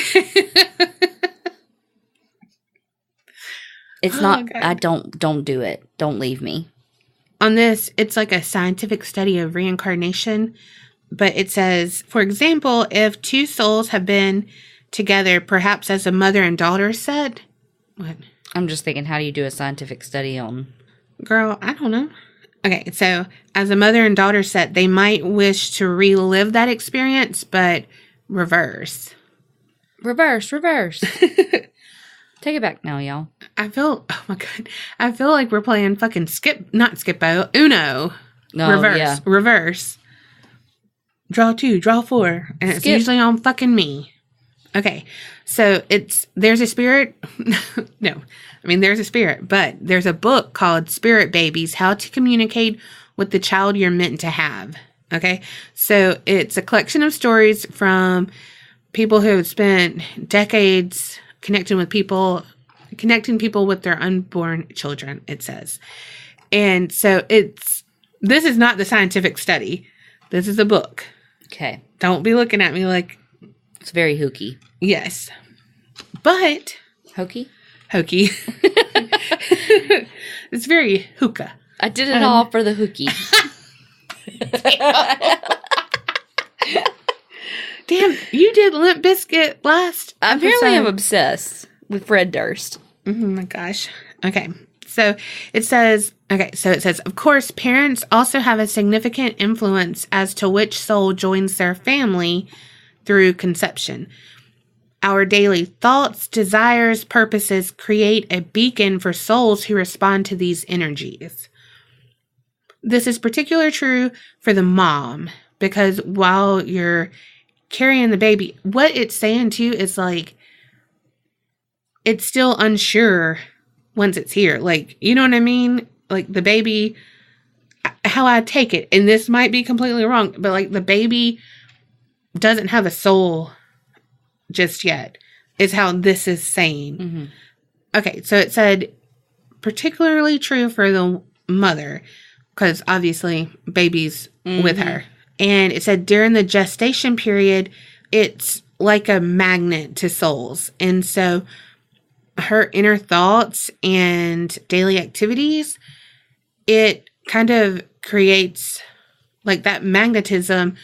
It's not, God. I don't do it. Don't leave me. On this, it's like a scientific study of reincarnation. But it says, for example, if 2 souls have been together, perhaps as a mother and daughter set. What? I'm just thinking, how do you do a scientific study on... Girl, I don't know. Okay, so as a mother and daughter set, they might wish to relive that experience, but reverse. Reverse. Take it back now, y'all. Oh my God. I feel like we're playing fucking Uno. Reverse. Draw 2, draw 4. And it's usually on fucking me. Okay, so there's a spirit. No, I mean, there's a spirit, but there's a book called Spirit Babies, How to Communicate with the Child You're Meant to Have. Okay, so it's a collection of stories from people who have spent decades connecting people with their unborn children, it says. And so this is not the scientific study. This is a book. Okay. Don't be looking at me like... It's very hokey. Yes. But... Hokey? hokey. It's very hookah. I did it all for the hooky. Damn, you did Limp Bizkit last Apparently I'm obsessed with Fred Durst. Oh my gosh. Okay. So it says, of course, parents also have a significant influence as to which soul joins their family through conception. Our daily thoughts, desires, purposes create a beacon for souls who respond to these energies. This is particularly true for the mom, because while you're carrying the baby, what it's saying to you is like, it's still unsure once it's here. Like, you know what I mean? Like the baby, how I take it, and this might be completely wrong, but like the baby doesn't have a soul just yet, is how this is saying. Mm-hmm. Okay, so it said particularly true for the mother, because obviously baby's with her. And it said during the gestation period, it's like a magnet to souls. And so her inner thoughts and daily activities, it kind of creates like that magnetism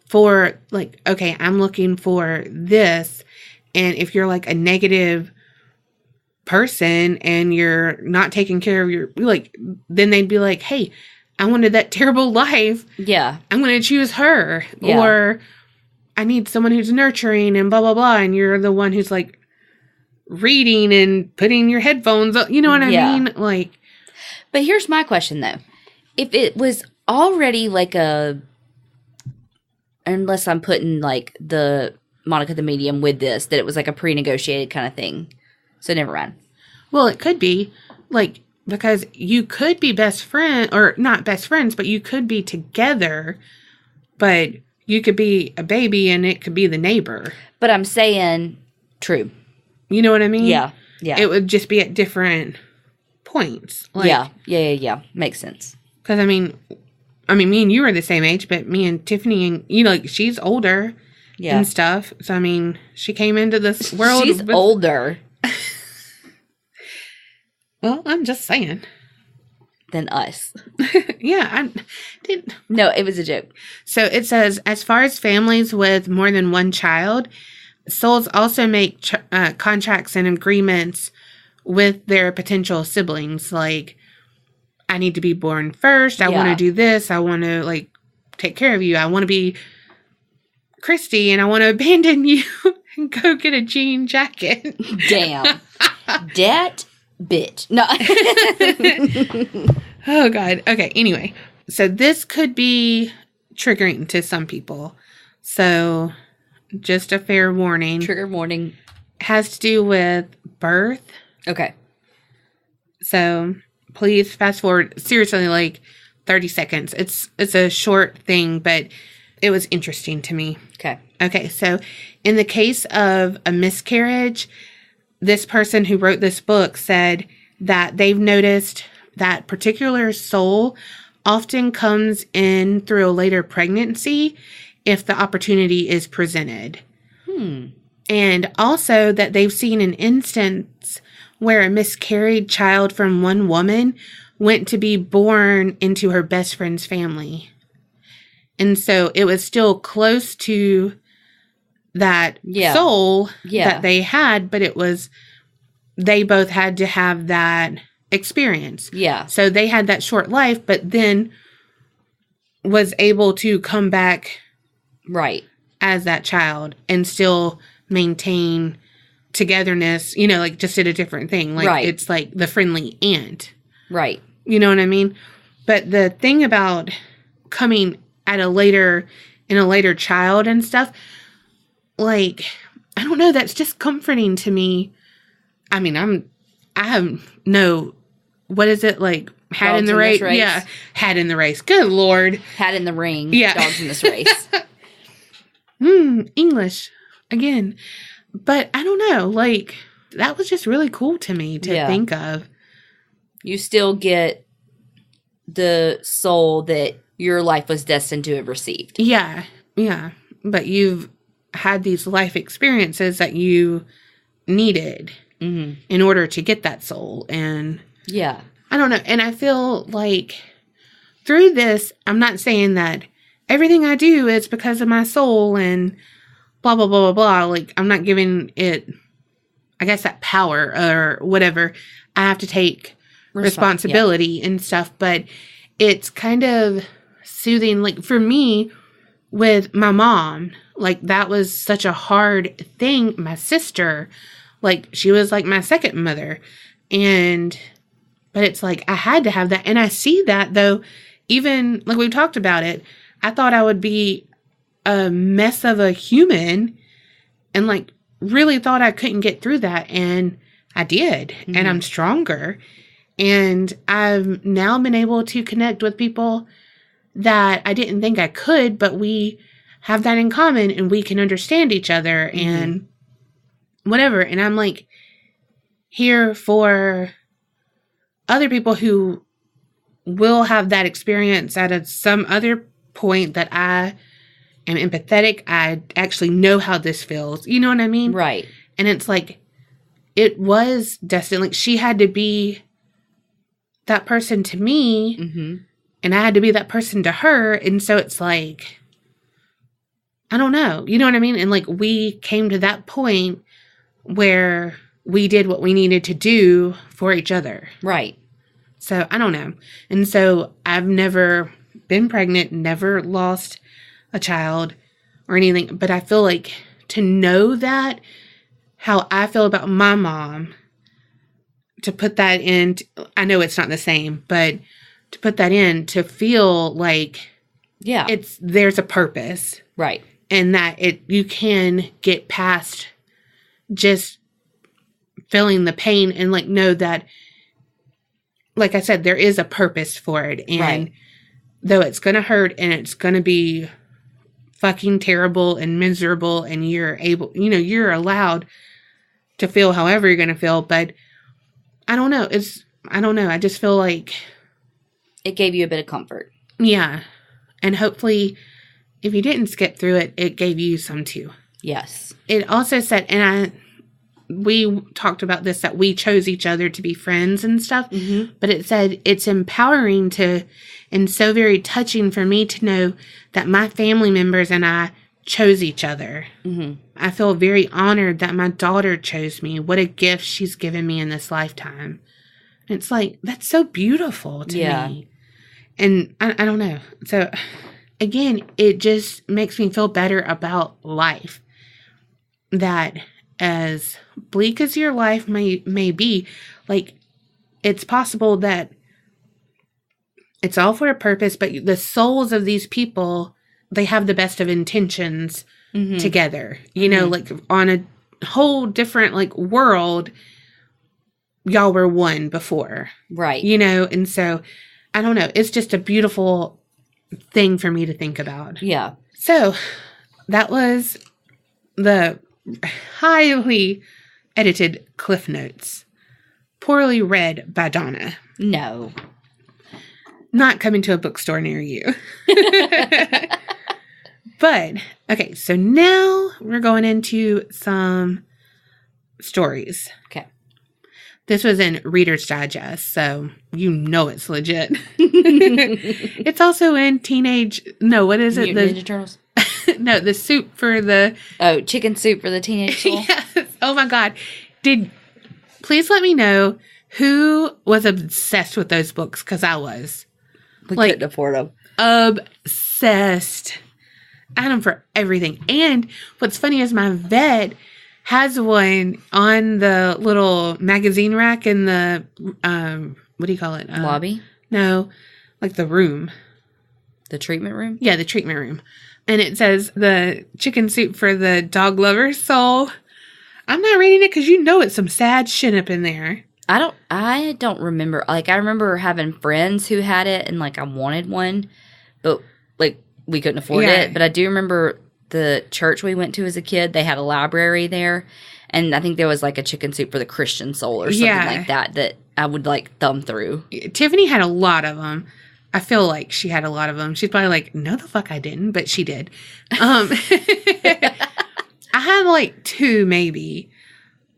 for like, okay, I'm looking for this. And if you're like a negative person and you're not taking care of your, like, then they'd be like, hey, I wanted that terrible life. Yeah. I'm going to choose her. Yeah. Or I need someone who's nurturing and blah, blah, blah. And you're the one who's like reading and putting your headphones up. You know what I mean? Like, but here's my question though. If it was already like unless I'm putting like the Monica the Medium with this, that it was like a pre-negotiated kind of thing. So never mind. Well, it could be like, because you could be best friend, or not best friends, but you could be together, but you could be a baby and it could be the neighbor. But I'm saying true. You know what I mean? Yeah. Yeah. It would just be at different points. Like, yeah. Makes sense. Because I mean, me and you are the same age, but me and Tiffany, and you know, like she's older and stuff. So I mean, she came into this world. She's older. Well, I'm just saying. Than us. Yeah, I did. No, it was a joke. So it says, as far as families with more than one child, souls also make contracts and agreements with their potential siblings. Like, I need to be born first. I want to do this. I want to like take care of you. I want to be Christy, and I want to abandon you and go get a jean jacket. Damn. Dat bitch. No. Oh, God. Okay. Anyway, so this could be triggering to some people. So just a fair warning. Trigger warning. Has to do with birth. Okay. So please fast forward. Seriously, like 30 seconds. It's a short thing, but it was interesting to me. Okay. Okay. So in the case of a miscarriage, this person who wrote this book said that they've noticed that particular soul often comes in through a later pregnancy if the opportunity is presented. And also that they've seen an instance where a miscarried child from one woman went to be born into her best friend's family. And so it was still close to that soul that they had, but it was, they both had to have that experience. Yeah. So they had that short life, but then was able to come back right as that child and still maintain togetherness, you know, like just did a different thing. Like it's like the friendly aunt. Right. You know what I mean? But the thing about coming at a later child and stuff, like, I don't know, that's just comforting to me. I mean, I have no, what is it, like, hat in the race? Yeah, hat in the race. Good Lord. Hat in the ring. Yeah. Dogs in this race. English again. But I don't know, like, that was just really cool to me to think of. You still get the soul that your life was destined to have received. Yeah. But you've had these life experiences that you needed. in order to get that soul. And yeah, I don't know. And I feel like through this, I'm not saying that everything I do is because of my soul and blah, blah, blah, blah, blah. Like, I'm not giving it, I guess, that power or whatever. I have to take responsibility and stuff, but it's kind of soothing. Like, for me, with my mom, like, that was such a hard thing. My sister, like, she was like my second mother. But it's like, I had to have that. And I see that, though, even, like, we've talked about it, I thought I would be a mess of a human and, like, really thought I couldn't get through that. And I did. And I'm stronger. And I've now been able to connect with people that I didn't think I could, but we have that in common and we can understand each other and whatever. And I'm like here for other people who will have that experience at some other point that I am empathetic. I actually know how this feels. You know what I mean? Right. And it's like, it was destined. Like, she had to be that person to me, and I had to be that person to her. And so it's like, I don't know. You know what I mean? And, like, we came to that point where we did what we needed to do for each other. Right. So, I don't know. And so, I've never been pregnant, never lost a child or anything. But I feel like to know that, how I feel about my mom, to put that in, I know it's not the same, but to put that in, to feel like there's a purpose. Right. And that you can get past just feeling the pain and, like, know that, like I said, there is a purpose for it. And though it's going to hurt and it's going to be fucking terrible and miserable, and you're able, you're allowed to feel however you're going to feel, but I don't know. I don't know. I just feel like it gave you a bit of comfort. Yeah. And hopefully, if you didn't skip through it, it gave you some too. Yes. It also said, and we talked about this, that we chose each other to be friends and stuff, but it said it's empowering and so very touching for me to know that my family members and I chose each other. I feel very honored that my daughter chose me. What a gift she's given me in this lifetime. And it's like, that's so beautiful to me. And I don't know. So, again, it just makes me feel better about life. That as bleak as your life may be, like, it's possible that it's all for a purpose, but the souls of these people, they have the best of intentions together. Like, on a whole different, like, world, y'all were one before. Right. And so, I don't know. It's just a beautiful thing for me to think about. Yeah. So, that was the highly edited Cliff Notes. Poorly read by Donna. No. Not coming to a bookstore near you. But, okay, so now we're going into some stories. Okay. This was in Reader's Digest, so it's legit. It's also in what is it? Ninja Turtles? No, the soup for the... Oh, chicken soup for the teenage soul? Yes. Oh, my God. Please let me know who was obsessed with those books, because I was. We couldn't afford them. Obsessed. I had them for everything. And what's funny is my vet has one on the little magazine rack in the, what do you call it? Lobby? No, like the room. The treatment room? Yeah, the treatment room. And it says the chicken soup for the dog lover's soul. I'm not reading it because it's some sad shit up in there. I don't remember. Like, I remember having friends who had it and, like, I wanted one, but, like, we couldn't afford it. But I do remember the church we went to as a kid, they had a library there. And I think there was, like, a chicken soup for the Christian soul or something like that I would, like, thumb through. Tiffany had a lot of them. I feel like she had a lot of them. She's probably like, no, the fuck I didn't, but she did. I had like 2 maybe,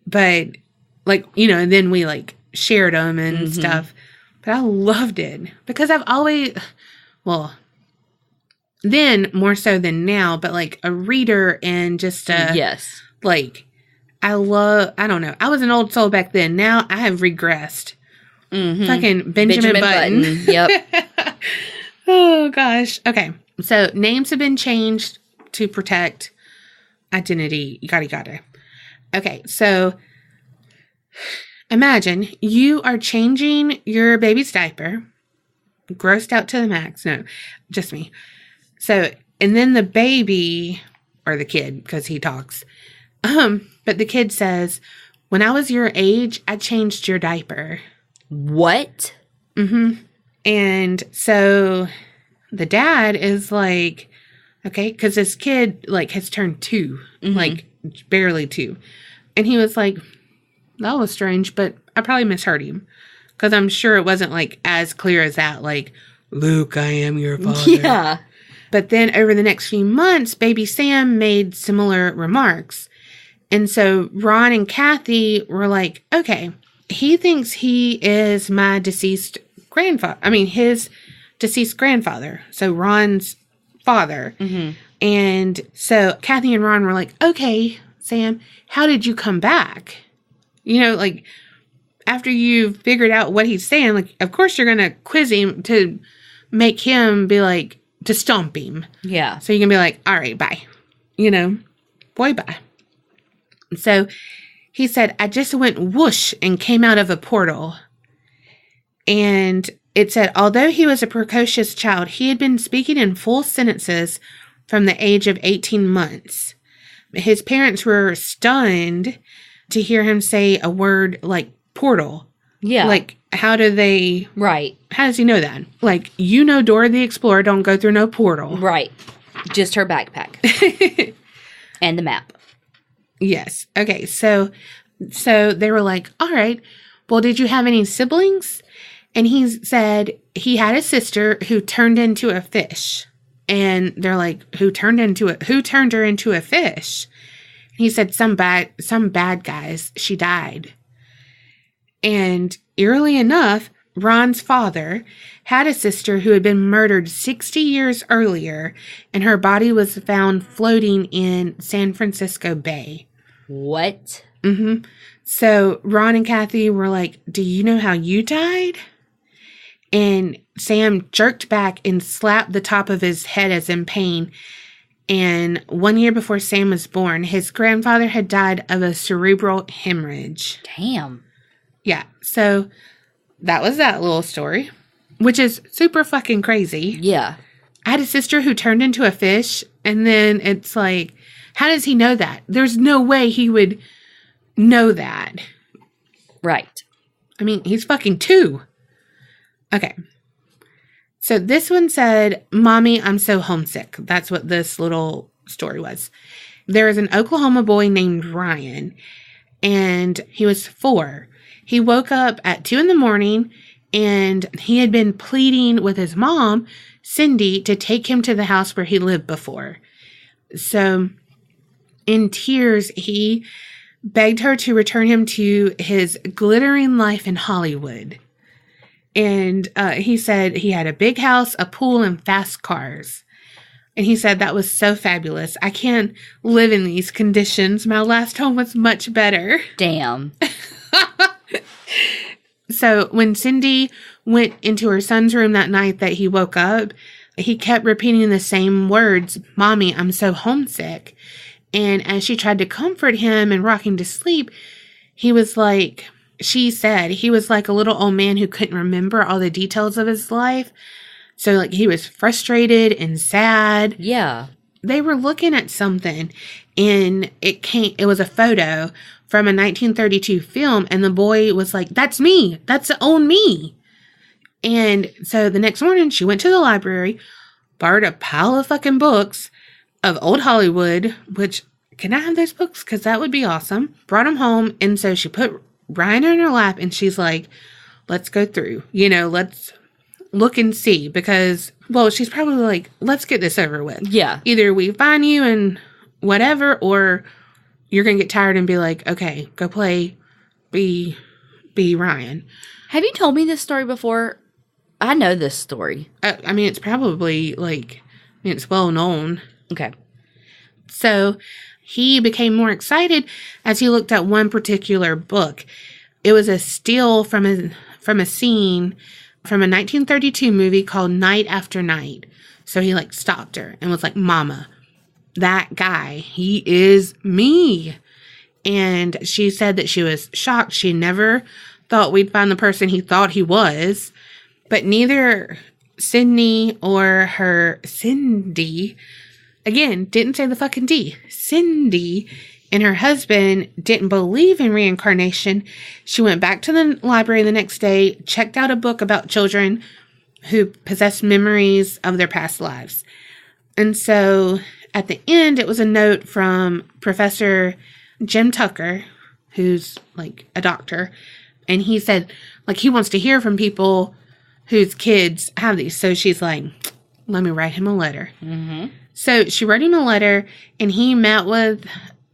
but like, you know, and then we like shared them and stuff. But I loved it because I've always, well, then more so than now, but like a reader and just like, I don't know. I was an old soul back then. Now I have regressed. Fucking Benjamin Button. Yep. Oh, gosh. Okay. So names have been changed to protect identity. Yada. Okay. So imagine you are changing your baby's diaper. Grossed out to the max. No, just me. So, and then the baby, or the kid, because he talks. But the kid says, when I was your age, I changed your diaper. What? And so the dad is like, okay, because this kid like has turned 2, like barely 2. And he was like, that was strange, but I probably misheard him. Because I'm sure it wasn't like as clear as that, like, Luke, I am your father. Yeah. But then over the next few months, baby Sam made similar remarks. And so Ron and Kathy were like, okay, he thinks he is my deceased grandfather. I mean, his deceased grandfather. So Ron's father. And so Kathy and Ron were like, okay, Sam, how did you come back? You know, like, after you've figured out what he's saying, like, of course you're going to quiz him to make him be like, to stomp him. Yeah. So you can be like, all right, bye. You know, boy, bye. So he said, I just went whoosh and came out of a portal. And it said, although he was a precocious child, he had been speaking in full sentences from the age of 18 months. His parents were stunned to hear him say a word like portal. Yeah. Like, how do they... Right. How does he know that? Like, you know Dora the Explorer don't go through no portal. Right. Just her backpack. And the map. Yes. Okay, so they were like, all right, well, did you have any siblings? And he said he had a sister who turned into a fish. And they're like, who turned her into a fish? He said, some bad guys. She died. And eerily enough, Ron's father had a sister who had been murdered 60 years earlier, and her body was found floating in San Francisco Bay. What? So Ron and Kathy were like, do you know how you died? And Sam jerked back and slapped the top of his head as in pain. And 1 year before Sam was born, his grandfather had died of a cerebral hemorrhage. Damn. Yeah, so that was that little story, which is super fucking crazy. Yeah. I had a sister who turned into a fish, and then it's like, how does he know that? There's no way he would know that. Right. I mean, he's fucking 2. Okay. So this one said, Mommy, I'm so homesick. That's what this little story was. There is an Oklahoma boy named Ryan, and he was 4. He woke up at 2 a.m, and he had been pleading with his mom, Cindy, to take him to the house where he lived before. So in tears, he begged her to return him to his glittering life in Hollywood. And he said he had a big house, a pool, and fast cars. And he said that was so fabulous. I can't live in these conditions. My last home was much better. Damn. So when Cindy went into her son's room that night that he woke up, he kept repeating the same words, Mommy, I'm so homesick. And as she tried to comfort him and rock him to sleep, he was like, she said, he was like a little old man who couldn't remember all the details of his life. So like he was frustrated and sad. Yeah. They were looking at something, and it was a photo from a 1932 film, and the boy was like, that's me. That's the old me. And so the next morning, she went to the library, borrowed a pile of fucking books of old Hollywood, which, can I have those books? Because that would be awesome. Brought them home, and so she put Ryan in her lap, and she's like, let's go through. You know, let's look and see, because, well, she's probably like, let's get this over with. Yeah. Either we find you and whatever, or you're going to get tired and be like, okay, go play be Ryan. Have you told me this story before? I know this story. I mean, it's probably it's well known. Okay. So he became more excited as he looked at one particular book. It was a still from a scene from a 1932 movie called Night After Night. So he stopped her and was like, Mama, that guy, he is me. And she said that she was shocked. She never thought we'd find the person he thought he was. But neither Cindy or her Cindy, again, didn't say the fucking D. Cindy and her husband didn't believe in reincarnation. She went back to the library the next day, checked out a book about children who possessed memories of their past lives. And so at the end, it was a note from Professor Jim Tucker, who's a doctor. And he said, he wants to hear from people whose kids have these. So she's like, let me write him a letter. Mm-hmm. So she wrote him a letter, and he met with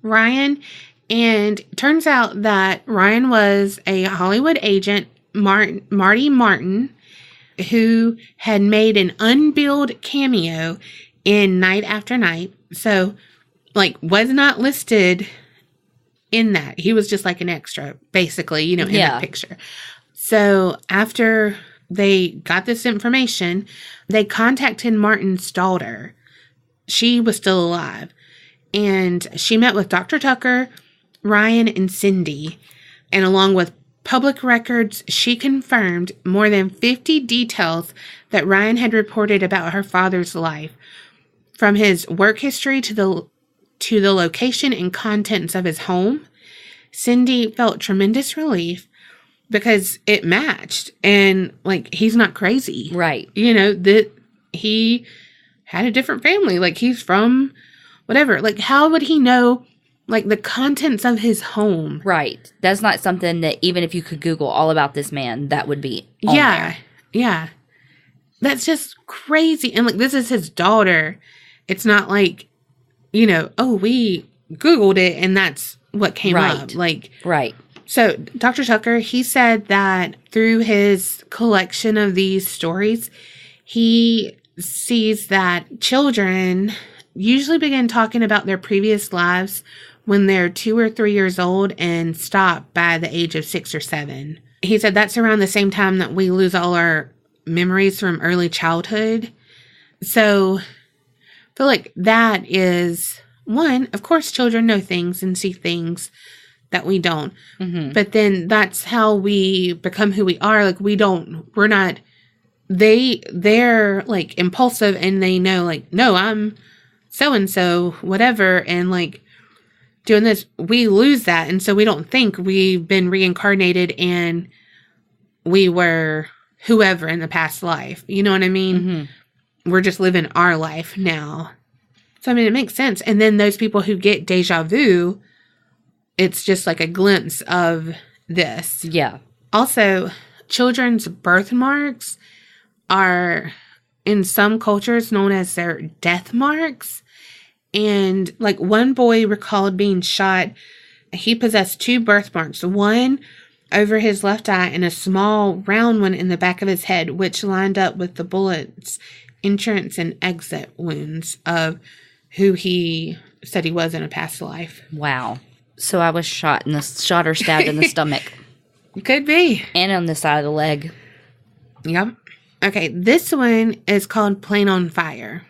Ryan. And it turns out that Ryan was a Hollywood agent, Marty Martin, who had made an unbilled cameo in Night After Night. So, was not listed in that. He was just an extra, basically, in that picture. So after they got this information, they contacted Martin's daughter. She was still alive. And she met with Dr. Tucker, Ryan, and Cindy. And along with public records, she confirmed more than 50 details that Ryan had reported about her father's life, from his work history to the location and contents of his home. Cindy felt tremendous relief because it matched, and he's not crazy. Right. That he had a different family. He's from whatever. How would he know the contents of his home? Right. That's not something that even if you could Google all about this man, that would be on there. Yeah. That's just crazy. And this is his daughter. It's not oh, we Googled it and that's what came up. Right. So Dr. Tucker, he said that through his collection of these stories, he sees that children usually begin talking about their previous lives when they're 2 or 3 years old and stop by the age of 6 or 7. He said that's around the same time that we lose all our memories from early childhood. So I feel like that is one. Of course, children know things and see things that we don't. Mm-hmm. But then that's how we become who we are. We're not, they're impulsive and they know no, I'm so-and-so, whatever. And doing this, we lose that. And so we don't think we've been reincarnated and we were whoever in the past life. You know what I mean? Mm-hmm. We're just living our life now. So, it makes sense. And then those people who get deja vu, it's just a glimpse of this. Yeah. Also, children's birthmarks are, in some cultures, known as their death marks. And, one boy recalled being shot. He possessed 2 birthmarks. One over his left eye and a small round one in the back of his head, which lined up with the bullets' entrance and exit wounds of who he said he was in a past life. Wow. So I was shot or stabbed in the stomach. Could be. And on the side of the leg. Yep. Okay, this one is called Plane on Fire.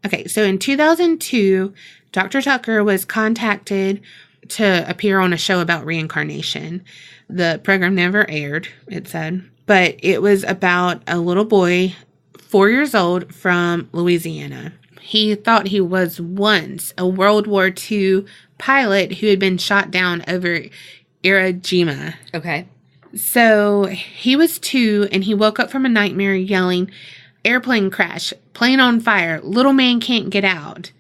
Okay, so in 2002, Dr. Tucker was contacted to appear on a show about reincarnation. The program never aired, it said, but it was about a little boy, 4 years old, from Louisiana. He thought he was once a World War II pilot who had been shot down over Iwo Jima. Okay. So he was 2 and he woke up from a nightmare yelling, "Airplane crash, plane on fire, little man can't get out."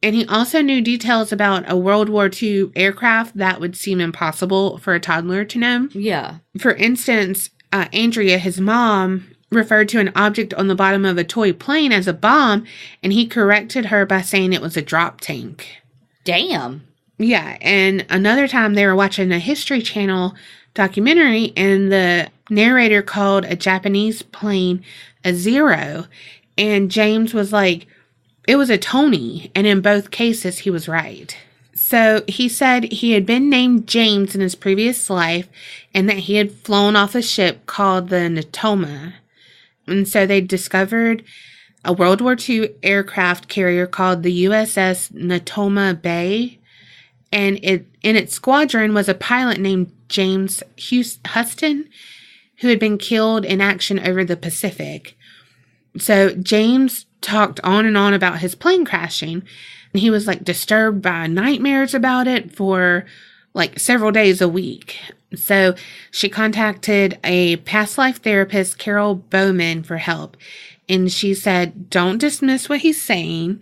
And he also knew details about a World War II aircraft that would seem impossible for a toddler to know. Yeah. For instance, Andrea, his mom, referred to an object on the bottom of a toy plane as a bomb, and he corrected her by saying it was a drop tank. Damn. Yeah, and another time they were watching a History Channel documentary, and the narrator called a Japanese plane a Zero, and James was like, it was a Tony, and in both cases he was right. So he said he had been named James in his previous life, and that he had flown off a ship called the Natoma. And so they discovered a World War II aircraft carrier called the USS Natoma Bay, and in its squadron was a pilot named James Huston, who had been killed in action over the Pacific. So James talked on and on about his plane crashing, and he was like disturbed by nightmares about it for like several days a week. So she contacted a past life therapist, Carol Bowman, for help. And she said, don't dismiss what he's saying,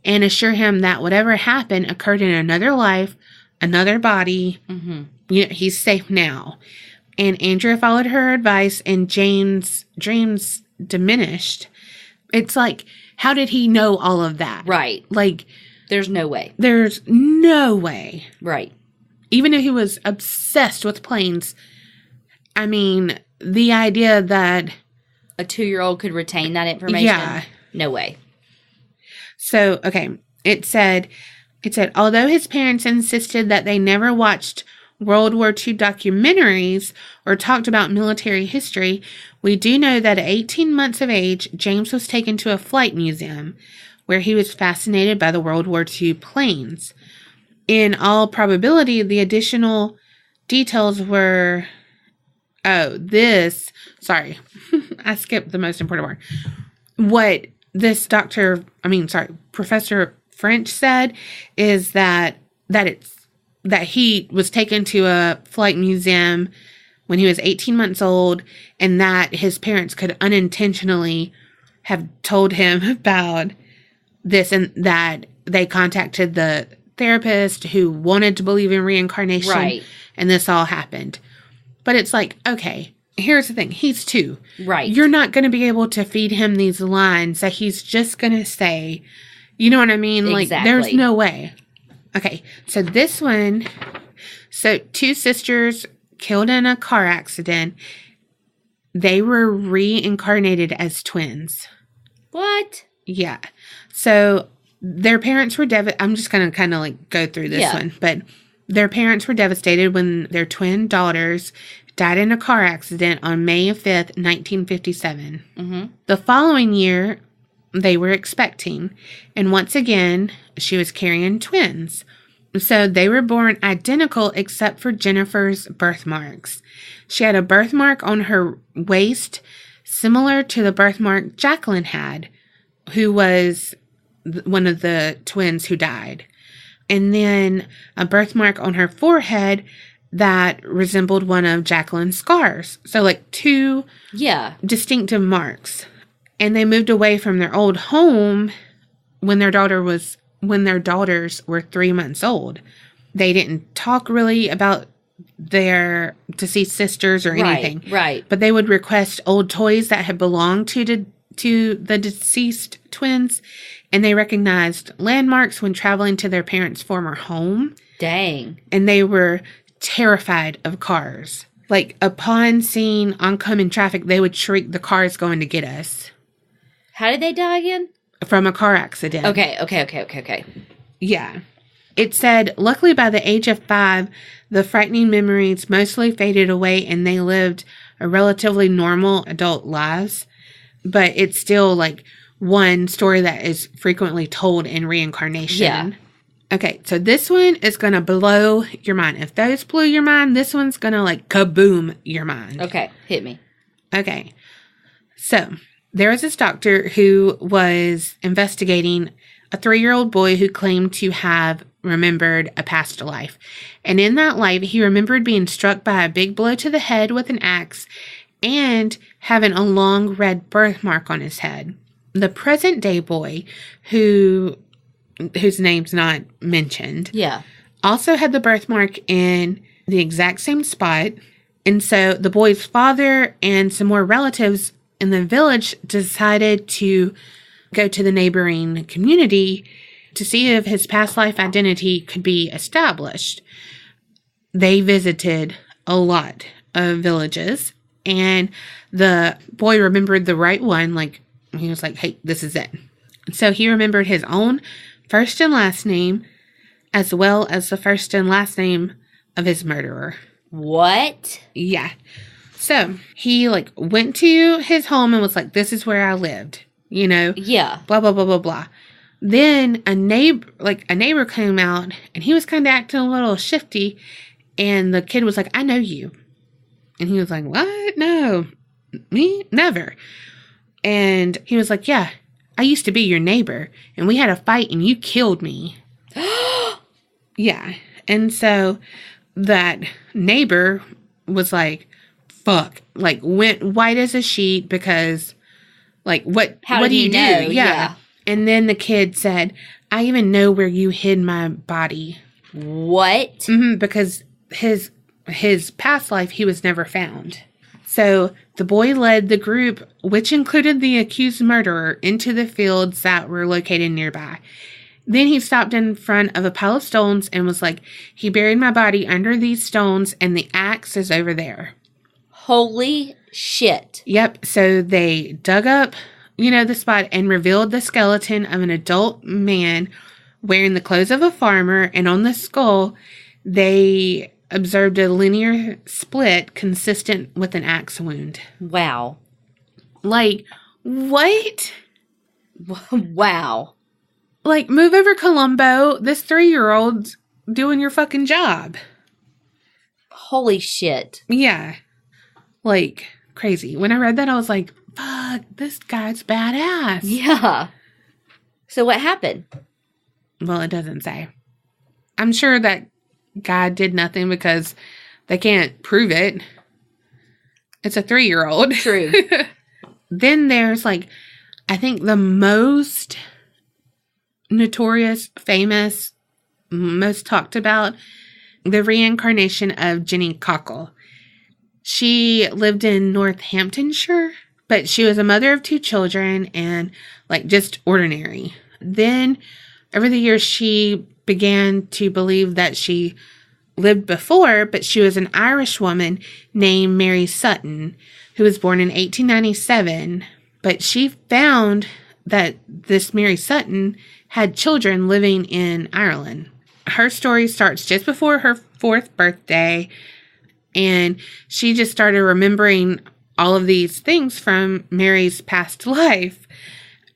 and assure him that whatever happened occurred in another life, another body. Mm-hmm. You know, he's safe now. And Andrea followed her advice, and Jane's dreams diminished. It's like, how did he know all of that? Right. Like, there's no way. There's no way. Right. Even if he was obsessed with planes, I mean, the idea that a 2-year-old could retain that information? Yeah. No way. So, okay. It said, although his parents insisted that they never watched World War II documentaries or talked about military history, we do know that at 18 months of age, James was taken to a flight museum where he was fascinated by the World War II planes. In all probability, the additional details were... sorry, I skipped the most important part. What this Professor French said is that he was taken to a flight museum when he was 18 months old, and that his parents could unintentionally have told him about this, and that they contacted the therapist who wanted to believe in reincarnation, right, and this all happened. But it's like, okay, here's the thing. He's 2. Right. You're not going to be able to feed him these lines that he's just going to say. You know what I mean? Exactly. Like, there's no way. Okay, so this one. So 2 sisters killed in a car accident. They were reincarnated as twins. What? Yeah. So their parents were I'm just going to kind of like go through this one. But their parents were devastated when their twin daughters died in a car accident on May 5th, 1957. Mm-hmm. The following year, they were expecting. And once again, she was carrying twins. So they were born identical except for Jennifer's birthmarks. She had a birthmark on her waist similar to the birthmark Jacqueline had, who was one of the twins who died. And then a birthmark on her forehead that resembled one of Jacqueline's scars. So like 2 distinctive marks. And they moved away from their old home when their daughters were 3 months old. They didn't talk really about their deceased sisters or anything. Right. But they would request old toys that had belonged to the deceased twins, and they recognized landmarks when traveling to their parents' former home. Dang. And they were terrified of cars. Like, upon seeing oncoming traffic, they would shriek, "The car's going to get us." How did they die again? From a car accident. Okay. Yeah. It said, luckily by the age of 5, the frightening memories mostly faded away and they lived a relatively normal adult lives. But it's still like one story that is frequently told in reincarnation. Yeah. Okay, so this one is going to blow your mind. If those blew your mind, this one's going to like kaboom your mind. Okay, hit me. Okay, so there was this doctor who was investigating a 3-year-old boy who claimed to have remembered a past life. And in that life, he remembered being struck by a big blow to the head with an axe and having a long red birthmark on his head. The present day boy, whose name's not mentioned, also had the birthmark in the exact same spot. And so the boy's father and some more relatives in the village decided to go to the neighboring community to see if his past life identity could be established. They visited a lot of villages, and the boy remembered the right one. Like, he was like, hey, this is it. So he remembered his own first and last name, as well as the first and last name of his murderer. What? Yeah. So he like went to his home and was like, this is where I lived, you know? Yeah. Blah, blah, blah, blah, blah. Then a neighbor came out, and he was kind of acting a little shifty, and the kid was like, I know you. And he was like, what? No, me? Never. And he was like, yeah, I used to be your neighbor, and we had a fight, and you killed me. Yeah. And so that neighbor was like, fuck, like went white as a sheet because like, what do you do? Yeah. And then the kid said, I even know where you hid my body. What? Mm-hmm, because his past life, he was never found. So the boy led the group, which included the accused murderer, into the fields that were located nearby. Then he stopped in front of a pile of stones and was like, he buried my body under these stones, and the axe is over there. Holy shit. Yep. So they dug up, the spot and revealed the skeleton of an adult man wearing the clothes of a farmer, and on the skull, they observed a linear split consistent with an axe wound. Wow. Like, what? Wow. Like, move over, Columbo. This 3-year-old's doing your fucking job. Holy shit. Yeah. Like, crazy. When I read that, I was like, fuck, this guy's badass. Yeah. So what happened? Well, it doesn't say. I'm sure that God did nothing because they can't prove it. It's a 3-year-old. True. Then there's like, I think the most notorious, famous, most talked about, the reincarnation of Jenny Cockle. She lived in Northamptonshire, but she was a mother of 2 children and like just ordinary. Then over the years, she began to believe that she lived before, but she was an Irish woman named Mary Sutton, who was born in 1897. But she found that this Mary Sutton had children living in Ireland. Her story starts just before her 4th birthday, and she just started remembering all of these things from Mary's past life.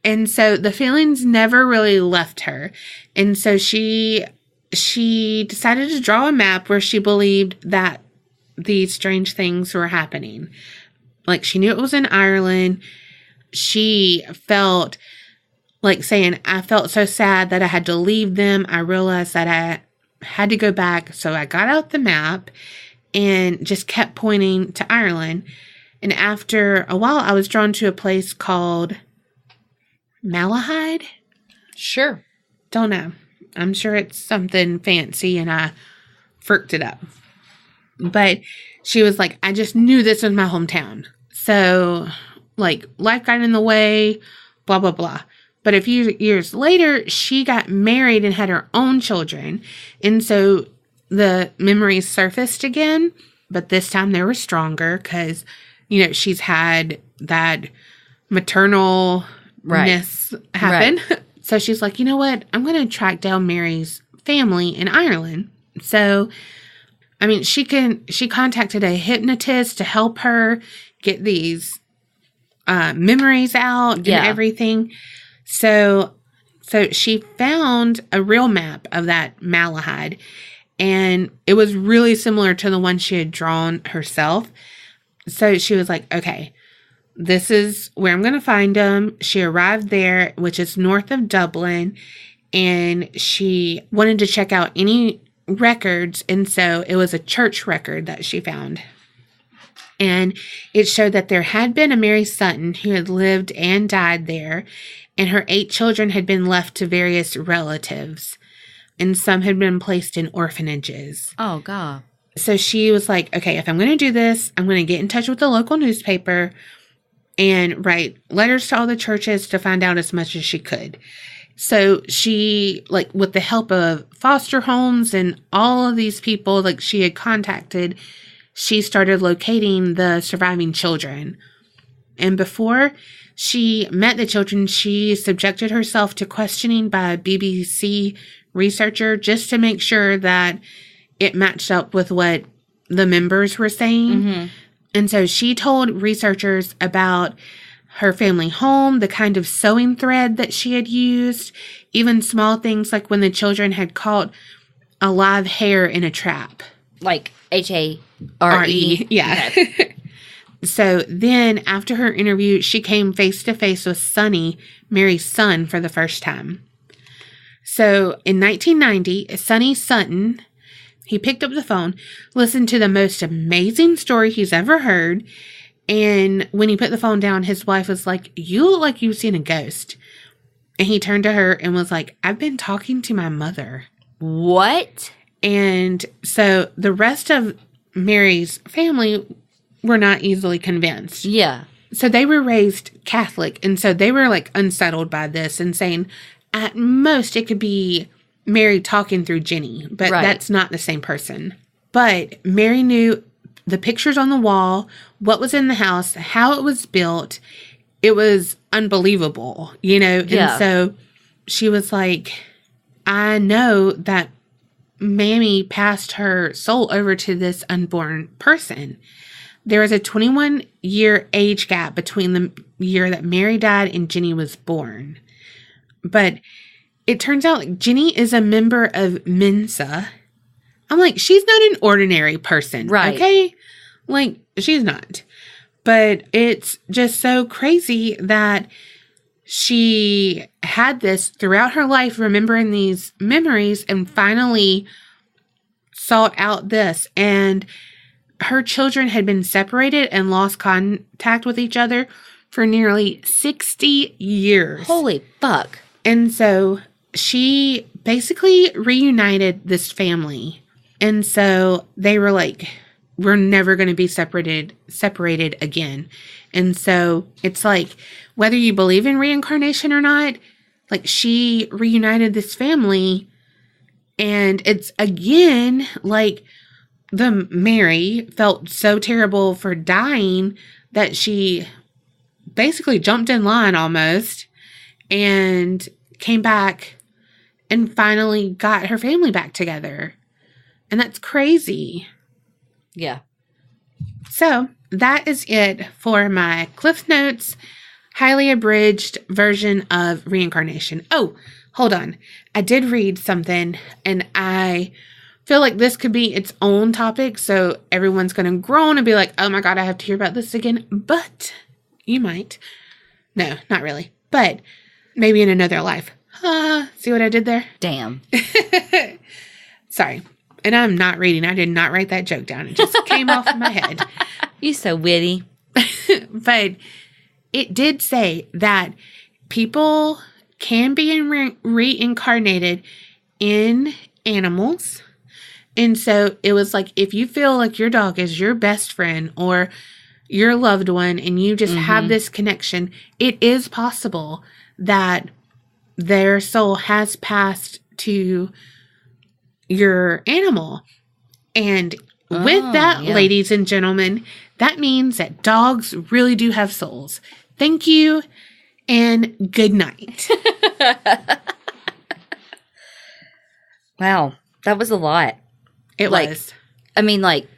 And so the feelings never really left her. And so she decided to draw a map where she believed that these strange things were happening. Like, she knew it was in Ireland. She felt like saying, I felt so sad that I had to leave them. I realized that I had to go back. So I got out the map and just kept pointing to Ireland. And after a while, I was drawn to a place called Malahide? Sure. Don't know. I'm sure it's something fancy and I fricked it up. But she was like, I just knew this was my hometown. So, like, life got in the way, blah, blah, blah. But a few years later, she got married and had her own children. And so the memories surfaced again. But this time they were stronger because, she's had that maternal happen. Right. So she's like, you know what? I'm going to track down Mary's family in Ireland. So, she contacted a hypnotist to help her get these memories out and everything. So she found a real map of that Malahide, and it was really similar to the one she had drawn herself. So she was like, okay, this is where I'm going to find them. She arrived there, which is north of Dublin, and she wanted to check out any records. And so it was a church record that she found. And it showed that there had been a Mary Sutton who had lived and died there, and her 8 children had been left to various relatives, and some had been placed in orphanages. Oh, God. So she was like, okay, if I'm going to do this, I'm going to get in touch with the local newspaper and write letters to all the churches to find out as much as she could. So she, like, with the help of foster homes and all of these people, like, she had contacted, she started locating the surviving children. And before she met the children, she subjected herself to questioning by a BBC researcher just to make sure that it matched up with what the members were saying. Mm-hmm. And so she told researchers about her family home, the kind of sewing thread that she had used, even small things like when the children had caught a live hair in a trap. Like HARE. Yeah. Okay. So then after her interview, she came face to face with Sonny, Mary's son, for the first time. So in 1990, Sonny Sutton, he picked up the phone, listened to the most amazing story he's ever heard. And when he put the phone down, his wife was like, "You look like you've seen a ghost." And he turned to her and was like, "I've been talking to my mother." What? And so the rest of Mary's family were not easily convinced. Yeah. So they were raised Catholic. And so they were like unsettled by this and saying at most it could be Mary talking through Jenny, but that's not the same person. But Mary knew the pictures on the wall, what was in the house, how it was built. It was unbelievable, you know? Yeah. And so she was like, I know that Mammy passed her soul over to this unborn person. There was a 21-year age gap between the year that Mary died and Jenny was born. But it turns out like Jenny is a member of Mensa. I'm like, she's not an ordinary person. Right. Okay? Like, she's not. But it's just so crazy that she had this throughout her life, remembering these memories, and finally sought out this. And her children had been separated and lost contact with each other for nearly 60 years. Holy fuck. And so she basically reunited this family. And so they were like, we're never going to be separated again. And so it's like, whether you believe in reincarnation or not, like she reunited this family. And it's again, like the Mary felt so terrible for dying that she basically jumped in line almost and came back and finally got her family back together. And that's crazy. Yeah. So that is it for my Cliff Notes, highly abridged version of reincarnation. Oh, hold on. I did read something and I feel like this could be its own topic. So everyone's going to groan and be like, oh my God, I have to hear about this again. But you might. No, not really. But maybe in another life. See what I did there? Damn. Sorry. And I'm not reading. I did not write that joke down. It just came off my head. You so witty. But it did say that people can be reincarnated in animals. And so it was like, if you feel like your dog is your best friend or your loved one and you just have this connection, it is possible that their soul has passed to your animal. And with that, ladies and gentlemen, that means that dogs really do have souls. Thank you and good night. Wow, that was a lot. It was. I mean, like,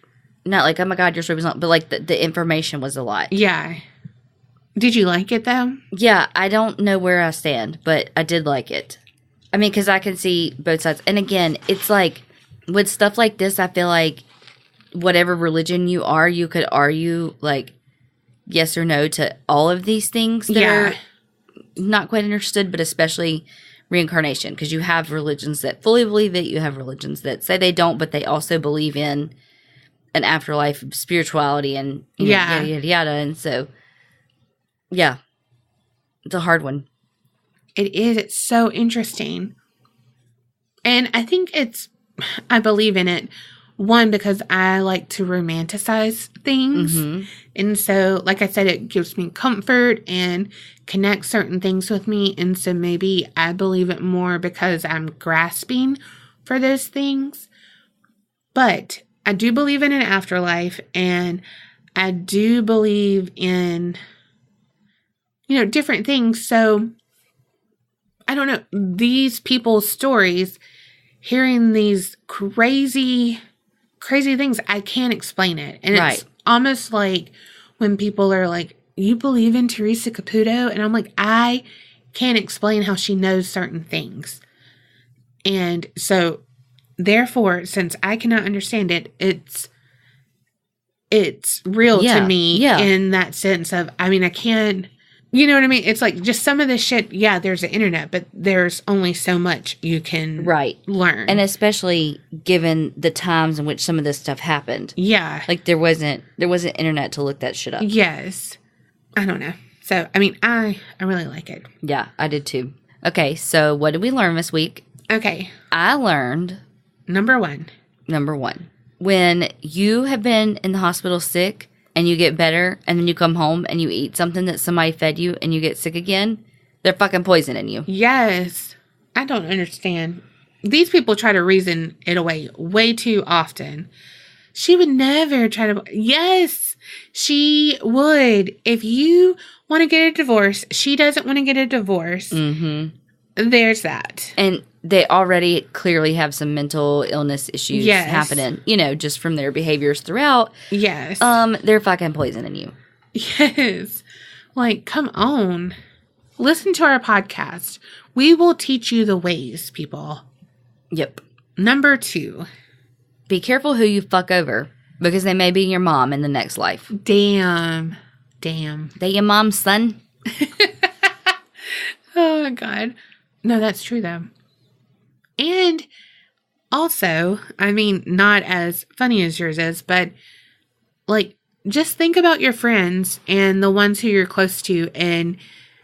not like, oh my God, your story was not, but like the information was a lot. Yeah. Did you like it though? Yeah, I don't know where I stand, but I did like it. I mean, because I can see both sides. And again, it's like, with stuff like this, I feel like whatever religion you are, you could argue, like, yes or no to all of these things that are not quite understood, but especially reincarnation. Because you have religions that fully believe it. You have religions that say they don't, but they also believe in an afterlife, spirituality, and yada, yada, yada. And so, yeah, it's a hard one. It is. It's so interesting. And I think I believe in it One, because I like to romanticize things. Mm-hmm. And so, like I said, it gives me comfort and connects certain things with me. And so maybe I believe it more because I'm grasping for those things. But I do believe in an afterlife, and I do believe in, different things. So I don't know, these people's stories, hearing these crazy things, I can't explain it. And it's almost like when people are like, you believe in Teresa Caputo? And I'm like, I can't explain how she knows certain things. And so, therefore, since I cannot understand it, it's real to me in that sense of, I can't, you know what I mean? It's like just some of this shit, there's the internet, but there's only so much you can learn. And especially given the times in which some of this stuff happened. Yeah. Like there wasn't internet to look that shit up. Yes. I don't know. So, I really like it. Yeah, I did too. Okay, so what did we learn this week? Okay. I learned... Number one. When you have been in the hospital sick and you get better and then you come home and you eat something that somebody fed you and you get sick again, they're fucking poisoning you. Yes. I don't understand. These people try to reason it away way too often. She would never try to... Yes, she would. If you want to get a divorce, she doesn't want to get a divorce. Mm-hmm. There's that. And they already clearly have some mental illness issues happening, just from their behaviors throughout. Yes. They're fucking poisoning you. Yes. Like, come on. Listen to our podcast. We will teach you the ways, people. Yep. Number 2. Be careful who you fuck over, because they may be your mom in the next life. Damn. They your mom's son? Oh, God. No, that's true, though. And also, not as funny as yours is, but, like, just think about your friends and the ones who you're close to. And,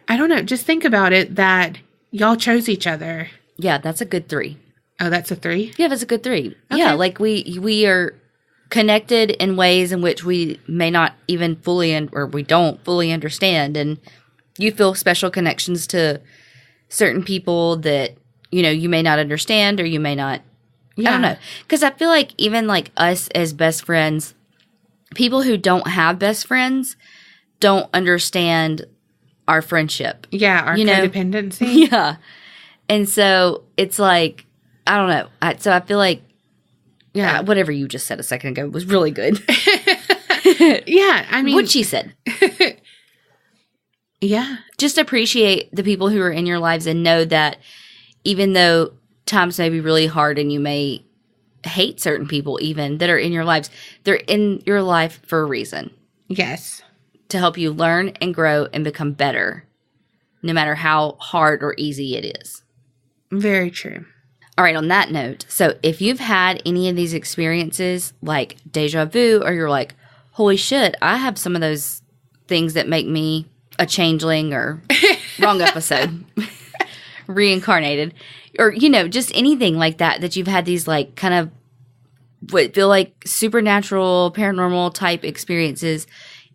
I don't know, just think about it that y'all chose each other. Yeah, that's a good 3. Oh, that's a 3? Yeah, that's a good 3. Okay. Yeah, like, we are connected in ways in which we may not even or we don't fully understand. And you feel special connections to certain people that... you may not understand or you may not, I don't know. Because I feel like even like us as best friends, people who don't have best friends don't understand our friendship. Yeah, our codependency. Yeah. And so it's like, I don't know. So I feel like, whatever you just said a second ago was really good. Yeah, what she said. Yeah. Just appreciate the people who are in your lives and know that even though times may be really hard and you may hate certain people even that are in your lives, they're in your life for a reason. Yes. To help you learn and grow and become better, no matter how hard or easy it is. Very true. All right, on that note, so if you've had any of these experiences like deja vu, or you're like, holy shit, I have some of those things that make me a changeling, or wrong episode. Reincarnated, or just anything like that you've had these like kind of what feel like supernatural, paranormal type experiences,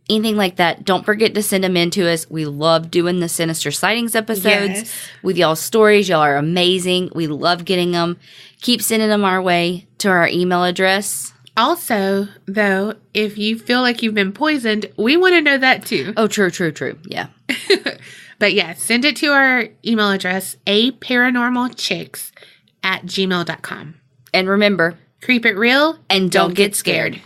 anything like that, don't forget to send them in to us. We love doing the Sinister Sightings episodes with y'all's stories. Y'all are amazing. We love getting them. Keep sending them our way to our email address. Also, though, if you feel like you've been poisoned, we want to know that too. Oh, true. Yeah. But yeah, send it to our email address, aparanormalchicks@gmail.com. And remember, keep it real and don't get scared.